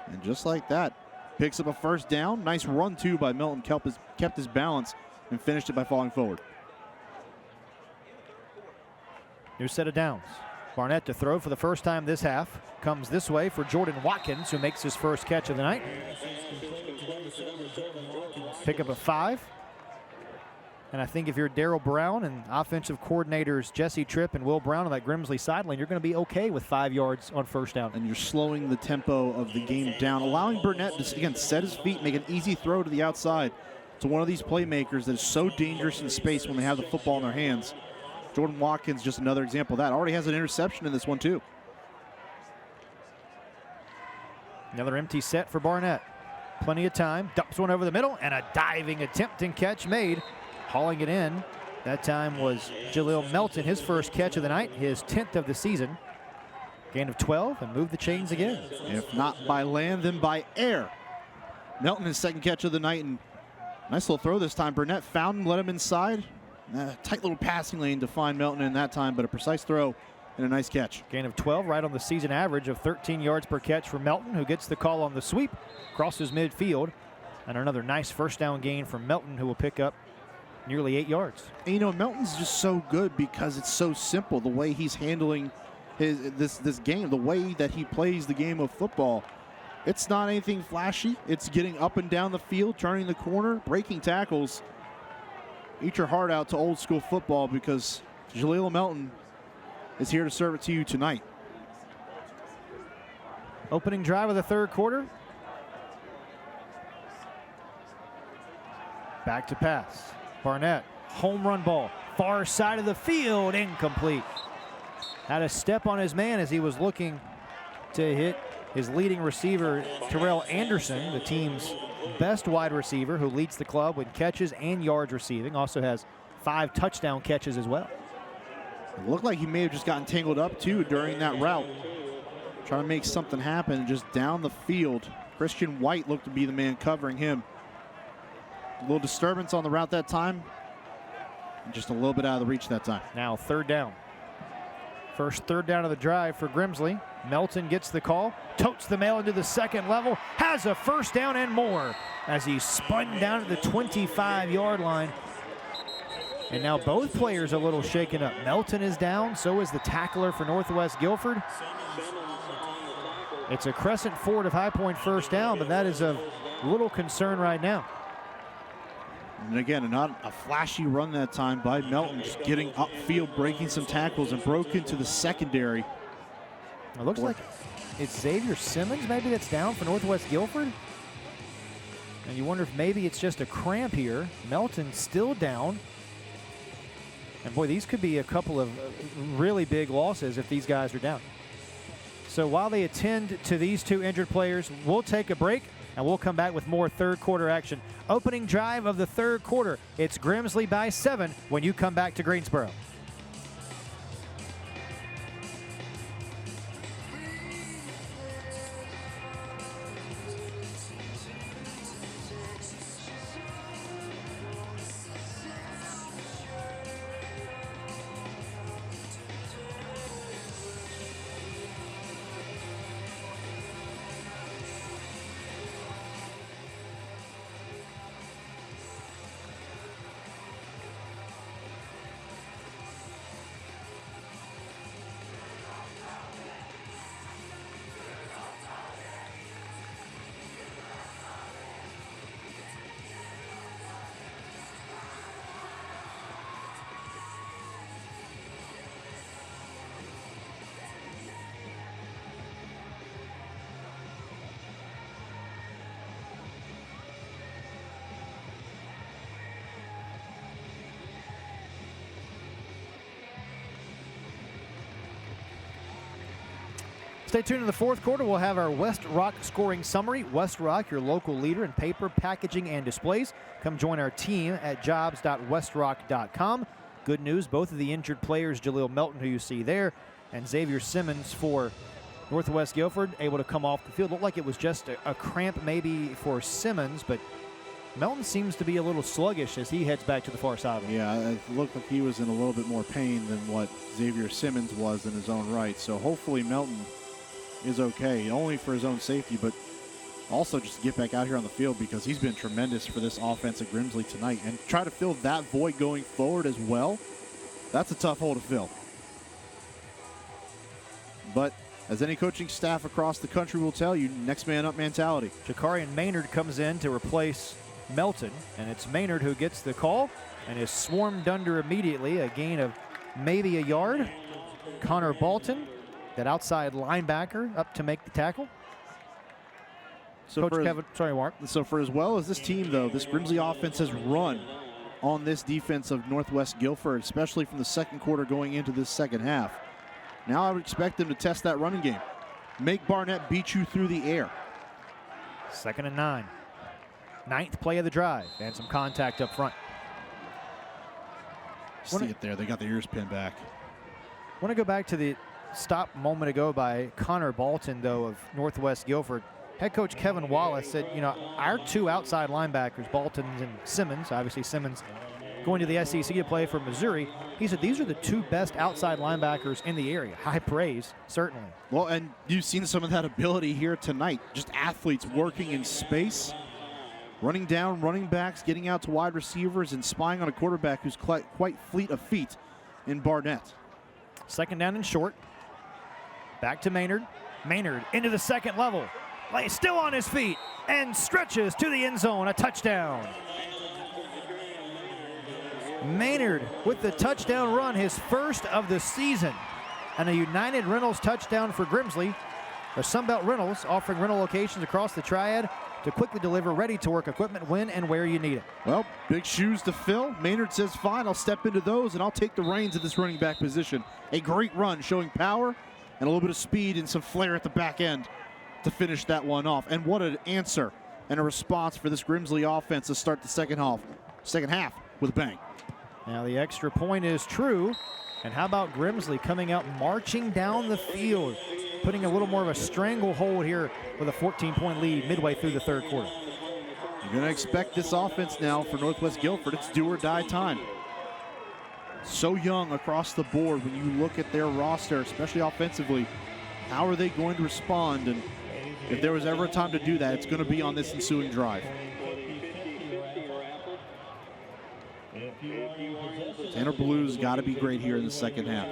And just like that, picks up a first down. Nice run, too, by Melton. Kept his balance and finished it by falling forward. New set of downs. Barnett to throw for the first time this half. Comes this way for Jordan Watkins, who makes his first catch of the night. Pick up a 5. And I think if you're Darryl Brown and offensive coordinators Jesse Tripp and Will Brown on that Grimsley sideline, you're going to be okay with 5 yards on first down. And you're slowing the tempo of the game down, allowing Burnett to, again, set his feet, make an easy throw to the outside to one of these playmakers that is so dangerous in space when they have the football in their hands. Jordan Watkins, just another example of that. Already has an interception in this one, too. Another empty set for Barnett. Plenty of time. Dumps one over the middle, and a diving attempt and catch made. Hauling it in. That time was Jaleel Melton, his first catch of the night, his 10th of the season. Gain of 12, and move the chains again. If not by land, then by air. Melton, his second catch of the night, and nice little throw this time. Burnett found him, let him inside. Tight little passing lane to find Melton in that time, but a precise throw and a nice catch. Gain of 12, right on the season average of 13 yards per catch for Melton, who gets the call on the sweep, crosses midfield, and another nice first down gain for Melton, who will pick up nearly 8 yards. And, you know, Melton's just so good because it's so simple, the way he's handling this game, the way that he plays the game of football. It's not anything flashy. It's getting up and down the field, turning the corner, breaking tackles. Eat your heart out to old school football because Jaleel Melton is here to serve it to you tonight. Opening drive of the third quarter. Back to pass. Barnett, home run ball, far side of the field, incomplete. Had a step on his man as he was looking to hit his leading receiver, Terrell Anderson, the team's best wide receiver, who leads the club with catches and yards receiving. Also has 5 touchdown catches as well. It looked like he may have just gotten tangled up too during that route. Trying to make something happen just down the field. Christian White looked to be the man covering him. A little disturbance on the route that time. Just a little bit out of the reach that time. Now third down. First third down of the drive for Grimsley. Melton gets the call, totes the mail into the second level, has a first down and more as he spun down at the 25-yard line. And now both players a little shaken up. Melton is down, so is the tackler for Northwest Guilford. It's a Crescent Ford of High Point first down, but that is of little concern right now. And again, not a flashy run that time by Melton, just getting upfield, breaking some tackles, and broke into the secondary. It looks like it's Xavier Simmons maybe that's down for Northwest Guilford. And you wonder if maybe it's just a cramp here. Melton still down. And boy, these could be a couple of really big losses if these guys are down. So while they attend to these two injured players, we'll take a break and we'll come back with more third quarter action. Opening drive of the third quarter. It's Grimsley by 7 when you come back to Greensboro. Stay tuned in the fourth quarter. We'll have our West Rock scoring summary. West Rock, your local leader in paper, packaging, and displays. Come join our team at jobs.westrock.com. Good news, both of the injured players, Jaleel Melton, who you see there, and Xavier Simmons for Northwest Guilford, able to come off the field. Looked like it was just a cramp maybe for Simmons, but Melton seems to be a little sluggish as he heads back to the far sideline. Yeah, it looked like he was in a little bit more pain than what Xavier Simmons was in his own right. So hopefully Melton is okay, only for his own safety, but also just to get back out here on the field because he's been tremendous for this offense at Grimsley tonight. And try to fill that void going forward as well. That's a tough hole to fill. But as any coaching staff across the country will tell you, next man up mentality. Jakarian Maynard comes in to replace Melton, and it's Maynard who gets the call and is swarmed under immediately. A gain of maybe a yard. Connor Bolton, that outside linebacker, up to make the tackle. So Coach Kevin, sorry, Mark. So for as well as this team, though, this Grimsley offense has run on this defense of Northwest Guilford, especially from the second quarter going into this second half. Now I would expect them to test that running game. Make Barnett beat you through the air. 2nd and 9. 9th play of the drive, and some contact up front. See it there. They got the ears pinned back. I want to go back to the stop a moment ago by Connor Bolton, though, of Northwest Guilford. Head coach Kevin Wallace said, you know, our two outside linebackers, Bolton and Simmons, obviously Simmons going to the SEC to play for Missouri. He said these are the two best outside linebackers in the area. High praise, certainly. Well, and you've seen some of that ability here tonight. Just athletes working in space, running down running backs, getting out to wide receivers, and spying on a quarterback who's quite fleet of feet in Barnett. 2nd down and short. Back to Maynard. Maynard into the second level. Still on his feet and stretches to the end zone. A touchdown. Maynard with the touchdown run, his first of the season. And a United Rentals touchdown for Grimsley. The Sunbelt Rentals offering rental locations across the Triad to quickly deliver ready-to-work equipment when and where you need it. Well, big shoes to fill. Maynard says, fine, I'll step into those and I'll take the reins of this running back position. A great run showing power and a little bit of speed and some flair at the back end to finish that one off. And what an answer and a response for this Grimsley offense to start the second half with a bang. Now the extra point is true. And how about Grimsley coming out marching down the field, putting a little more of a stranglehold here with a 14-point lead midway through the third quarter. You're going to expect this offense now for Northwest Guilford. It's do or die time. So young across the board when you look at their roster, especially offensively. How are they going to respond? And if there was ever a time to do that, it's going to be on this ensuing drive. Tanner Blue's got to be great here in the second half.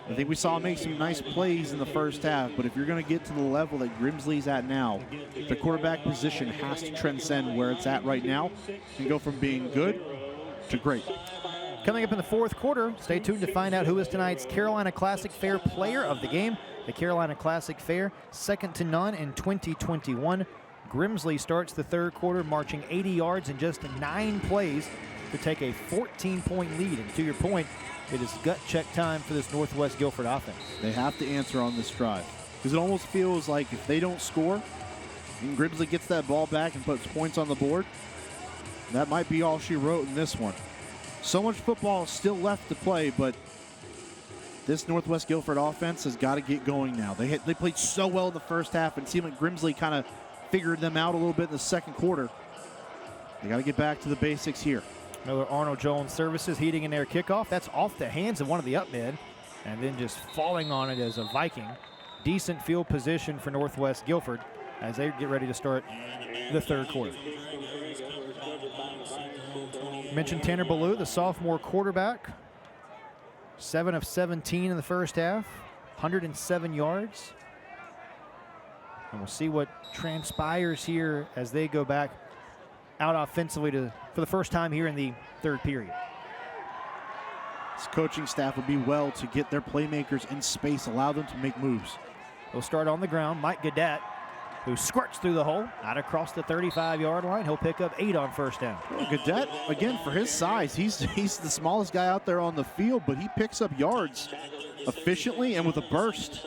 I think we saw him make some nice plays in the first half, but if you're going to get to the level that Grimsley's at now, the quarterback position has to transcend where it's at right now and go from being good to great. Coming up in the fourth quarter, stay tuned to find out who is tonight's Carolina Classic Fair player of the game. The Carolina Classic Fair, second to none in 2021. Grimsley starts the third quarter marching 80 yards in just 9 plays to take a 14-point lead. And to your point, it is gut check time for this Northwest Guilford offense. They have to answer on this drive because it almost feels like if they don't score and Grimsley gets that ball back and puts points on the board, that might be all she wrote in this one. So much football still left to play, but this Northwest Guilford offense has got to get going now. They played so well in the first half and seemed like Grimsley kind of figured them out a little bit in the second quarter. They got to get back to the basics here. Miller Arnold Jones Services heating in their kickoff. That's off the hands of one of the up men and then just falling on it as a Viking. Decent field position for Northwest Guilford as they get ready to start the third quarter. Mentioned Tanner Ballou, the sophomore quarterback. 7 of 17 in the first half, 107 yards. And we'll see what transpires here as they go back out offensively for the first time here in the third period. This coaching staff would be well to get their playmakers in space, allow them to make moves. They'll start on the ground. Mike Gadet, who squirts through the hole, out across the 35-yard line. He'll pick up 8 on first down. Well, Gadet, again, for his size, he's the smallest guy out there on the field, but he picks up yards efficiently and with a burst.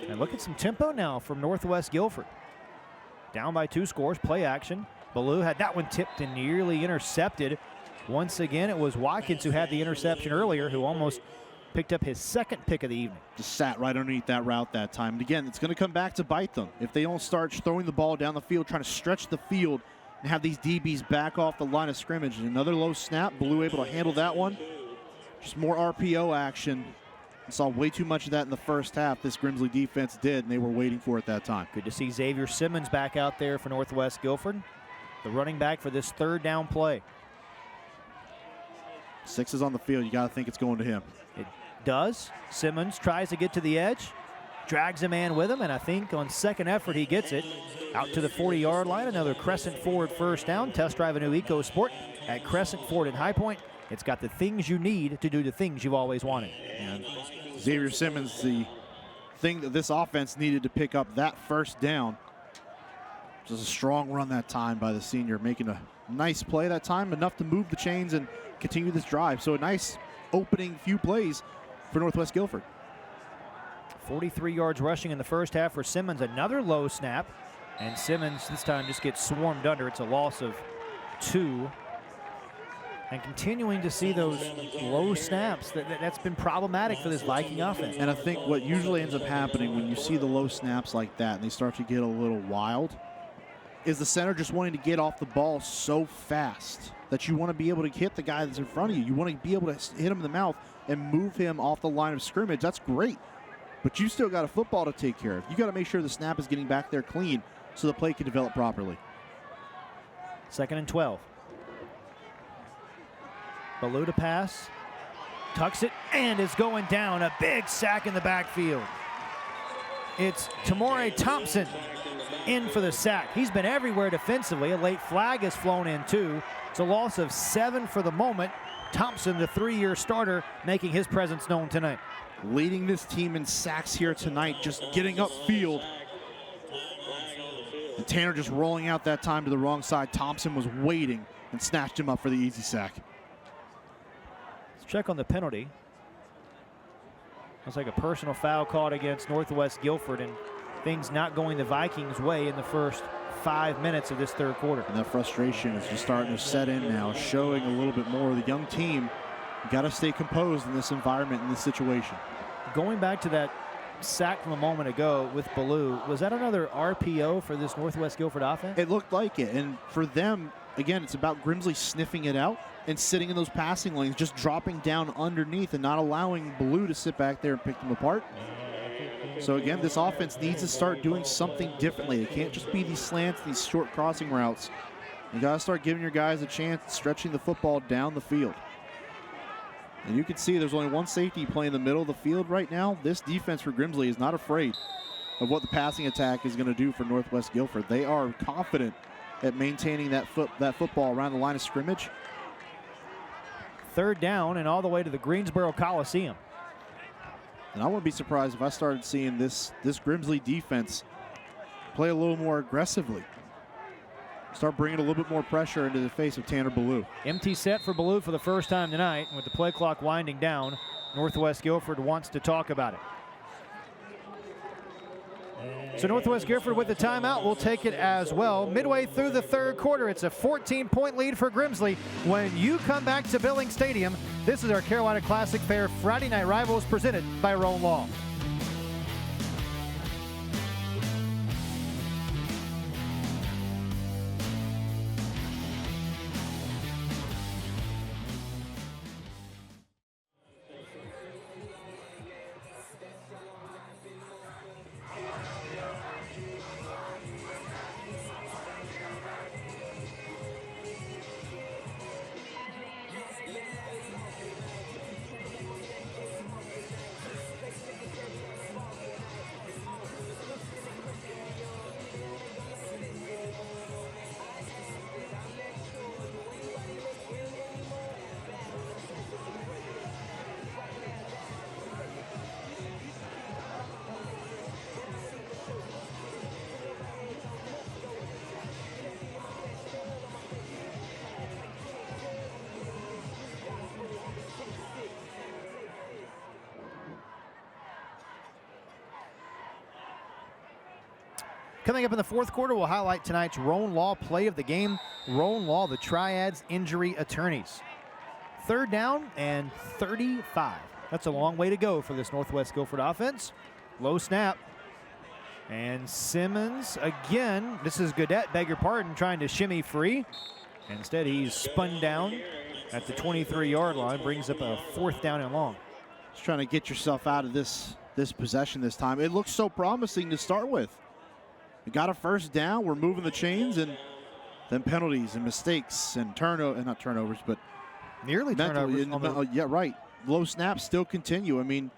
And look at some tempo now from Northwest Guilford. Down by 2 scores, play action. Ballou had that one tipped and nearly intercepted. Once again, it was Watkins who had the interception earlier, who almost picked up his second pick of the evening. Just sat right underneath that route that time. And again, it's going to come back to bite them. If they don't start throwing the ball down the field, trying to stretch the field and have these DBs back off the line of scrimmage. Another low snap. Ballou able to handle that one. Just more RPO action. I saw way too much of that in the first half. This Grimsley defense did, and they were waiting for it that time. Good to see Xavier Simmons back out there for Northwest Guilford, the running back for this 3rd down play. 6 is on the field. You got to think it's going to him. It does. Simmons tries to get to the edge, drags a man with him, and I think on second effort he gets it out to the 40-yard line. Another Crescent Ford first down. Test drive a new EcoSport at Crescent Ford in High Point. It's got the things you need to do the things you've always wanted. And Xavier Simmons, the thing that this offense needed to pick up that first down. Just a strong run that time by the senior, making a nice play that time, enough to move the chains and continue this drive. So a nice opening few plays for Northwest Guilford. 43 yards rushing in the first half for Simmons. Another low snap, and Simmons this time just gets swarmed under. It's a loss of 2. And continuing to see those low snaps, that's been problematic for this Viking offense. And I think what usually ends up happening when you see the low snaps like that and they start to get a little wild is the center just wanting to get off the ball so fast that you want to be able to hit the guy that's in front of you. You want to be able to hit him in the mouth and move him off the line of scrimmage. That's great. But you still got a football to take care of. You got to make sure the snap is getting back there clean so the play can develop properly. 2nd and 12. Ballou to pass, tucks it, and is going down. A big sack in the backfield. It's Tamore Thompson in for the sack. He's been everywhere defensively. A late flag has flown in too. It's a loss of 7 for the moment. Thompson, the 3-year starter, making his presence known tonight. Leading this team in sacks here tonight, just getting upfield. And Tanner just rolling out that time to the wrong side. Thompson was waiting and snatched him up for the easy sack. Check on the penalty. Looks like a personal foul caught against Northwest Guilford, and things not going the Vikings' way in the first 5 minutes of this 3rd quarter. And that frustration is just starting to set in now, showing a little bit more. The young team got to stay composed in this environment, in this situation. Going back to that sack from a moment ago with Ballou, was that another RPO for this Northwest Guilford offense? It looked like it, and for them, again, it's about Grimsley sniffing it out and sitting in those passing lanes, just dropping down underneath and not allowing Ballou to sit back there and pick them apart. So again, this offense needs to start doing something differently. It can't just be these slants, these short crossing routes. You got to start giving your guys a chance, stretching the football down the field. And you can see there's only one safety playing in the middle of the field right now. This defense for Grimsley is not afraid of what the passing attack is going to do for Northwest Guilford. They are confident at maintaining that football around the line of scrimmage. 3rd down and all the way to the Greensboro Coliseum. And I wouldn't be surprised if I started seeing this Grimsley defense play a little more aggressively. Start bringing a little bit more pressure into the face of Tanner Ballou. Empty set for Ballou for the first time tonight. With the play clock winding down, Northwest Guilford wants to talk about it. So Northwest Guilford with the timeout will take it as well. Midway through the 3rd quarter, it's a 14-point lead for Grimsley. When you come back to Billings Stadium, this is our Carolina Classic Fair Friday Night Rivals presented by Rowan Law. Coming up in the fourth quarter, we'll highlight tonight's Roan Law play of the game. Roan Law, the Triads injury attorneys. 3rd down and 35. That's a long way to go for this Northwest Guilford offense. Low snap. And Simmons again, this is Godet, beg your pardon, trying to shimmy free. Instead, he's spun down at the 23-yard line, brings up a 4th down and long. Just trying to get yourself out of this possession this time. It looks so promising to start with. We got a 1st down, we're moving the chains, and then penalties and mistakes and not turnovers, but nearly turnovers. Yeah, right. Low snaps still continue. I mean,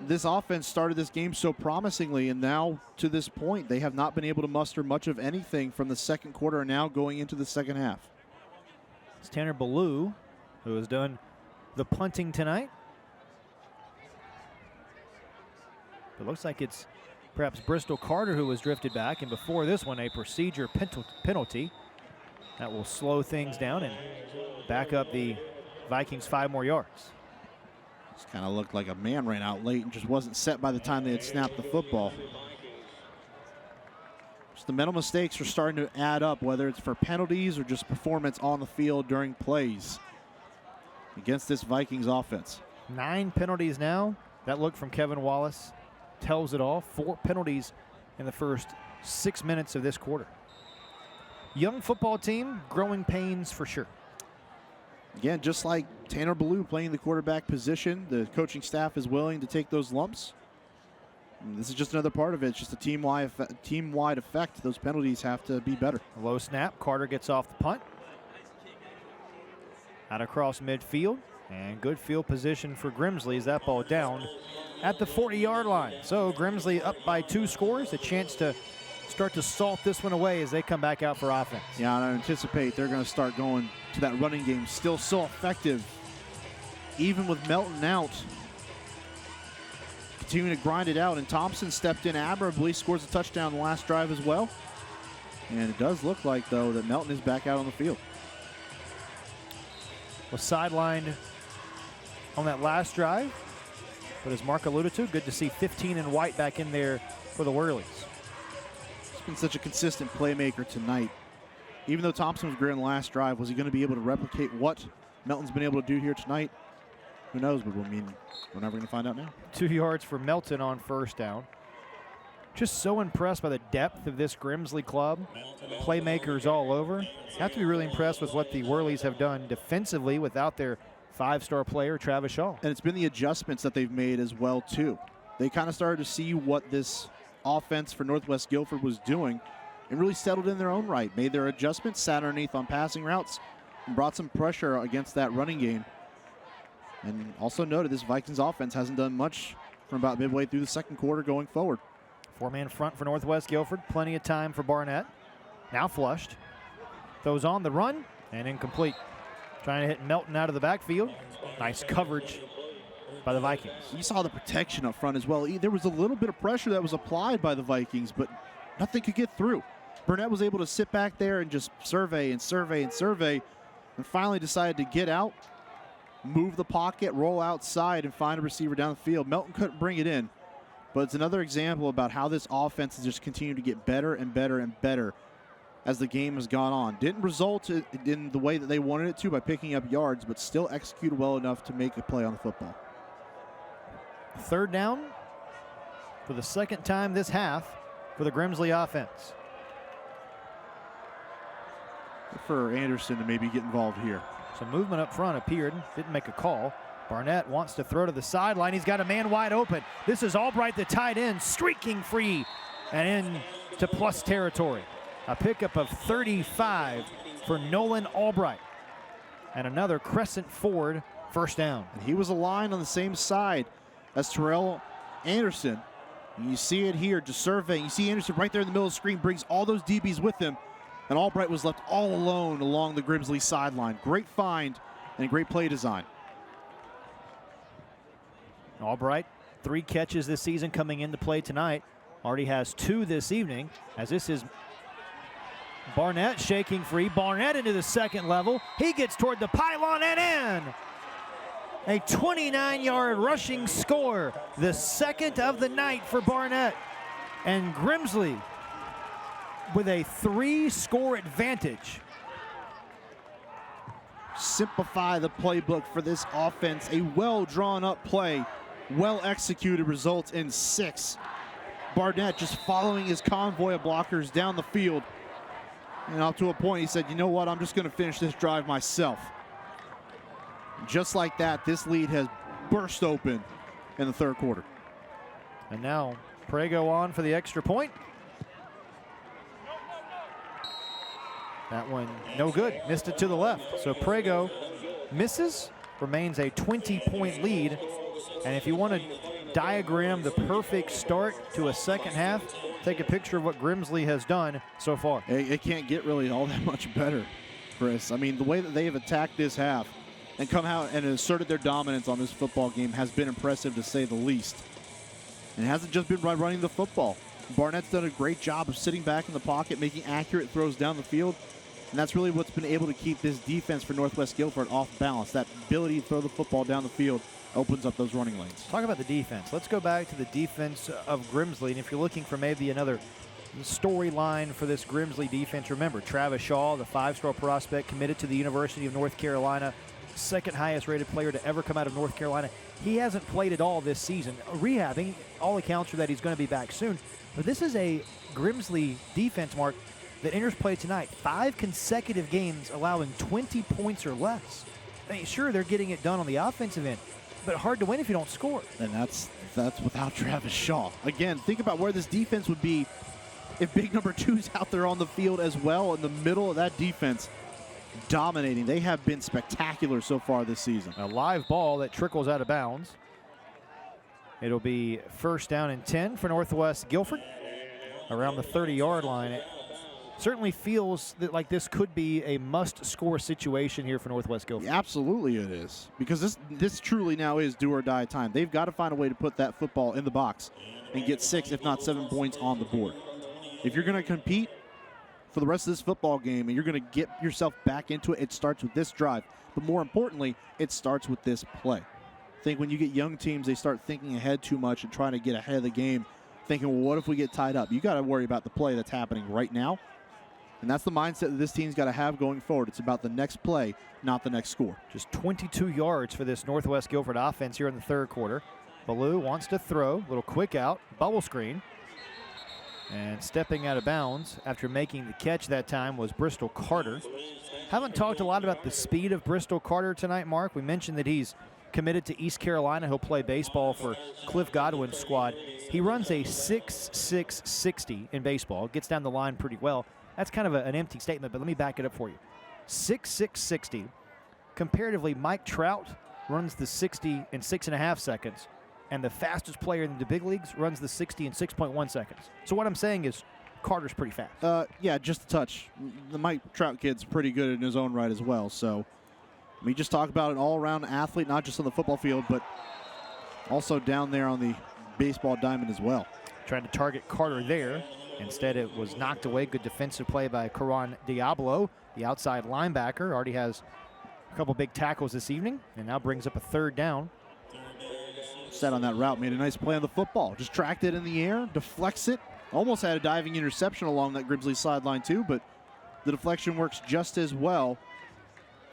this offense started this game so promisingly, and now to this point, they have not been able to muster much of anything from the second quarter and now going into the second half. It's Tanner Ballou who has done the punting tonight. It looks like it's perhaps Bristol Carter who was drifted back, and before this one, a procedure penalty that will slow things down and back up the Vikings 5 more yards. Just kind of looked like a man ran out late and just wasn't set by the time they had snapped the football. Just the mental mistakes are starting to add up, whether it's for penalties or just performance on the field during plays against this Vikings offense. 9 penalties now. That look from Kevin Wallace tells it all. 4 penalties in the first 6 minutes of this quarter. Young football team, growing pains for sure. Again, just like Tanner Ballou playing the quarterback position, the coaching staff is willing to take those lumps. And this is just another part of it. It's just a team-wide effect. Those penalties have to be better. Low snap. Carter gets off the punt. Out across midfield. And good field position for Grimsley as that ball down at the 40-yard line. So Grimsley up by 2 scores. A chance to start to salt this one away as they come back out for offense. Yeah, and I anticipate they're going to start going to that running game. Still so effective, even with Melton out. Continuing to grind it out, and Thompson stepped in admirably, scores a touchdown the last drive as well. And it does look like, though, that Melton is back out on the field. Was sidelined on that last drive, but as Mark alluded to, good to see 15 and White back in there for the Whirlies. He's been such a consistent playmaker tonight. Even though Thompson was great in the last drive, was he going to be able to replicate what Melton's been able to do here tonight? Who knows, but we're never going to find out now. 2 yards for Melton on 1st down. Just so impressed by the depth of this Grimsley club. Playmakers all over. Have to be really impressed with what the Whirlies have done defensively without their 5-star player, Travis Shaw. And it's been the adjustments that they've made as well, too. They kind of started to see what this offense for Northwest Guilford was doing and really settled in their own right. Made their adjustments, sat underneath on passing routes, and brought some pressure against that running game. And also noted this Vikings offense hasn't done much from about midway through the second quarter going forward. 4-man front for Northwest Guilford. Plenty of time for Barnett. Now flushed. Throws on the run and incomplete. Trying to hit Melton out of the backfield. Nice coverage by the Vikings. You saw the protection up front as well. There was a little bit of pressure that was applied by the Vikings, but nothing could get through. Burnett was able to sit back there and just survey and survey and survey, and finally decided to get out, move the pocket, roll outside, and find a receiver down the field. Melton couldn't bring it in, but it's another example about how this offense has just continued to get better and better and better as the game has gone on. Didn't result in the way that they wanted it to by picking up yards, but still executed well enough to make a play on the football. 3rd down for the 2nd time this half for the Grimsley offense. For Anderson to maybe get involved here. Some movement up front appeared, didn't make a call. Barnett wants to throw to the sideline. He's got a man wide open. This is Albright, the tight end, streaking free and into plus territory. A pickup of 35 for Nolan Albright. And another Crescent Ford 1st down. And he was aligned on the same side as Terrell Anderson. And you see it here, just surveying. You see Anderson right there in the middle of the screen, brings all those DBs with him. And Albright was left all alone along the Grimsley sideline. Great find and great play design. Albright, 3 catches this season coming into play tonight. Already has 2 this evening, as this is Barnett shaking free. Barnett into the 2nd level. He gets toward the pylon and in. A 29-yard rushing score, the 2nd of the night for Barnett. And Grimsley with a 3-score advantage. Simplify the playbook for this offense. A well drawn up play, well executed, results in 6. Barnett just following his convoy of blockers down the field. And up to a point, he said, you know what, I'm just going to finish this drive myself. Just like that, this lead has burst open in the third quarter. And now Prego on for the extra point. That one no good, missed it to the left. So Prego misses, remains a 20-point lead. And if you want to diagram the perfect start to a second half, take a picture of what Grimsley has done so far. It can't get really all that much better, Chris. I mean, the way that they have attacked this half and come out and asserted their dominance on this football game has been impressive, to say the least. And it hasn't just been by running the football. Barnett's done a great job of sitting back in the pocket, making accurate throws down the field. And that's really what's been able to keep this defense for Northwest Guilford off balance. That ability to throw the football down the field opens up those running lanes. Talk about the defense. Let's go back to the defense of Grimsley. And if you're looking for maybe another storyline for this Grimsley defense, remember Travis Shaw, the 5-star prospect committed to the University of North Carolina, second highest rated player to ever come out of North Carolina. He hasn't played at all this season. Rehabbing, all accounts are that he's going to be back soon. But this is a Grimsley defense, Mark, that enters play tonight. 5 consecutive games allowing 20 points or less. I mean, sure, they're getting it done on the offensive end, but hard to win if you don't score. And that's without Travis Shaw. Again, think about where this defense would be if big number 2's out there on the field as well, in the middle of that defense, dominating. They have been spectacular so far this season. A live ball that trickles out of bounds. It'll be first down and 10 for Northwest Guilford around the 30-yard line. It certainly feels that like this could be a must-score situation here for Northwest Guilford. Yeah, absolutely it is, because this truly now is do or die time. They've got to find a way to put that football in the box and get 6, if not 7 points on the board. If you're going to compete for the rest of this football game and you're going to get yourself back into it, it starts with this drive. But more importantly, it starts with this play. I think when you get young teams, they start thinking ahead too much and trying to get ahead of the game, thinking, well, what if we get tied up? You got to worry about the play that's happening right now. And that's the mindset that this team's got to have going forward. It's about the next play, not the next score. Just 22 yards for this Northwest Guilford offense here in the third quarter. Ballou wants to throw, little quick out, bubble screen. And stepping out of bounds after making the catch that time was Bristol Carter. Haven't talked a lot about the speed of Bristol Carter tonight, Mark. We mentioned that he's committed to East Carolina. He'll play baseball for Cliff Godwin's squad. He runs a 6.6 60 in baseball, gets down the line pretty well. That's kind of an empty statement, but let me back it up for you. 6.6 60. Comparatively, Mike Trout runs the 60 in 6.5 seconds. And the fastest player in the big leagues runs the 60 in 6.1 seconds. So what I'm saying is Carter's pretty fast. Yeah, just a touch. The Mike Trout kid's pretty good in his own right as well. So we just talk about an all-around athlete, not just on the football field, but also down there on the baseball diamond as well. Trying to target Carter there. Instead, it was knocked away. Good defensive play by Karan Diablo, the outside linebacker. Already has a couple big tackles this evening and now brings up a third down. Set on that route, made a nice play on the football. Just tracked it in the air, deflects it. Almost had a diving interception along that Grimsley sideline too, but the deflection works just as well.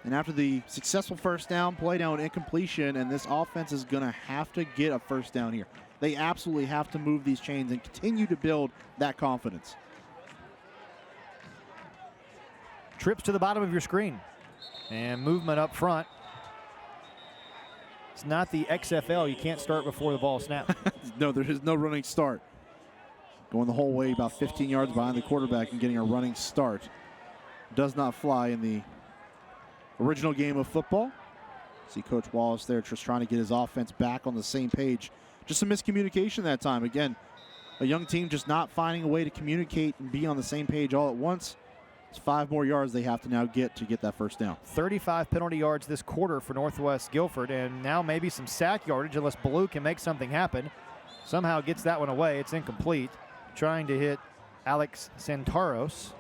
And after the successful first down, play down, incompletion, and this offense is going to have to get a first down here. They absolutely have to move these chains and continue to build that confidence. Trips to the bottom of your screen. And movement up front. It's not the XFL. You can't start before the ball snaps. No, there is no running start. Going the whole way about 15 yards behind the quarterback and getting a running start does not fly in the original game of football. See Coach Wallace there just trying to get his offense back on the same page. Just some miscommunication that time. Again, a young team just not finding a way to communicate and be on the same page all at once. It's 5 more yards they have to now get to get that first down. 35 penalty yards this quarter for Northwest Guilford, and now maybe some sack yardage unless Ballou can make something happen. Somehow gets that one away. It's incomplete. Trying to hit Alex Santaros.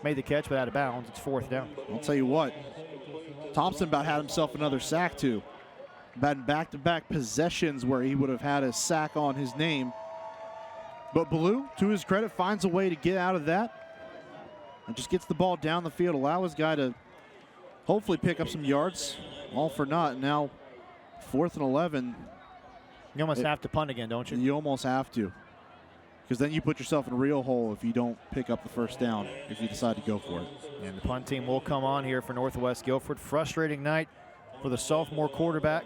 Made the catch, but out of bounds. It's fourth down. I'll tell you what, Thompson about had himself another sack too. About back-to-back possessions where he would have had a sack on his name. But Ballou, to his credit, finds a way to get out of that. and just gets the ball down the field, allow his guy to hopefully pick up some yards. All for naught. Now 4th and 11. You almost have to punt again, don't you? You almost have to, because then you put yourself in a real hole if you don't pick up the first down, if you decide to go for it. And the punt team will come on here for Northwest Guilford. Frustrating night for the sophomore quarterback.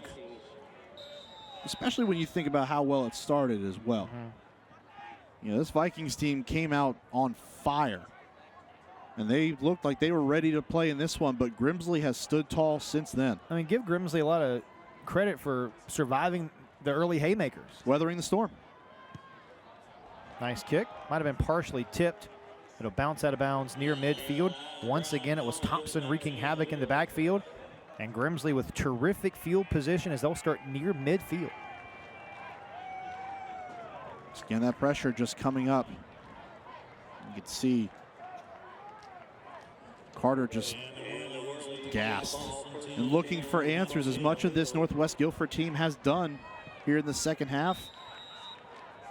Especially when you think about how well it started as well. You know, this Vikings team came out on fire, and they looked like they were ready to play in this one, but Grimsley has stood tall since then. I mean, give Grimsley a lot of credit for surviving the early haymakers. Weathering the storm. Nice kick. Might have been partially tipped. It'll bounce out of bounds near midfield. Once again, it was Thompson wreaking havoc in the backfield. And Grimsley with terrific field position as they'll start near midfield. Again, that pressure just coming up. You can see Carter just gassed and looking for answers, as much of this Northwest Guilford team has done here in the second half.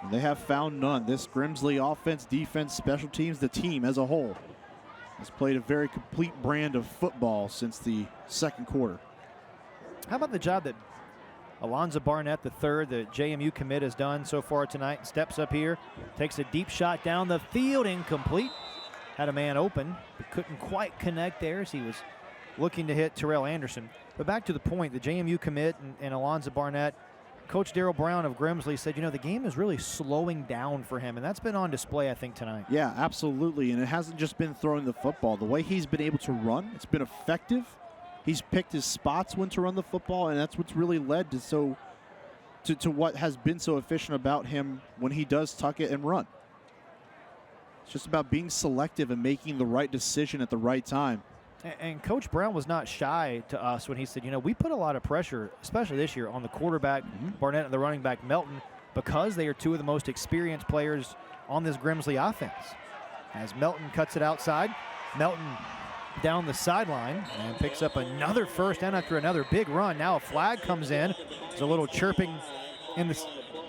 And they have found none. This Grimsley offense, defense, special teams, the team as a whole has played a very complete brand of football since the second quarter. How about the job that Alonzo Barnett III, the JMU commit, has done so far tonight? Steps up here, takes a deep shot down the field, incomplete. Had a man open, but couldn't quite connect there as he was looking to hit Terrell Anderson. But back to the point, the JMU commit and Alonzo Barnett, Coach Darrell Brown of Grimsley said, you know, the game is really slowing down for him, and that's been on display, I think, tonight. Yeah, absolutely, and it hasn't just been throwing the football. The way he's been able to run, it's been effective. He's picked his spots when to run the football, and that's what's really led to what has been so efficient about him when he does tuck it and run. It's just about being selective and making the right decision at the right time. And Coach Brown was not shy to us when he said, you know, we put a lot of pressure, especially this year, on the quarterback, Barnett, and the running back, Melton, because they are two of the most experienced players on this Grimsley offense. As Melton cuts it outside, Melton down the sideline and picks up another first down after another big run. Now a flag comes in. There's a little chirping in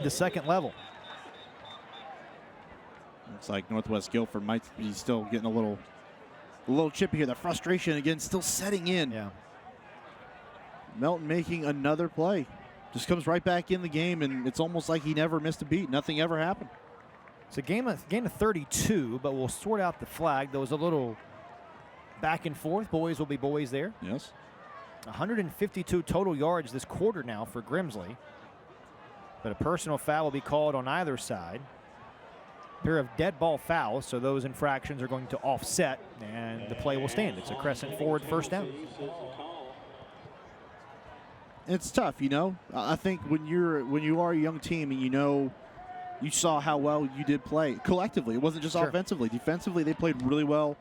the second level. Looks like Northwest Guilford might be still getting a little chippy here. The frustration again still setting in. Yeah. Melton making another play. Just comes right back in the game, and it's almost like he never missed a beat. Nothing ever happened. It's a game of 32, but we'll sort out the flag. There was a little back and forth. Boys will be boys there. Yes. 152 total yards this quarter now for Grimsley. But a personal foul will be called on either side. Pair of dead ball fouls, so those infractions are going to offset, and the play will stand. It's a crescent forward first down. It's tough, you know. I think when you are a young team and you saw how well you did play collectively. It wasn't just offensively. Defensively, they played really well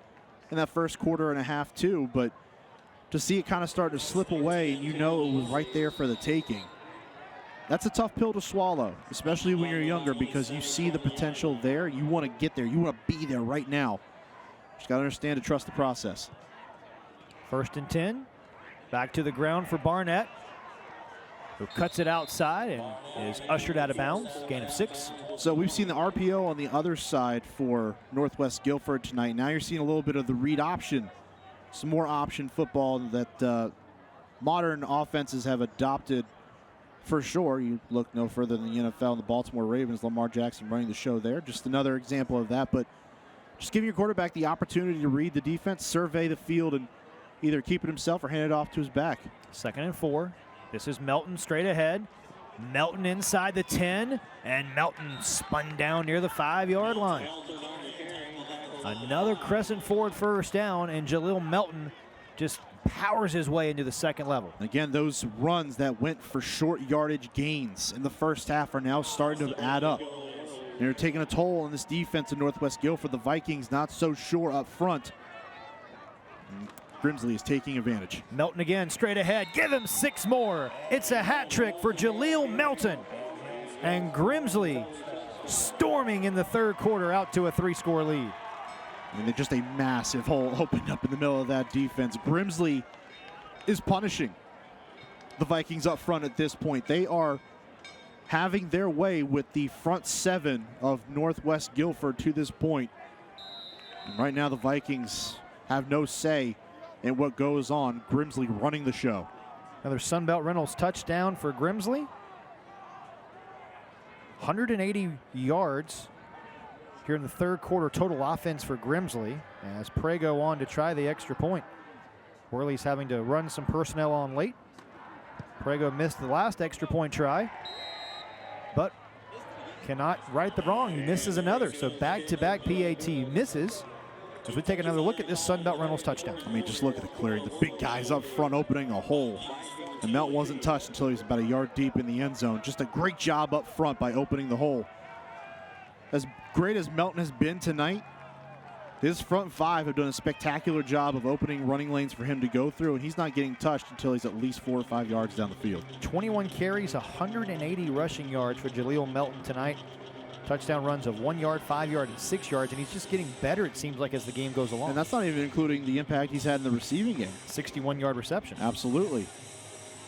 in that first quarter and a half too. But to see it kind of start to slip away, and it was right there for the taking. That's a tough pill to swallow, especially when you're younger, because you see the potential there. You want to get there. You want to be there right now. Just got to understand to trust the process. 1st and 10. Back to the ground for Barnett, who cuts it outside and is ushered out of bounds. Gain of 6. So we've seen the RPO on the other side for Northwest Guilford tonight. Now you're seeing a little bit of the read option. Some more option football that modern offenses have adopted. For sure, you look no further than the NFL and the Baltimore Ravens. Lamar Jackson running the show there. Just another example of that. But just giving your quarterback the opportunity to read the defense, survey the field, and either keep it himself or hand it off to his back. 2nd and 4. This is Melton straight ahead. Melton inside the 10, and Melton spun down near the 5-yard line. Another crescent forward first down, and Jaleel Melton just powers his way into the second level. Again, those runs that went for short yardage gains in the first half are now starting to add up. They're taking a toll on this defense in Northwest Guilford. The Vikings not so sure up front. And Grimsley is taking advantage. Melton again straight ahead. Give him 6 more. It's a hat trick for Jaleel Melton. And Grimsley storming in the third quarter out to a 3-score lead. And just a massive hole opened up in the middle of that defense. Grimsley is punishing the Vikings up front at this point. They are having their way with the front 7 of Northwest Guilford to this point. And right now the Vikings have no say in what goes on. Grimsley running the show. Another Sunbelt Rentals touchdown for Grimsley. 180 yards here in the third quarter total offense for Grimsley as Prego on to try the extra point. Whirlies having to run some personnel on late. Prego missed the last extra point try, but cannot right the wrong. He misses another, so back-to-back PAT misses. As we take another look at this Sunbelt Rentals touchdown. I mean, just look at the clearing. The big guys up front opening a hole. And Melt wasn't touched until he was about a yard deep in the end zone. Just a great job up front by opening the hole. As great as Melton has been tonight, his front five have done a spectacular job of opening running lanes for him to go through, and he's not getting touched until he's at least 4 or 5 yards down the field. 21 carries, 180 rushing yards for Jaleel Melton tonight. Touchdown runs of 1 yard, 5 yard, and 6 yards, and he's just getting better, it seems like, as the game goes along. And that's not even including the impact he's had in the receiving game. 61-yard reception. Absolutely.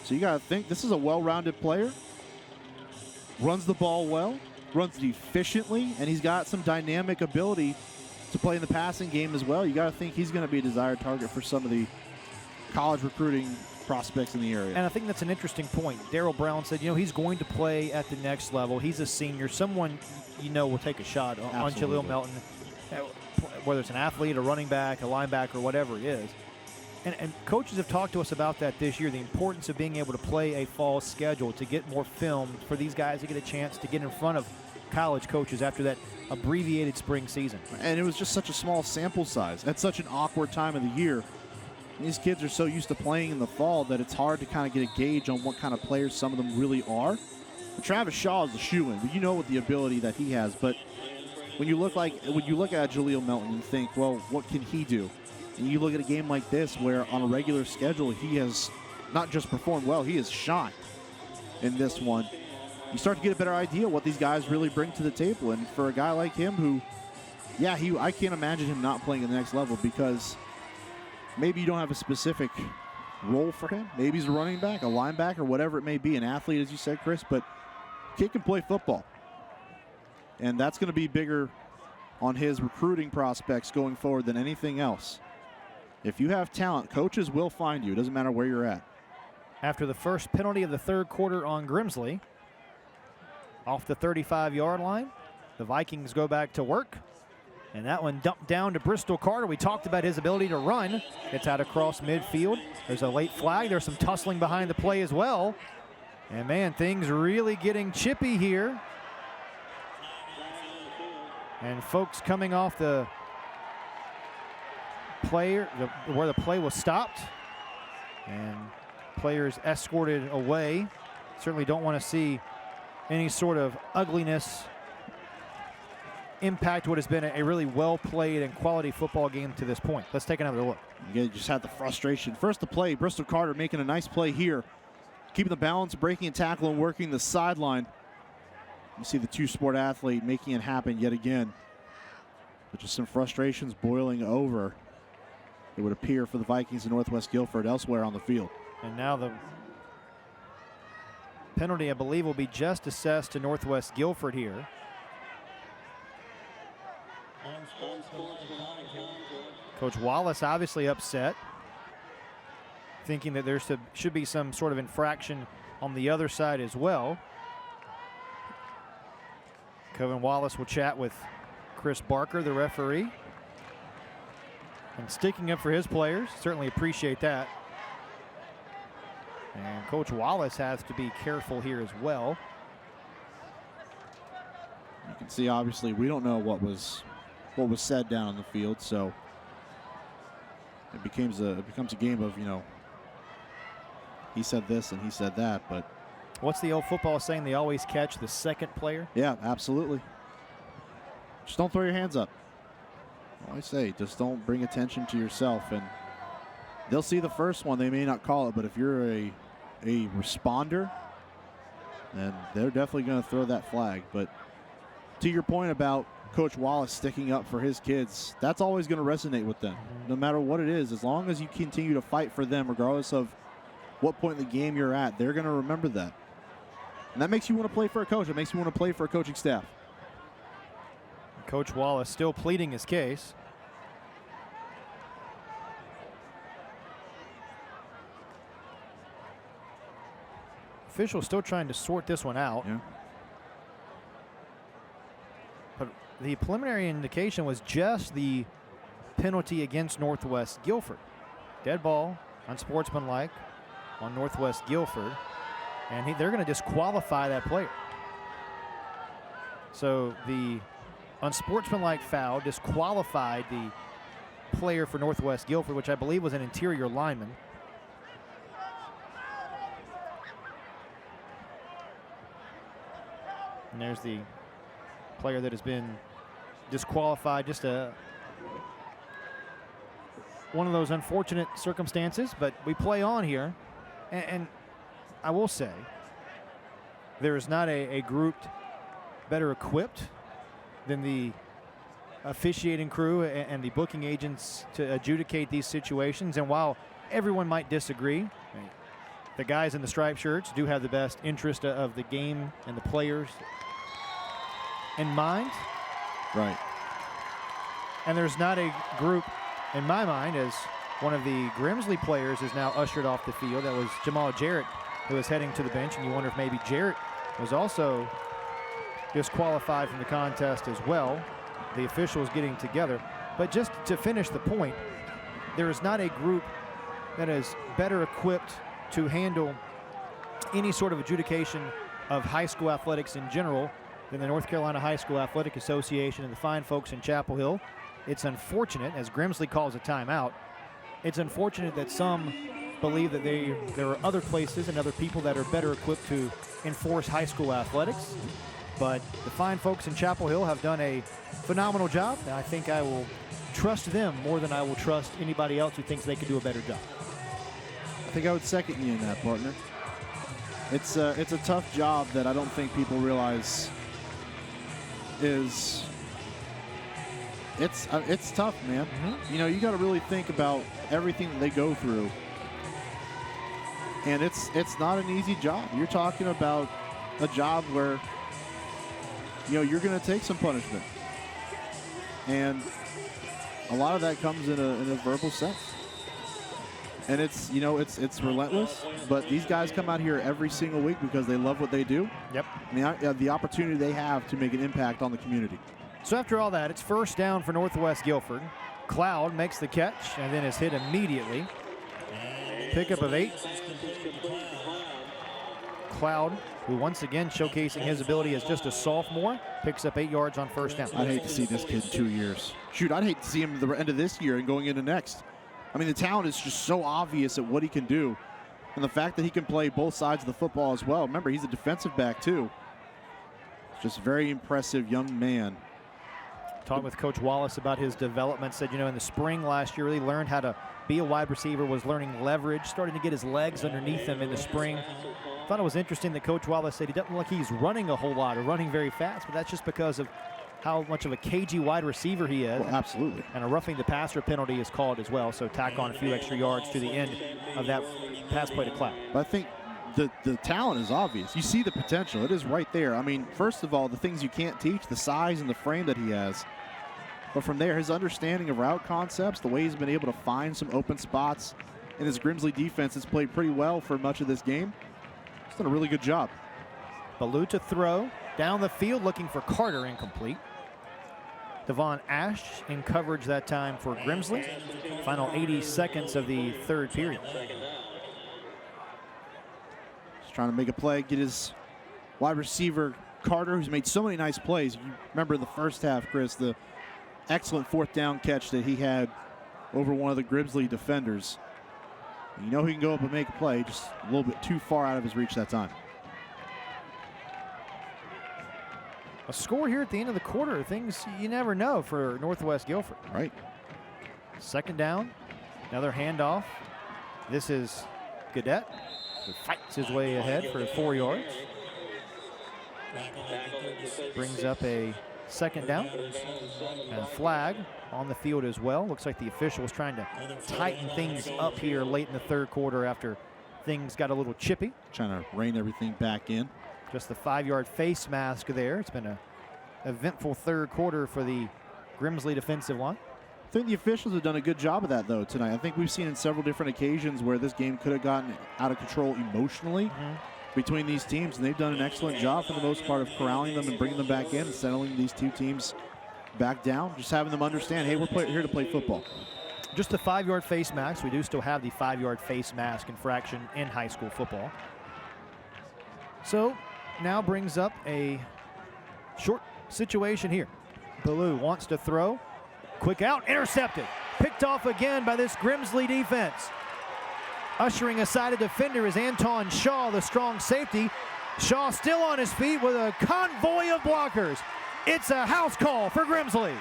So you got to think this is a well-rounded player. Runs the ball well, runs it efficiently, and he's got some dynamic ability to play in the passing game as well. You got to think he's going to be a desired target for some of the college recruiting prospects in the area. And I think that's an interesting point. Darryl Brown said, he's going to play at the next level. He's a senior. Someone, will take a shot on Jaleel Melton, whether it's an athlete, a running back, a linebacker, whatever it is. And coaches have talked to us about that this year, the importance of being able to play a fall schedule to get more film for these guys to get a chance to get in front of college coaches after that abbreviated spring season. And it was just such a small sample size at such an awkward time of the year. These kids are so used to playing in the fall that it's hard to kind of get a gauge on what kind of players some of them really are. And Travis Shaw is a shoo-in, but with the ability that he has. But when you look at Jaleel Melton and think, well, what can he do? And you look at a game like this where on a regular schedule he has not just performed well, he has shined in this one. You start to get a better idea what these guys really bring to the table. And for a guy like him who, I can't imagine him not playing at the next level because maybe you don't have a specific role for him. Maybe he's a running back, a linebacker, whatever it may be, an athlete, as you said, Chris, but kid can play football. And that's going to be bigger on his recruiting prospects going forward than anything else. If you have talent, coaches will find you. It doesn't matter where you're at. After the first penalty of the third quarter on Grimsley, off the 35-yard line, the Vikings go back to work. And that one dumped down to Bristol Carter. We talked about his ability to run. Gets out across midfield. There's a late flag. There's some tussling behind the play as well. And, man, things really getting chippy here. And folks coming off the player, where the play was stopped. And players escorted away. Certainly don't want to see any sort of ugliness impact what has been a really well-played and quality football game to this point. Let's take another look. You just had the frustration. First the play, Bristol Carter making a nice play here. Keeping the balance, breaking a tackle, and working the sideline. You see the two-sport athlete making it happen yet again. But just some frustrations boiling over, it would appear, for the Vikings in Northwest Guilford elsewhere on the field. And now the penalty, I believe, will be just assessed to Northwest Guilford here. Coach Wallace obviously upset, thinking that there should be some sort of infraction on the other side as well. Kevin Wallace will chat with Chris Barker, the referee, and sticking up for his players. Certainly appreciate that. And Coach Wallace has to be careful here as well. You can see, obviously, we don't know what was said down on the field, so it becomes a game of, he said this and he said that. But what's the old football saying? They always catch the second player. Yeah, absolutely. Just don't throw your hands up. I say, just don't bring attention to yourself. And they'll see the first one. They may not call it, but if you're a responder, then they're definitely going to throw that flag. But to your point about Coach Wallace sticking up for his kids, that's always going to resonate with them, no matter what it is. As long as you continue to fight for them, regardless of what point in the game you're at, they're going to remember that. And that makes you want to play for a coach. It makes you want to play for a coaching staff. Coach Wallace still pleading his case. Official still trying to sort this one out. Yeah. But the preliminary indication was just the penalty against Northwest Guilford. Dead ball, unsportsmanlike on Northwest Guilford. And they're going to disqualify that player. So the unsportsmanlike foul disqualified the player for Northwest Guilford, which I believe was an interior lineman. And there's the player that has been disqualified. Just one of those unfortunate circumstances, but we play on here. And I will say, there is not a group better equipped than the officiating crew and the booking agents to adjudicate these situations. And while everyone might disagree, the guys in the striped shirts do have the best interest of the game and the players in mind. Right. And there's not a group, in my mind, as one of the Grimsley players is now ushered off the field. That was Jamal Jarrett, who was heading to the bench, and you wonder if maybe Jarrett was also disqualified from the contest as well. The officials getting together. But just to finish the point, there is not a group that is better equipped to handle any sort of adjudication of high school athletics in general than the North Carolina High School Athletic Association and the fine folks in Chapel Hill. It's unfortunate, as Grimsley calls a timeout, it's unfortunate that some believe that there are other places and other people that are better equipped to enforce high school athletics. But the fine folks in Chapel Hill have done a phenomenal job, and I think I will trust them more than I will trust anybody else who thinks they could do a better job. I think I would second you in that, partner. It's a tough job that I don't think people realize is it's tough, man. You know, you got to really think about everything that they go through, and it's not an easy job. You're talking about a job where, you know, you're going to take some punishment, and a lot of that comes in a verbal sense. And it's, you know, it's relentless, but these guys come out here every single week because they love what they do. Yep. And the opportunity they have to make an impact on the community. So after all that, it's first down for Northwest Guilford. Cloud makes the catch and then is hit immediately. Pickup of 8. Cloud, who once again showcasing his ability as just a sophomore, picks up 8 yards on first down. I'd hate to see this kid in 2 years. Shoot, I'd hate to see him at the end of this year and going into next. I mean, the talent is just so obvious at what he can do. And the fact that he can play both sides of the football as well. Remember, he's a defensive back, too. Just a very impressive young man. Talked with Coach Wallace about his development. Said, you know, in the spring last year, really learned how to be a wide receiver, was learning leverage, starting to get his legs underneath him in the spring. Thought it was interesting that Coach Wallace said he doesn't look like he's running a whole lot or running very fast, but that's just because of how much of a cagey wide receiver he is. Well, absolutely. And a roughing the passer penalty is called as well, so tack on a few extra yards to the end of that pass play to Cloud. But I think the talent is obvious. You see the potential. It is right there. I mean, first of all, the things you can't teach, the size and the frame that he has. But from there, his understanding of route concepts, the way he's been able to find some open spots in his Grimsley defense has played pretty well for much of this game. He's done a really good job. Ballou to throw. Down the field looking for Carter, incomplete. Devon Ash in coverage that time for Grimsley. Final 80 seconds of the third period. Just trying to make a play, get his wide receiver Carter, who's made so many nice plays. You remember in the first half, Chris, the excellent fourth down catch that he had over one of the Grimsley defenders. You know he can go up and make a play, just a little bit too far out of his reach that time. A score here at the end of the quarter. Things you never know for Northwest Guilford. Right. Second down. Another handoff. This is Cadet, who fights his way ahead for 4 yards. Brings up a second down. And a flag on the field as well. Looks like the official was trying to tighten things up here late in the third quarter after things got a little chippy. Trying to rein everything back in. Just the 5-yard face mask there. It's been an eventful third quarter for the Grimsley defensive line. I think the officials have done a good job of that, though, tonight. I think we've seen in several different occasions where this game could have gotten out of control emotionally. between these teams, and they've done an excellent job for the most part of corralling them and bringing them back in and settling these two teams back down, just having them understand, hey, we're here to play football. Just a 5-yard face mask. We do still have the 5-yard face mask infraction in high school football. So now brings up a short situation here. Ballou wants to throw. Quick out, intercepted. Picked off again by this Grimsley defense. Ushering aside a defender is Anton Shaw, the strong safety. Shaw still on his feet with a convoy of blockers. It's a house call for Grimsley.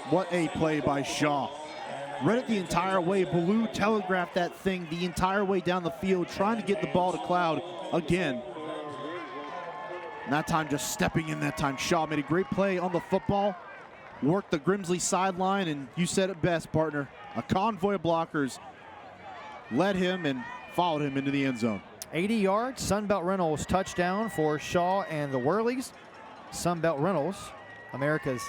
What a play by Shaw. Read it the entire way. Ballou telegraphed that thing the entire way down the field, trying to get the ball to Cloud again. And that time just stepping in that time. Shaw made a great play on the football, worked the Grimsley sideline, and you said it best, partner. A convoy of blockers led him and followed him into the end zone. 80 yards, Sunbelt Rentals touchdown for Shaw and the Whirlies. Sunbelt Rentals, America's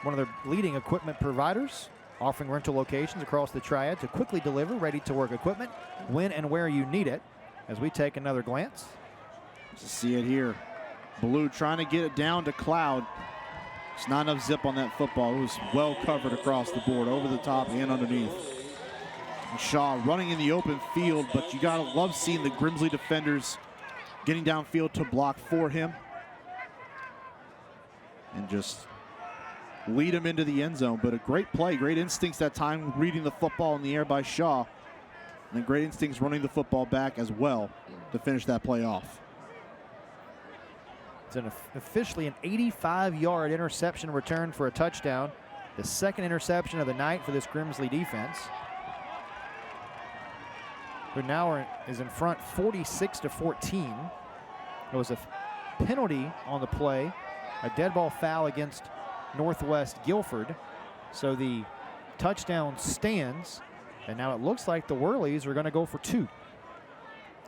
one of their leading equipment providers, offering rental locations across the Triad to quickly deliver ready-to-work equipment when and where you need it. As we take another glance. Just see it here. Ballou trying to get it down to Cloud. It's not enough zip on that football. It was well covered across the board, over the top and underneath. And Shaw running in the open field, but you gotta love seeing the Grimsley defenders getting downfield to block for him. And just lead him into the end zone. But a great play, great instincts that time, reading the football in the air by Shaw. And then great instincts running the football back as well to finish that play off. It's officially an 85-yard interception return for a touchdown. The second interception of the night for this Grimsley defense, who now is in front 46-14. There was a penalty on the play, a dead ball foul against Northwest Guilford. So the touchdown stands, and now it looks like the Whirlies are going to go for 2.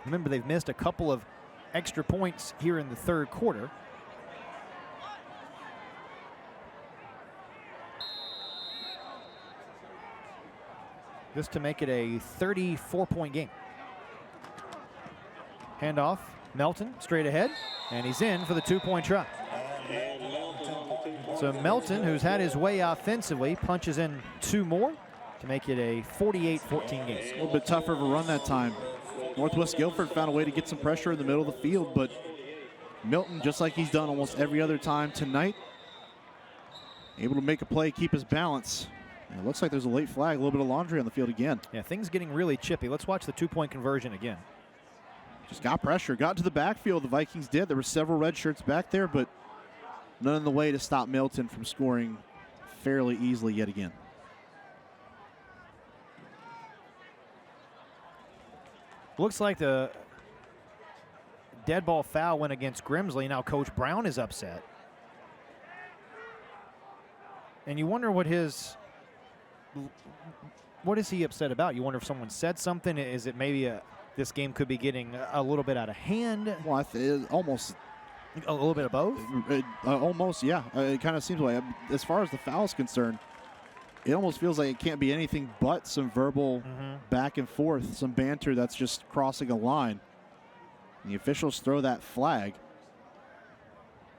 Remember, they've missed a couple of extra points here in the third quarter. This to make it a 34-point game. Handoff, Melton straight ahead, and he's in for the 2-point try. So Melton, who's had his way offensively, punches in 2 more to make it a 48-14 game. A little bit tougher of a run that time. Northwest Guilford found a way to get some pressure in the middle of the field, but Milton, just like he's done almost every other time tonight, able to make a play, keep his balance. And it looks like there's a late flag, a little bit of laundry on the field again. Yeah, things getting really chippy. Let's watch the 2-point conversion again. Just got pressure, got to the backfield, the Vikings did. There were several red shirts back there, but none in the way to stop Milton from scoring fairly easily yet again. Looks like the dead ball foul went against Grimsley. Now Coach Brown is upset. And you wonder what is he upset about? You wonder if someone said something. Is it maybe this game could be getting a little bit out of hand? Well, almost a little bit of both? Almost, yeah. It kind of seems like, as far as the foul is concerned, it almost feels like it can't be anything but some verbal back and forth, some banter that's just crossing a line. And the officials throw that flag.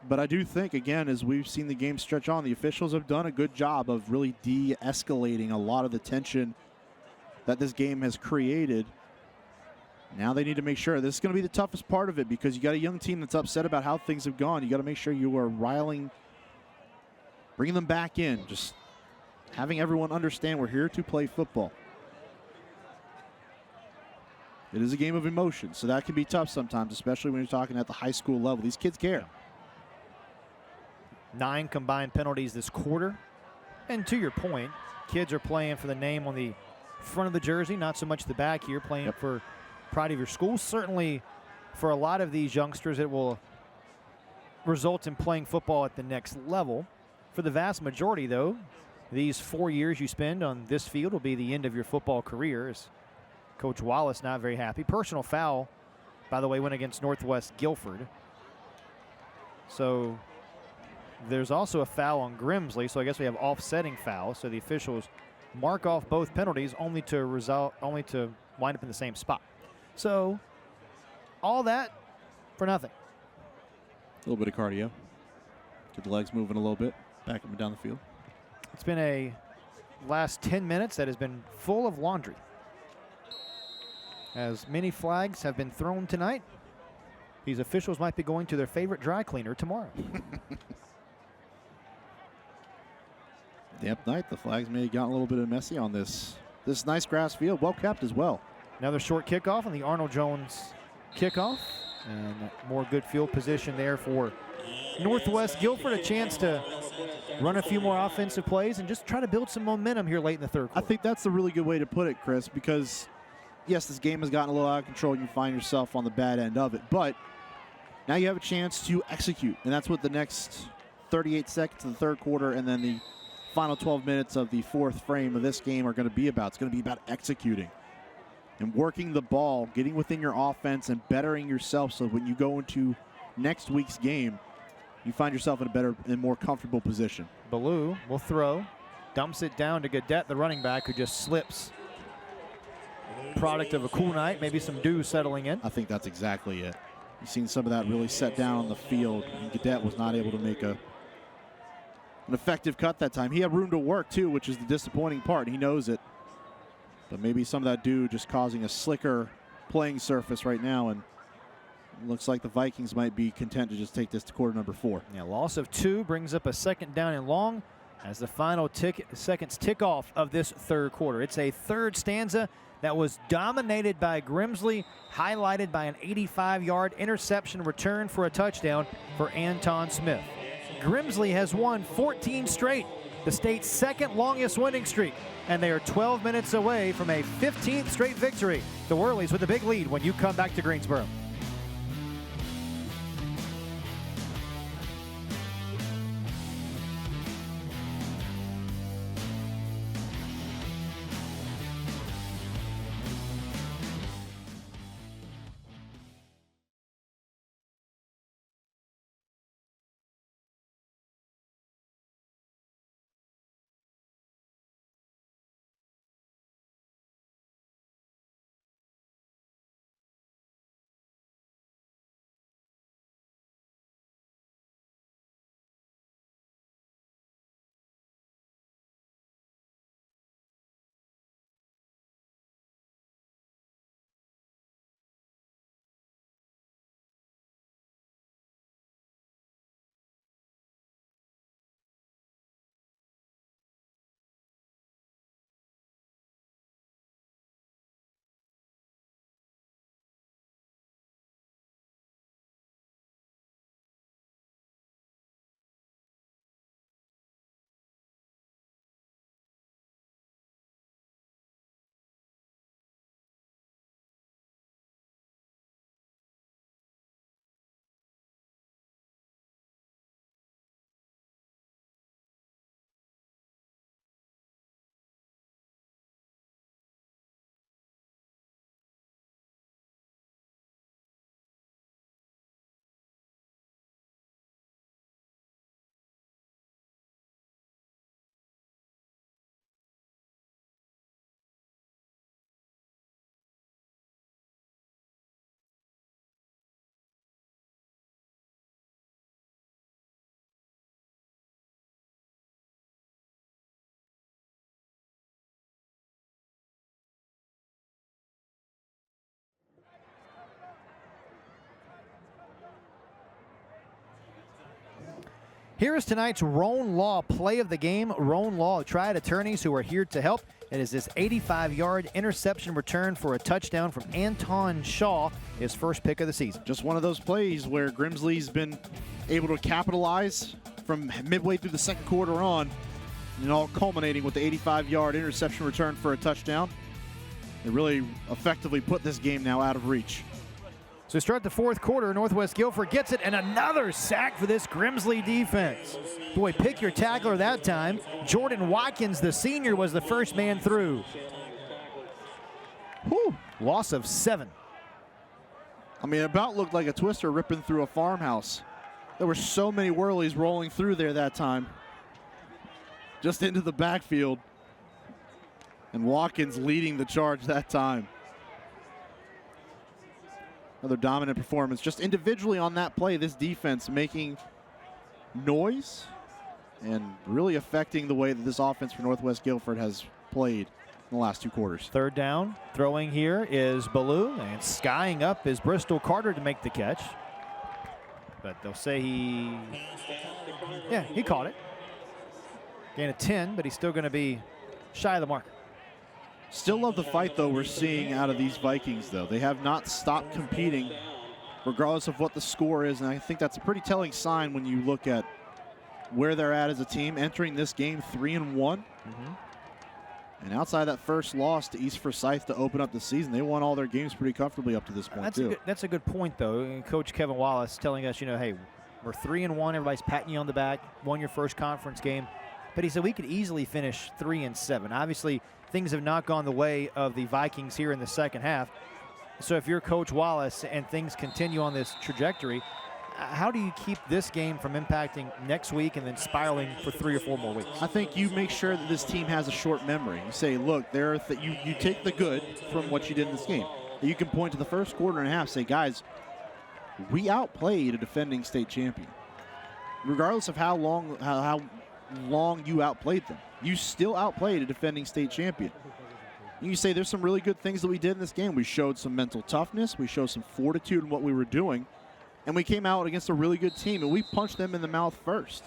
But I do think, again, as we've seen the game stretch on, the officials have done a good job of really de-escalating a lot of the tension that this game has created. Now they need to make sure. This is going to be the toughest part of it, because you got a young team that's upset about how things have gone. You got to make sure you are riling, bringing them back in, just having everyone understand we're here to play football. It is a game of emotion, so that can be tough sometimes, especially when you're talking at the high school level. These kids care. 9 combined penalties this quarter. And to your point, kids are playing for the name on the front of the jersey, not so much the back here, playing for pride of your school. Certainly for a lot of these youngsters, it will result in playing football at the next level. For the vast majority, though, these 4 years you spend on this field will be the end of your football career. As Coach Wallace not very happy. Personal foul, by the way, went against Northwest Guilford. So there's also a foul on Grimsley, so I guess we have offsetting fouls. So the officials mark off both penalties only to wind up in the same spot. So all that for nothing. A little bit of cardio. Get the legs moving a little bit, back up and down the field. It's been a last 10 minutes that has been full of laundry. As many flags have been thrown tonight, these officials might be going to their favorite dry cleaner tomorrow. Damp night, the flags may have gotten a little bit messy on this nice grass field, well kept as well. Another short kickoff on the Arnold Jones kickoff, and more good field position there for Northwest Guilford. A chance to run a few more offensive plays and just try to build some momentum here late in the third quarter. I think that's a really good way to put it, Chris, because yes, this game has gotten a little out of control. You find yourself on the bad end of it, but now you have a chance to execute, and that's what the next 38 seconds of the third quarter and then the final 12 minutes of the fourth frame of this game are going to be about. It's going to be about executing and working the ball, getting within your offense and bettering yourself so when you go into next week's game, you find yourself in a better and more comfortable position. Ballou will throw, dumps it down to Gadet, the running back, who just slips. Product of a cool night, maybe some dew settling in. I think that's exactly it. You've seen some of that really set down on the field, and Gadet was not able to make an effective cut that time. He had room to work too, which is the disappointing part. He knows it. But maybe some of that dew just causing a slicker playing surface right now, and it looks like the Vikings might be content to just take this to quarter number 4. Yeah, loss of 2 brings up a second down and long as the final seconds tick off of this third quarter. It's a third stanza that was dominated by Grimsley, highlighted by an 85-yard interception return for a touchdown for Anton Smith. Grimsley has won 14 straight, the state's second longest winning streak, and they are 12 minutes away from a 15th straight victory. The Whirlies with a big lead when you come back to Greensboro. Here is tonight's Roan Law play of the game. Roan Law triad attorneys who are here to help. It is this 85-yard interception return for a touchdown from Anton Shaw, his first pick of the season. Just one of those plays where Grimsley's been able to capitalize from midway through the second quarter on, and all culminating with the 85-yard interception return for a touchdown. It really effectively put this game now out of reach. So start the fourth quarter, Northwest Guilford gets it, and another sack for this Grimsley defense. Boy, pick your tackler that time. Jordan Watkins, the senior, was the first man through. Whew, loss of 7. I mean, it about looked like a twister ripping through a farmhouse. There were so many Whirlies rolling through there that time. Just into the backfield. And Watkins leading the charge that time. Another dominant performance. Just individually on that play, this defense making noise and really affecting the way that this offense for Northwest Guilford has played in the last 2 quarters. Third down, throwing here is Ballou, and skying up is Bristol Carter to make the catch. But they'll say he caught it. Gain of 10, but he's still going to be shy of the mark. Still love the fight, though, we're seeing out of these Vikings, though. They have not stopped competing, regardless of what the score is, and I think that's a pretty telling sign when you look at where they're at as a team, entering this game 3-1. And outside that first loss to East Forsyth to open up the season, they won all their games pretty comfortably up to this point, too. That's a good point, though. And Coach Kevin Wallace telling us, hey, we're 3-1. Everybody's patting you on the back. Won your first conference game. But he said we could easily finish 3-7. Obviously, things have not gone the way of the Vikings here in the second half. So if you're Coach Wallace and things continue on this trajectory, how do you keep this game from impacting next week and then spiraling for 3 or 4 more weeks? I think you make sure that this team has a short memory. You say, look, you take the good from what you did in this game. You can point to the first quarter and a half, say, guys, we outplayed a defending state champion. Regardless of how long you outplayed them, you still outplayed a defending state champion. You can say there's some really good things that we did in this game. We showed some mental toughness. We showed some fortitude in what we were doing. And we came out against a really good team, and we punched them in the mouth first.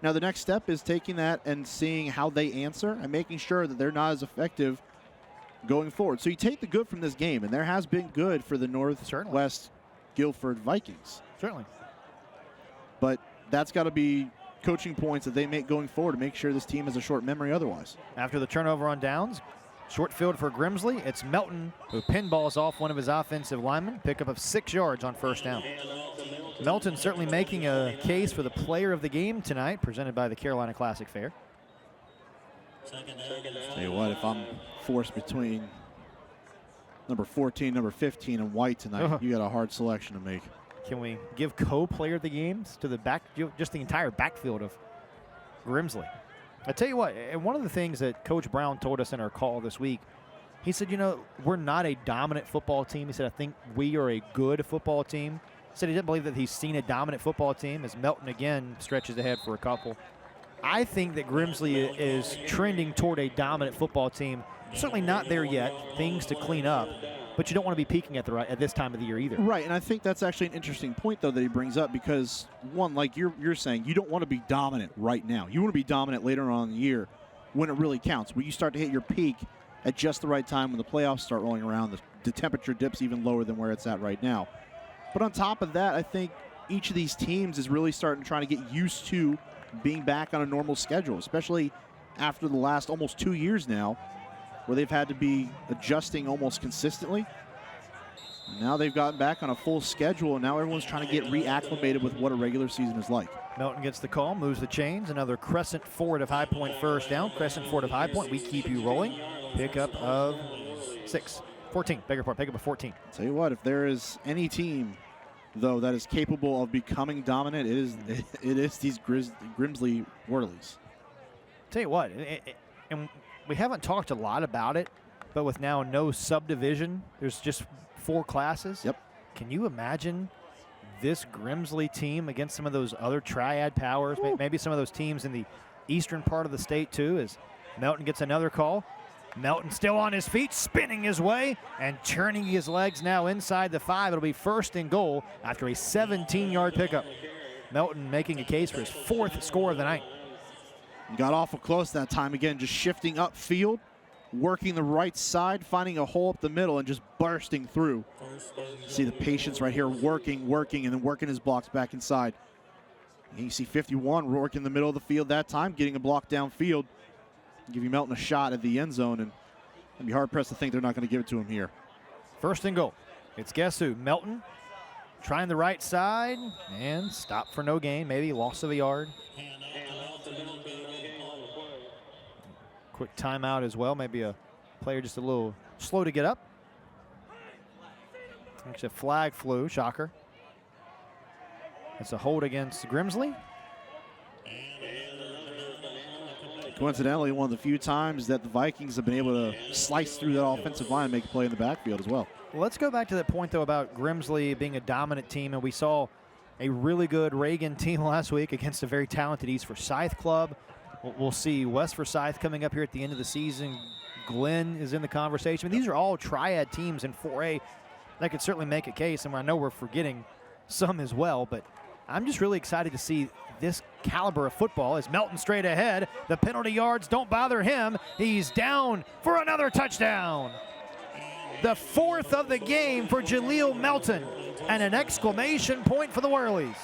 Now, the next step is taking that and seeing how they answer and making sure that they're not as effective going forward. So you take the good from this game, and there has been good for the Northwest Guilford Vikings. Certainly. But that's got to be coaching points that they make going forward to make sure this team has a short memory otherwise. After the turnover on downs, short field for Grimsley. It's Melton who pinballs off one of his offensive linemen. Pickup of 6 yards on first down. Melton certainly making a case for the player of the game tonight, presented by the Carolina Classic Fair. Tell you what, if I'm forced between number 14, number 15, and White tonight, you got a hard selection to make. Can we give co-player of the games to the back, just the entire backfield of Grimsley? I tell you what, and one of the things that Coach Brown told us in our call this week, he said, we're not a dominant football team. He said, I think we are a good football team. He said he didn't believe that he's seen a dominant football team, as Melton again stretches ahead for a couple. I think that Grimsley is trending toward a dominant football team. Certainly not there yet, things to clean up, but you don't want to be peaking at this time of the year either. Right, and I think that's actually an interesting point, though, that he brings up because, one, like you're saying, you don't want to be dominant right now. You want to be dominant later on in the year when it really counts, when you start to hit your peak at just the right time when the playoffs start rolling around, the temperature dips even lower than where it's at right now. But on top of that, I think each of these teams is really starting to try to get used to being back on a normal schedule, especially after the last almost 2 years now, where they've had to be adjusting almost consistently. And now they've gotten back on a full schedule, and now everyone's trying to get reacclimated with what a regular season is like. Melton gets the call, moves the chains. Another Crescent Ford of High Point first down. Crescent Ford of High Point, we keep you rolling. Pickup of 14, pickup of 14. Tell you what, if there is any team, though, that is capable of becoming dominant, it is these Grimsley Whirlies. Tell you what, and we haven't talked a lot about it, but with now no subdivision, there's just 4 classes. Yep. Can you imagine this Grimsley team against some of those other triad powers, maybe some of those teams in the eastern part of the state too, as Melton gets another call. Melton still on his feet, spinning his way and turning his legs now inside the 5. It'll be first and goal after a 17-yard pickup. Melton making a case for his 4th score of the night. Got awful close that time again, just shifting upfield, working the right side, finding a hole up the middle, and just bursting through. See the patience right here, working, and then working his blocks back inside. And you see 51 working the middle of the field that time, getting a block downfield. Give you Melton a shot at the end zone, and I'd be hard-pressed to think they're not going to give it to him here. First and goal. It's guess who? Melton trying the right side, and stop for no gain, maybe loss of a yard. Quick timeout as well. Maybe a player just a little slow to get up. Actually, a flag flew. Shocker. It's a hold against Grimsley. Coincidentally, one of the few times that the Vikings have been able to slice through that offensive line and make a play in the backfield as well. Let's go back to that point, though, about Grimsley being a dominant team. And we saw a really good Reagan team last week against a very talented East Forsyth club. We'll see West Forsyth coming up here at the end of the season. Glenn is in the conversation. I mean, these are all triad teams in 4A that could certainly make a case. And I know we're forgetting some as well, but I'm just really excited to see this caliber of football. As Melton straight ahead, the penalty yards don't bother him. He's down for another touchdown. The 4th of the game for Jaleel Melton, and an exclamation point for the Whirlies.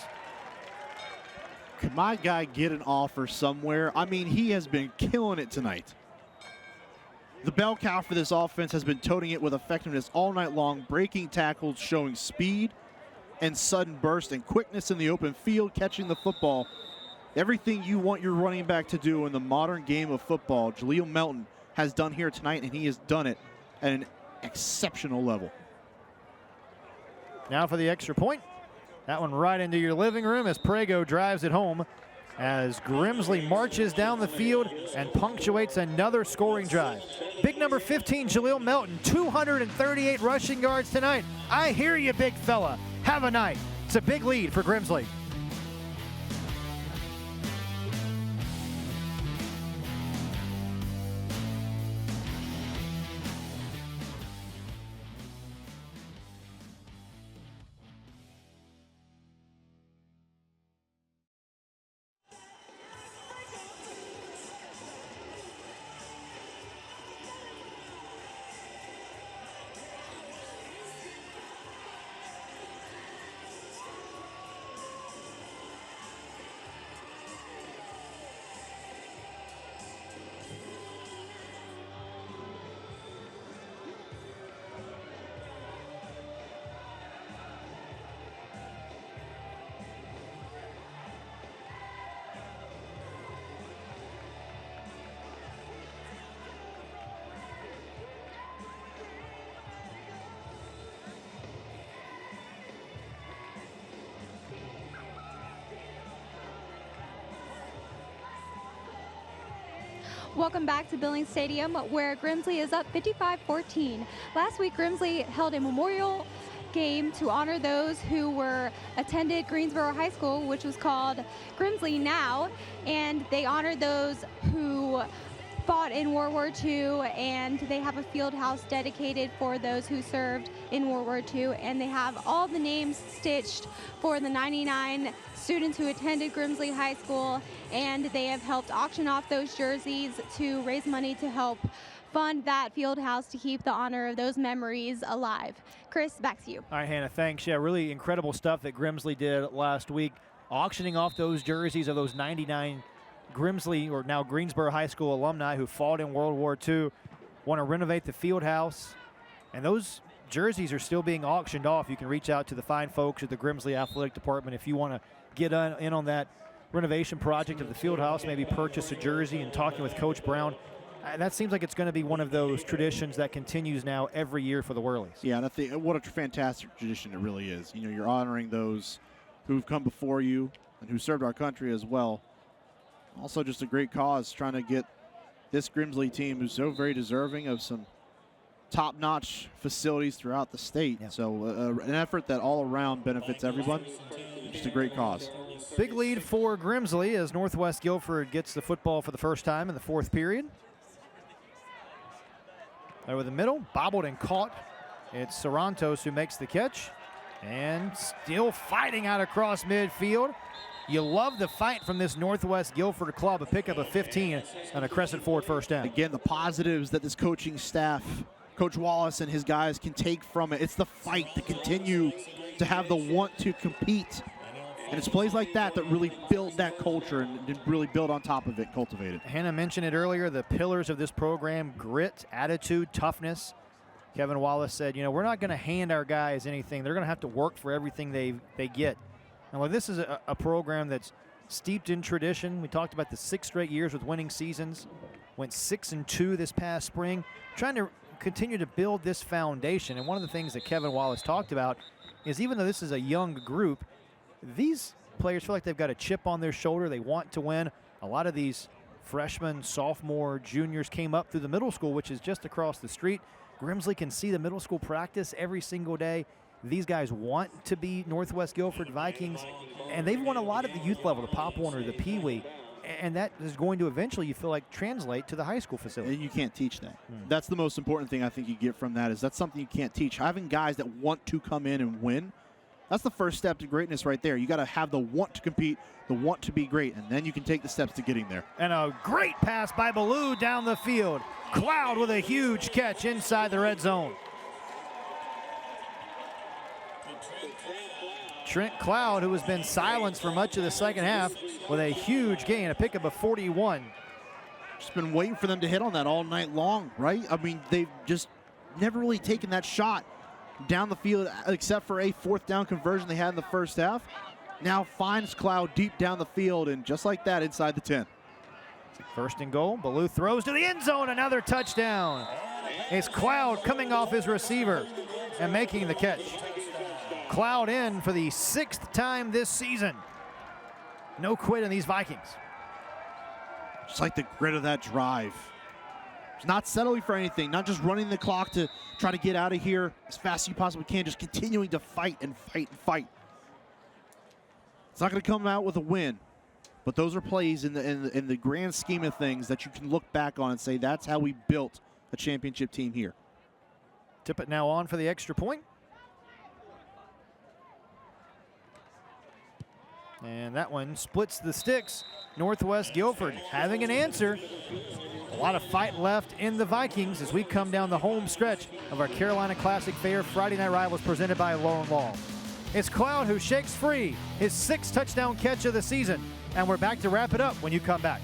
Could my guy get an offer somewhere? I mean, he has been killing it tonight. The bell cow for this offense has been toting it with effectiveness all night long, breaking tackles, showing speed and sudden burst and quickness in the open field, catching the football. Everything you want your running back to do in the modern game of football, Jaleel Melton has done here tonight, and he has done it at an exceptional level. Now for the extra point. That one right into your living room as Prego drives it home, as Grimsley marches down the field and punctuates another scoring drive. Big number 15, Jaleel Melton, 238 rushing yards tonight. I hear you, big fella. Have a night. It's a big lead for Grimsley. Welcome back to Billings Stadium, where Grimsley is up 55-14. Last week, Grimsley held a memorial game to honor those who attended Greensboro High School, which was called Grimsley Now, and they honored those who fought in World War II, and they have a field house dedicated for those who served in World War II, and they have all the names stitched for the 99 students who attended Grimsley High School, and they have helped auction off those jerseys to raise money to help fund that field house to keep the honor of those memories alive. Chris, back to you. All right, Hannah, thanks. Yeah, really incredible stuff that Grimsley did last week, auctioning off those jerseys of those 99 Grimsley, or now Greensboro High School alumni who fought in World War II, want to renovate the field house, and those jerseys are still being auctioned off. You can reach out to the fine folks at the Grimsley Athletic Department if you want to get in on that renovation project of the field house, maybe purchase a jersey. And talking with Coach Brown, that seems like it's going to be one of those traditions that continues now every year for the Whirlies. Yeah, and I think what a fantastic tradition it really is. You know, you're honoring those who've come before you and who served our country as well. Also just a great cause, trying to get this Grimsley team, who's so very deserving of some top-notch facilities throughout the state. Yeah. So an effort that all around benefits everyone. Just a great cause. Big lead for Grimsley as Northwest Guilford gets the football for the first time in the 4th period. Over the middle, bobbled and caught. It's Sarantos who makes the catch, and still fighting out across midfield. You love the fight from this Northwest Guilford club, a pickup of 15 on a Crescent Ford first down. Again, the positives that this coaching staff, Coach Wallace and his guys, can take from it. It's the fight to continue to have the want to compete. And it's plays like that that really build that culture and really build on top of it, cultivate it. Hannah mentioned it earlier, the pillars of this program: grit, attitude, toughness. Kevin Wallace said, you know, we're not going to hand our guys anything. They're going to have to work for everything they get. And well, this is a program that's steeped in tradition. We talked about the 6 straight years with winning seasons. Went 6-2 this past spring. Trying to continue to build this foundation. And one of the things that Kevin Wallace talked about is, even though this is a young group, these players feel like they've got a chip on their shoulder. They want to win. A lot of these freshmen, sophomore, juniors came up through the middle school, which is just across the street. Grimsley can see the middle school practice every single day. These guys want to be Northwest Guilford Vikings, and they've won a lot at the youth level, the Pop Warner, the Pee Wee, and that is going to eventually, you feel like, translate to the high school facility. And you can't teach that. That's the most important thing I think you get from that, is that's something you can't teach. Having guys that want to come in and win, that's the first step to greatness right there. You got to have the want to compete, the want to be great, and then you can take the steps to getting there. And a great pass by Ballou down the field. Cloud with a huge catch inside the red zone. Trent Cloud, who has been silenced for much of the second half, with a huge gain, a pickup of 41. Just been waiting for them to hit on that all night long, right? I mean, they've just never really taken that shot down the field, except for a fourth down conversion they had in the first half. Now finds Cloud deep down the field, and just like that, inside the 10. First and goal. Ballou throws to the end zone. Another touchdown. It's Cloud coming off his receiver and making the catch. Cloud in for the 6th time this season. No quit in these Vikings. Just like the grit of that drive. It's not settling for anything, not just running the clock to try to get out of here as fast as you possibly can, just continuing to fight and fight and fight. It's not going to come out with a win, but those are plays in the grand scheme of things that you can look back on and say, that's how we built a championship team here. Tip it now on for the extra point. And that one splits the sticks. Northwest Guilford having an answer. A lot of fight left in the Vikings as we come down the home stretch of our Carolina Classic Fair Friday Night Rivals presented by Lauren Law. It's Cloud who shakes free, his 6th touchdown catch of the season. And we're back to wrap it up when you come back.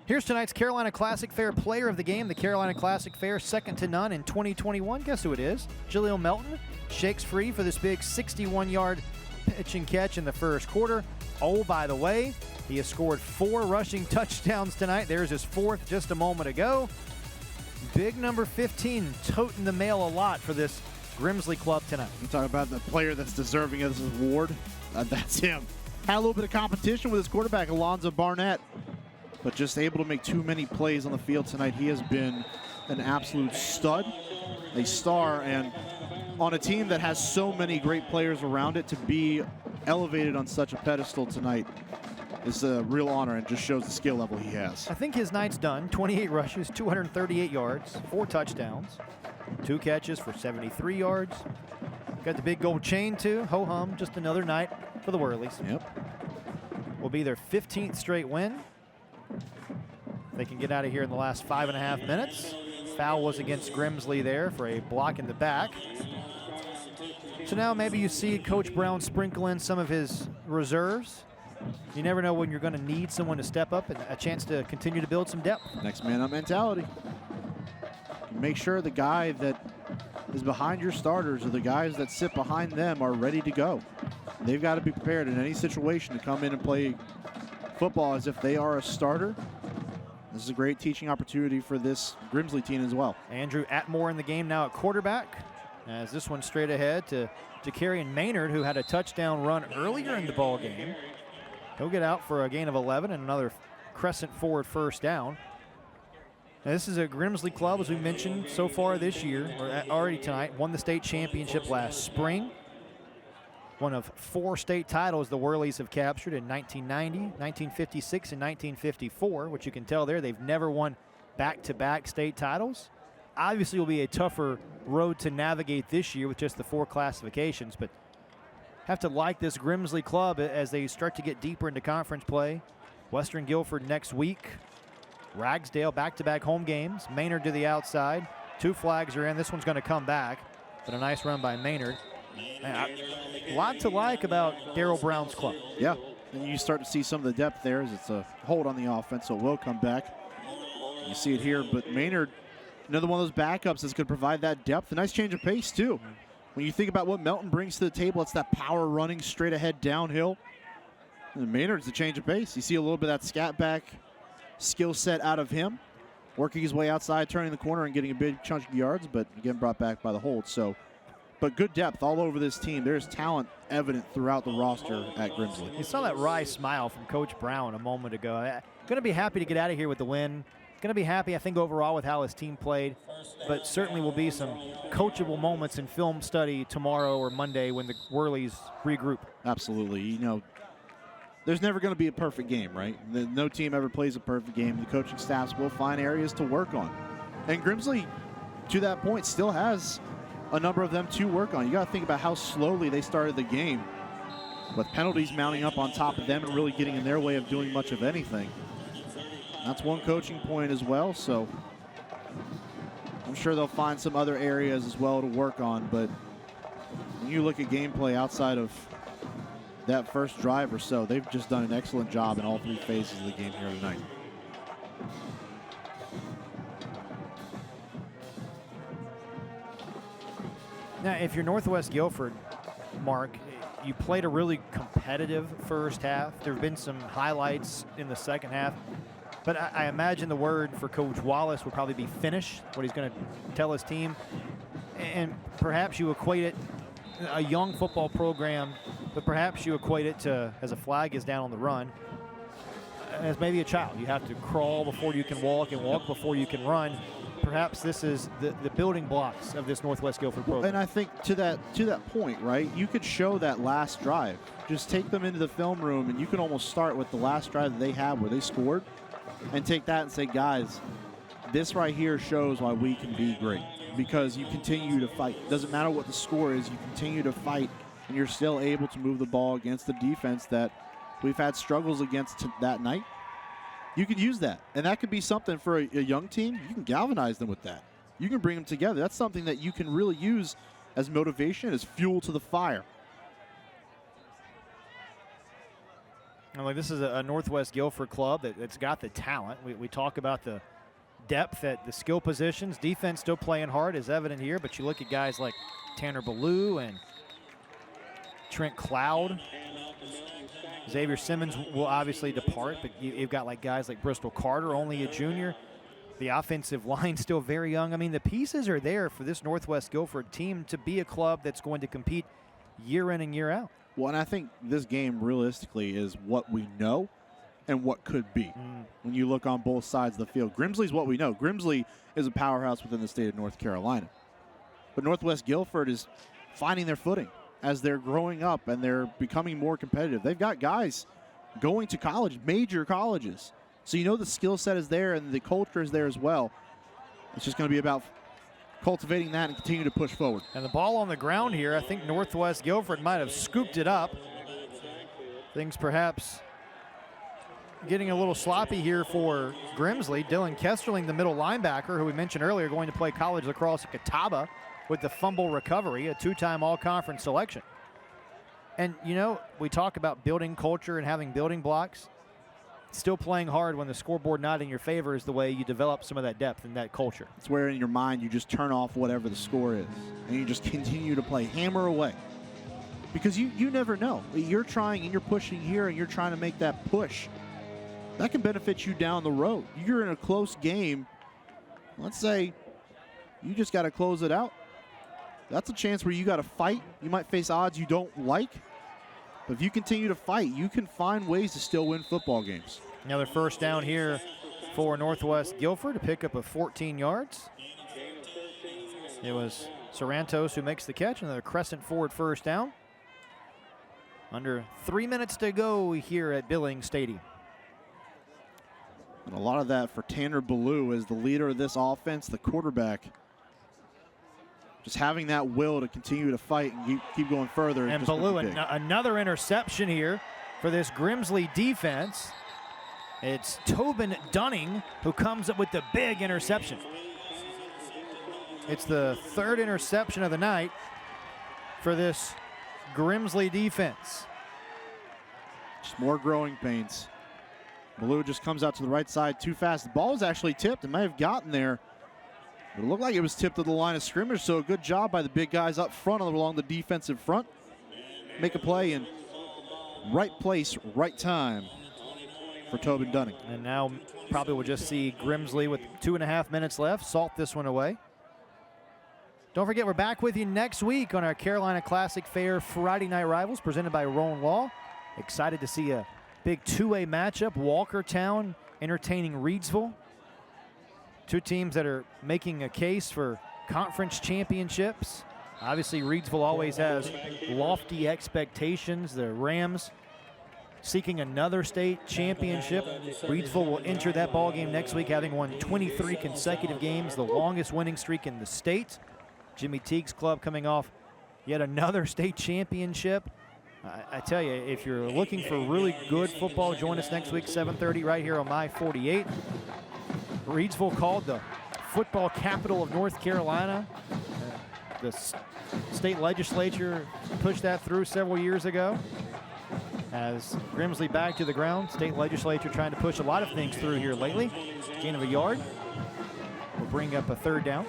Here's tonight's Carolina Classic Fair player of the game. The Carolina Classic Fair, second to none in 2021. Guess who it is? Jaleel Melton shakes free for this big 61-yard pitch and catch in the first quarter. Oh, by the way, he has scored 4 rushing touchdowns tonight. There's his 4th just a moment ago. Big number 15 toting the mail a lot for this Grimsley club tonight. You talk about the player that's deserving of this award. That's him. Had a little bit of competition with his quarterback, Alonzo Barnett, but just able to make too many plays on the field tonight. He has been an absolute stud, a star, and on a team that has so many great players around it, to be elevated on such a pedestal tonight is a real honor and just shows the skill level he has. I think his night's done. 28 rushes, 238 yards, 4 touchdowns, 2 catches for 73 yards. Got the big gold chain too. Ho-hum, just another night for the Whirlies. Yep. Will be their 15th straight win. They can get out of here in the last 5.5 minutes. Foul was against Grimsley there for a block in the back. So now maybe you see Coach Brown sprinkle in some of his reserves. You never know when you're going to need someone to step up and a chance to continue to build some depth. Next man up mentality. Make sure the guy that is behind your starters or the guys that sit behind them are ready to go. They've got to be prepared in any situation to come in and play football as if they are a starter. This is a great teaching opportunity for this Grimsley team as well. Andrew Atmore in the game now at quarterback. As this one straight ahead to Jakarian Maynard, who had a touchdown run earlier in the ball game. He'll get out for a gain of 11 and another crescent forward first down. Now, this is a Grimsley club, as we mentioned so far this year, or already tonight, won the state championship last spring. one of 4 state titles the Whirlies have captured in 1990, 1956, and 1954, which you can tell there they've never won back-to-back state titles. Obviously, it will be a tougher road to navigate this year with just the 4 classifications, but have to like this Grimsley club as they start to get deeper into conference play. Western Guilford next week. Ragsdale back-to-back home games. Maynard to the outside. 2 flags are in. This one's going to come back, but a nice run by Maynard. A lot to like about Darryl Brown's club. Yeah, and you start to see some of the depth there as it's a hold on the offense, so it will come back. You see it here, but Maynard, another one of those backups that's going to provide that depth. A nice change of pace, too. When you think about what Melton brings to the table, it's that power running straight ahead downhill. And Maynard's the change of pace. You see a little bit of that scat back skill set out of him, working his way outside, turning the corner and getting a big chunk of yards, but again brought back by the hold. So, but good depth all over this team. There's talent evident throughout the roster at Grimsley. You saw that wry smile from Coach Brown a moment ago. Going to be happy to get out of here with the win. Going to be happy, I think, overall with how his team played, but certainly will be some coachable moments in film study tomorrow or Monday when the Whirlies regroup. Absolutely. You know, there's never going to be a perfect game, right? No team ever plays a perfect game. The coaching staffs will find areas to work on. And Grimsley, to that point, still has a number of them to work on. You got to think about how slowly they started the game, with penalties mounting up on top of them and really getting in their way of doing much of anything. That's one coaching point as well, so I'm sure they'll find some other areas as well to work on. But when you look at gameplay outside of that first drive or so, they've just done an excellent job in all 3 phases of the game here tonight. Now, if you're Northwest Guilford, Mark, you played a really competitive first half. There have been some highlights in the second half. But I imagine the word for Coach Wallace would probably be finish, what he's going to tell his team. And perhaps you equate it, a young football program, but perhaps you equate it to, as a flag is down on the run, as maybe a child. You have to crawl before you can walk and walk before you can run. Perhaps this is the building blocks of this Northwest Guilford program. And I think to that point, right, you could show that last drive. Just take them into the film room, and you can almost start with the last drive that they had where they scored, and take that and say, guys, this right here shows why we can be great, because you continue to fight. Doesn't matter what the score is, you continue to fight, and you're still able to move the ball against the defense that we've had struggles against that night. You could use that, and that could be something for a young team. You can galvanize them with that. You can bring them together. That's something that you can really use as motivation, as fuel to the fire. And like, this is a Northwest Guilford club that's got the talent. We talk about the depth at the skill positions. Defense still playing hard is evident here, but you look at guys like Tanner Ballou and Trent Cloud. Xavier Simmons will obviously depart, but you've got like guys like Bristol Carter, only a junior. The offensive line still very young. I mean, the pieces are there for this Northwest Guilford team to be a club that's going to compete year in and year out. Well, and I think this game realistically is what we know and what could be when you look on both sides of the field. Grimsley's what we know. Grimsley is a powerhouse within the state of North Carolina. But Northwest Guilford is finding their footing as they're growing up and they're becoming more competitive. They've got guys going to college, major colleges. So you know the skill set is there and the culture is there as well. It's just going to be about cultivating that and continue to push forward. And the ball on the ground here, I think Northwest Guilford might have scooped it up. Things perhaps getting a little sloppy here for Grimsley. Dylan Kesterling, the middle linebacker, who we mentioned earlier, going to play college lacrosse at Catawba with the fumble recovery, a 2-time all-conference selection. And, you know, we talk about building culture and having building blocks. Still playing hard when the scoreboard not in your favor is the way you develop some of that depth and that culture. It's where in your mind you just turn off whatever the score is and you just continue to play, hammer away. Because you never know. You're trying and you're pushing here and you're trying to make that push. That can benefit you down the road. You're in a close game. Let's say you just got to close it out. That's a chance where you got to fight. You might face odds you don't like. But if you continue to fight, you can find ways to still win football games. Another first down here for Northwest Guilford, a pickup of 14 yards. It was Sorrentos who makes the catch, another crescent forward first down. Under 3 minutes to go here at Billings Stadium. And a lot of that for Tanner Ballou as the leader of this offense, the quarterback. Just having that will to continue to fight and keep going further. And Ballou, another interception here for this Grimsley defense. It's Tobin Dunning who comes up with the big interception. It's the third interception of the night for this Grimsley defense. Just more growing pains. Ballou just comes out to the right side too fast. The ball was actually tipped. It might have gotten there. But it looked like it was tipped to the line of scrimmage, so a good job by the big guys up front along the defensive front. Make a play in right place, right time for Tobin Dunning. And now probably we'll just see Grimsley with 2.5 minutes left salt this one away. Don't forget, we're back with you next week on our Carolina Classic Fair Friday Night Rivals presented by Rowan Law. Excited to see a big two-way matchup. Walkertown entertaining Reidsville. Two teams that are making a case for conference championships. Obviously, Reidsville always has lofty expectations. The Rams seeking another state championship. Reidsville will enter that ball game next week, having won 23 consecutive games, the longest winning streak in the state. Jimmy Teague's club coming off yet another state championship. I tell you, if you're looking for really good football, join us next week, 7:30, right here on My 48. Reidsville, called the football capital of North Carolina. The state legislature pushed that through several years ago. As Grimsley back to the ground, state legislature trying to push a lot of things through here lately. Gain of a yard will bring up a third down.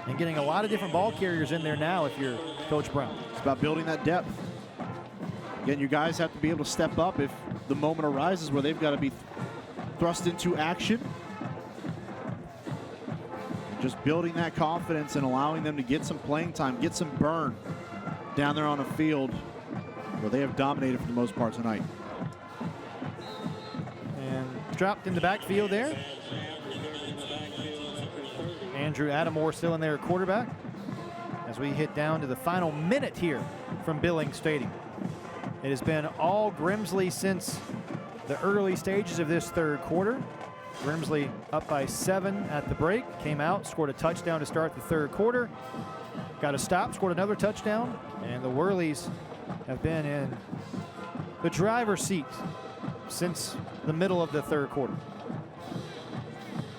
And getting a lot of different ball carriers in there now if you're Coach Brown. It's about building that depth. Again, you guys have to be able to step up if the moment arises where they've got to be thrust into action. Just building that confidence and allowing them to get some playing time, get some burn down there on a field where they have dominated for the most part tonight. And dropped in the backfield there. Andrew Adamore still in there at quarterback as we hit down to the final minute here from Billings Stadium. It has been all Grimsley since the early stages of this third quarter. Grimsley up by 7 at the break, came out, scored a touchdown to start the third quarter, got a stop, scored another touchdown, and the Whirlies have been in the driver's seat since the middle of the third quarter.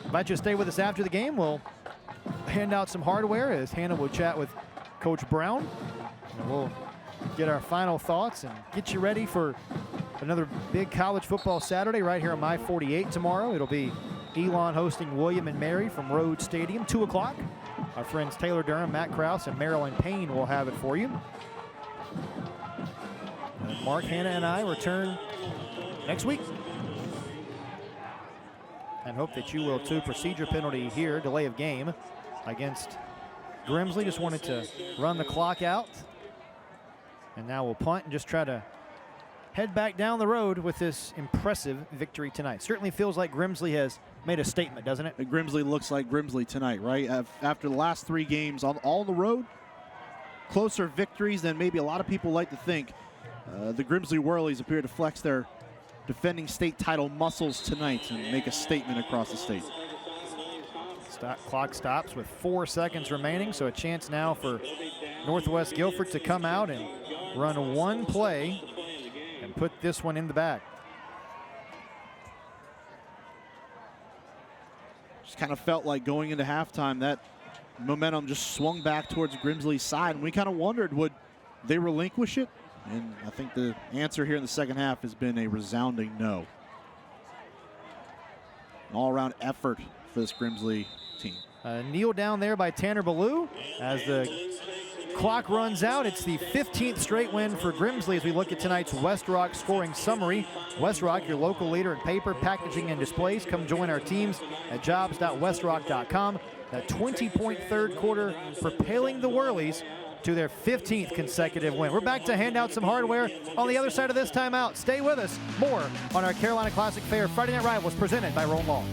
Invite you to stay with us after the game. We'll hand out some hardware as Hannah will chat with Coach Brown. And we'll get our final thoughts and get you ready for another big college football Saturday right here on My 48 tomorrow. It'll be Elon hosting William and Mary from Rhodes Stadium, 2 o'clock. Our friends Taylor Durham, Matt Krause, and Marilyn Payne will have it for you. And Mark, Hannah, and I return next week. And hope that you will too. Procedure penalty here, delay of game against Grimsley. Just wanted to run the clock out. And now we'll punt and just try to head back down the road with this impressive victory tonight. Certainly feels like Grimsley has made a statement, doesn't it? Grimsley looks like Grimsley tonight, right? After the last 3 games on all the road, closer victories than maybe a lot of people like to think. The Grimsley Whirlies appear to flex their defending state title muscles tonight and make a statement across the state. Clock stops with 4 seconds remaining, so a chance now for Northwest Guilford to come out and run one play and put this one in the bag. Just kind of felt like going into halftime that momentum just swung back towards Grimsley's side, and we kind of wondered, would they relinquish it? And I think the answer here in the second half has been a resounding no. An all-around effort for this Grimsley team. Kneel down there by Tanner Ballou as the clock runs out. It's the 15th straight win for Grimsley as we look at tonight's West Rock scoring summary. West Rock, your local leader in paper, packaging, and displays. Come join our teams at jobs.westrock.com. That 20-point third quarter propelling the Whirlies to their 15th consecutive win. We're back to hand out some hardware on the other side of this timeout. Stay with us. More on our Carolina Classic Fair Friday Night Rivals presented by Rowan Law.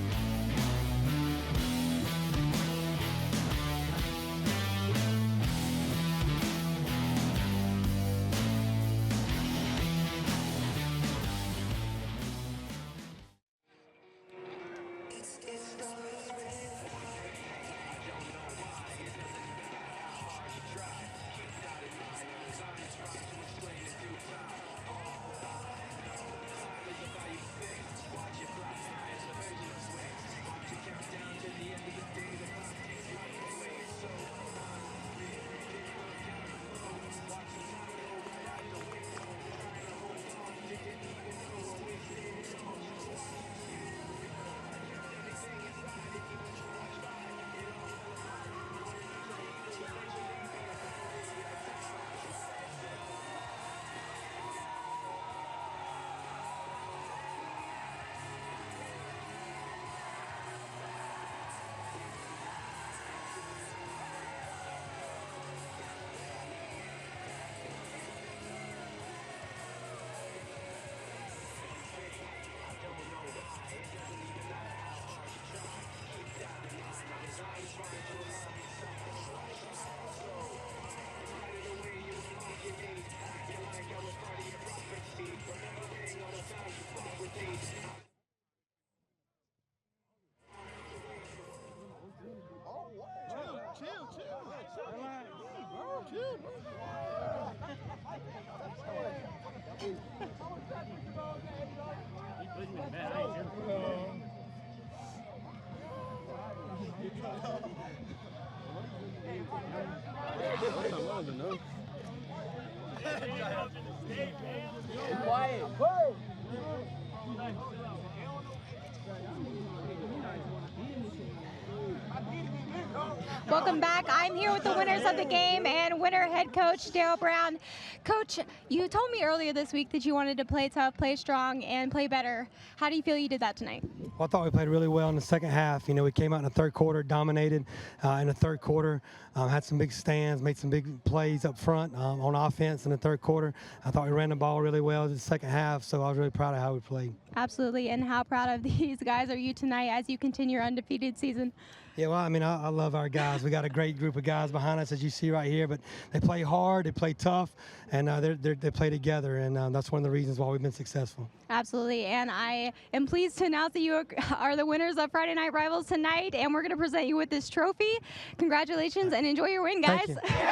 Welcome back. I'm here with the winners of the game and winner head coach Dale Brown. Coach, you told me earlier this week that you wanted to play tough, play strong, and play better. How do you feel you did that tonight? Well, I thought we played really well in the second half. You know, we came out in the third quarter, dominated in the third quarter, had some big stands, made some big plays up front on offense in the third quarter. I thought we ran the ball really well in the second half, so I was really proud of how we played. Absolutely, and how proud of these guys are you tonight as you continue your undefeated season? Yeah, well, I mean, I love our guys. We got a great group of guys behind us, as you see right here, but they play hard, they play tough, and they play together, and that's one of the reasons why we've been successful. Absolutely, and I am pleased to announce that you are the winners of Friday Night Rivals tonight, and we're going to present you with this trophy. Congratulations, and enjoy your win, guys. Thank you.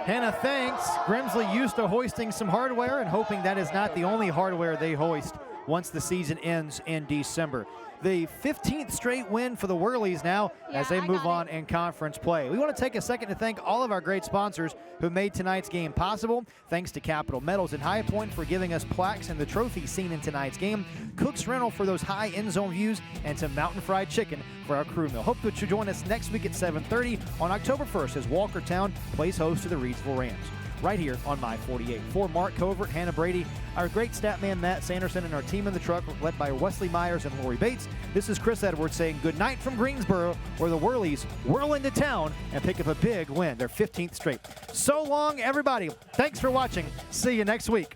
Hannah thanks Grimsley used to hoisting some hardware and hoping that is not the only hardware they hoist once the season ends in December. The 15th straight win for the Whirlies now as they move on in conference play. We want to take a second to thank all of our great sponsors who made tonight's game possible. Thanks to Capital Metals and High Point for giving us plaques and the trophy seen in tonight's game. Cook's Rental for those high end zone views, and to Mountain Fried Chicken for our crew meal. Hope that you join us next week at 7:30 on October 1st as Walkertown plays host to the Reidsville Rams. Right here on My 48. For Mark Covert, Hannah Brady, our great stat man Matt Sanderson, and our team in the truck led by Wesley Myers and Lori Bates, this is Chris Edwards saying good night from Greensboro, where the Whirlies whirl into town and pick up a big win, their 15th straight. So long, everybody. Thanks for watching. See you next week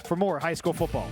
for more high school football.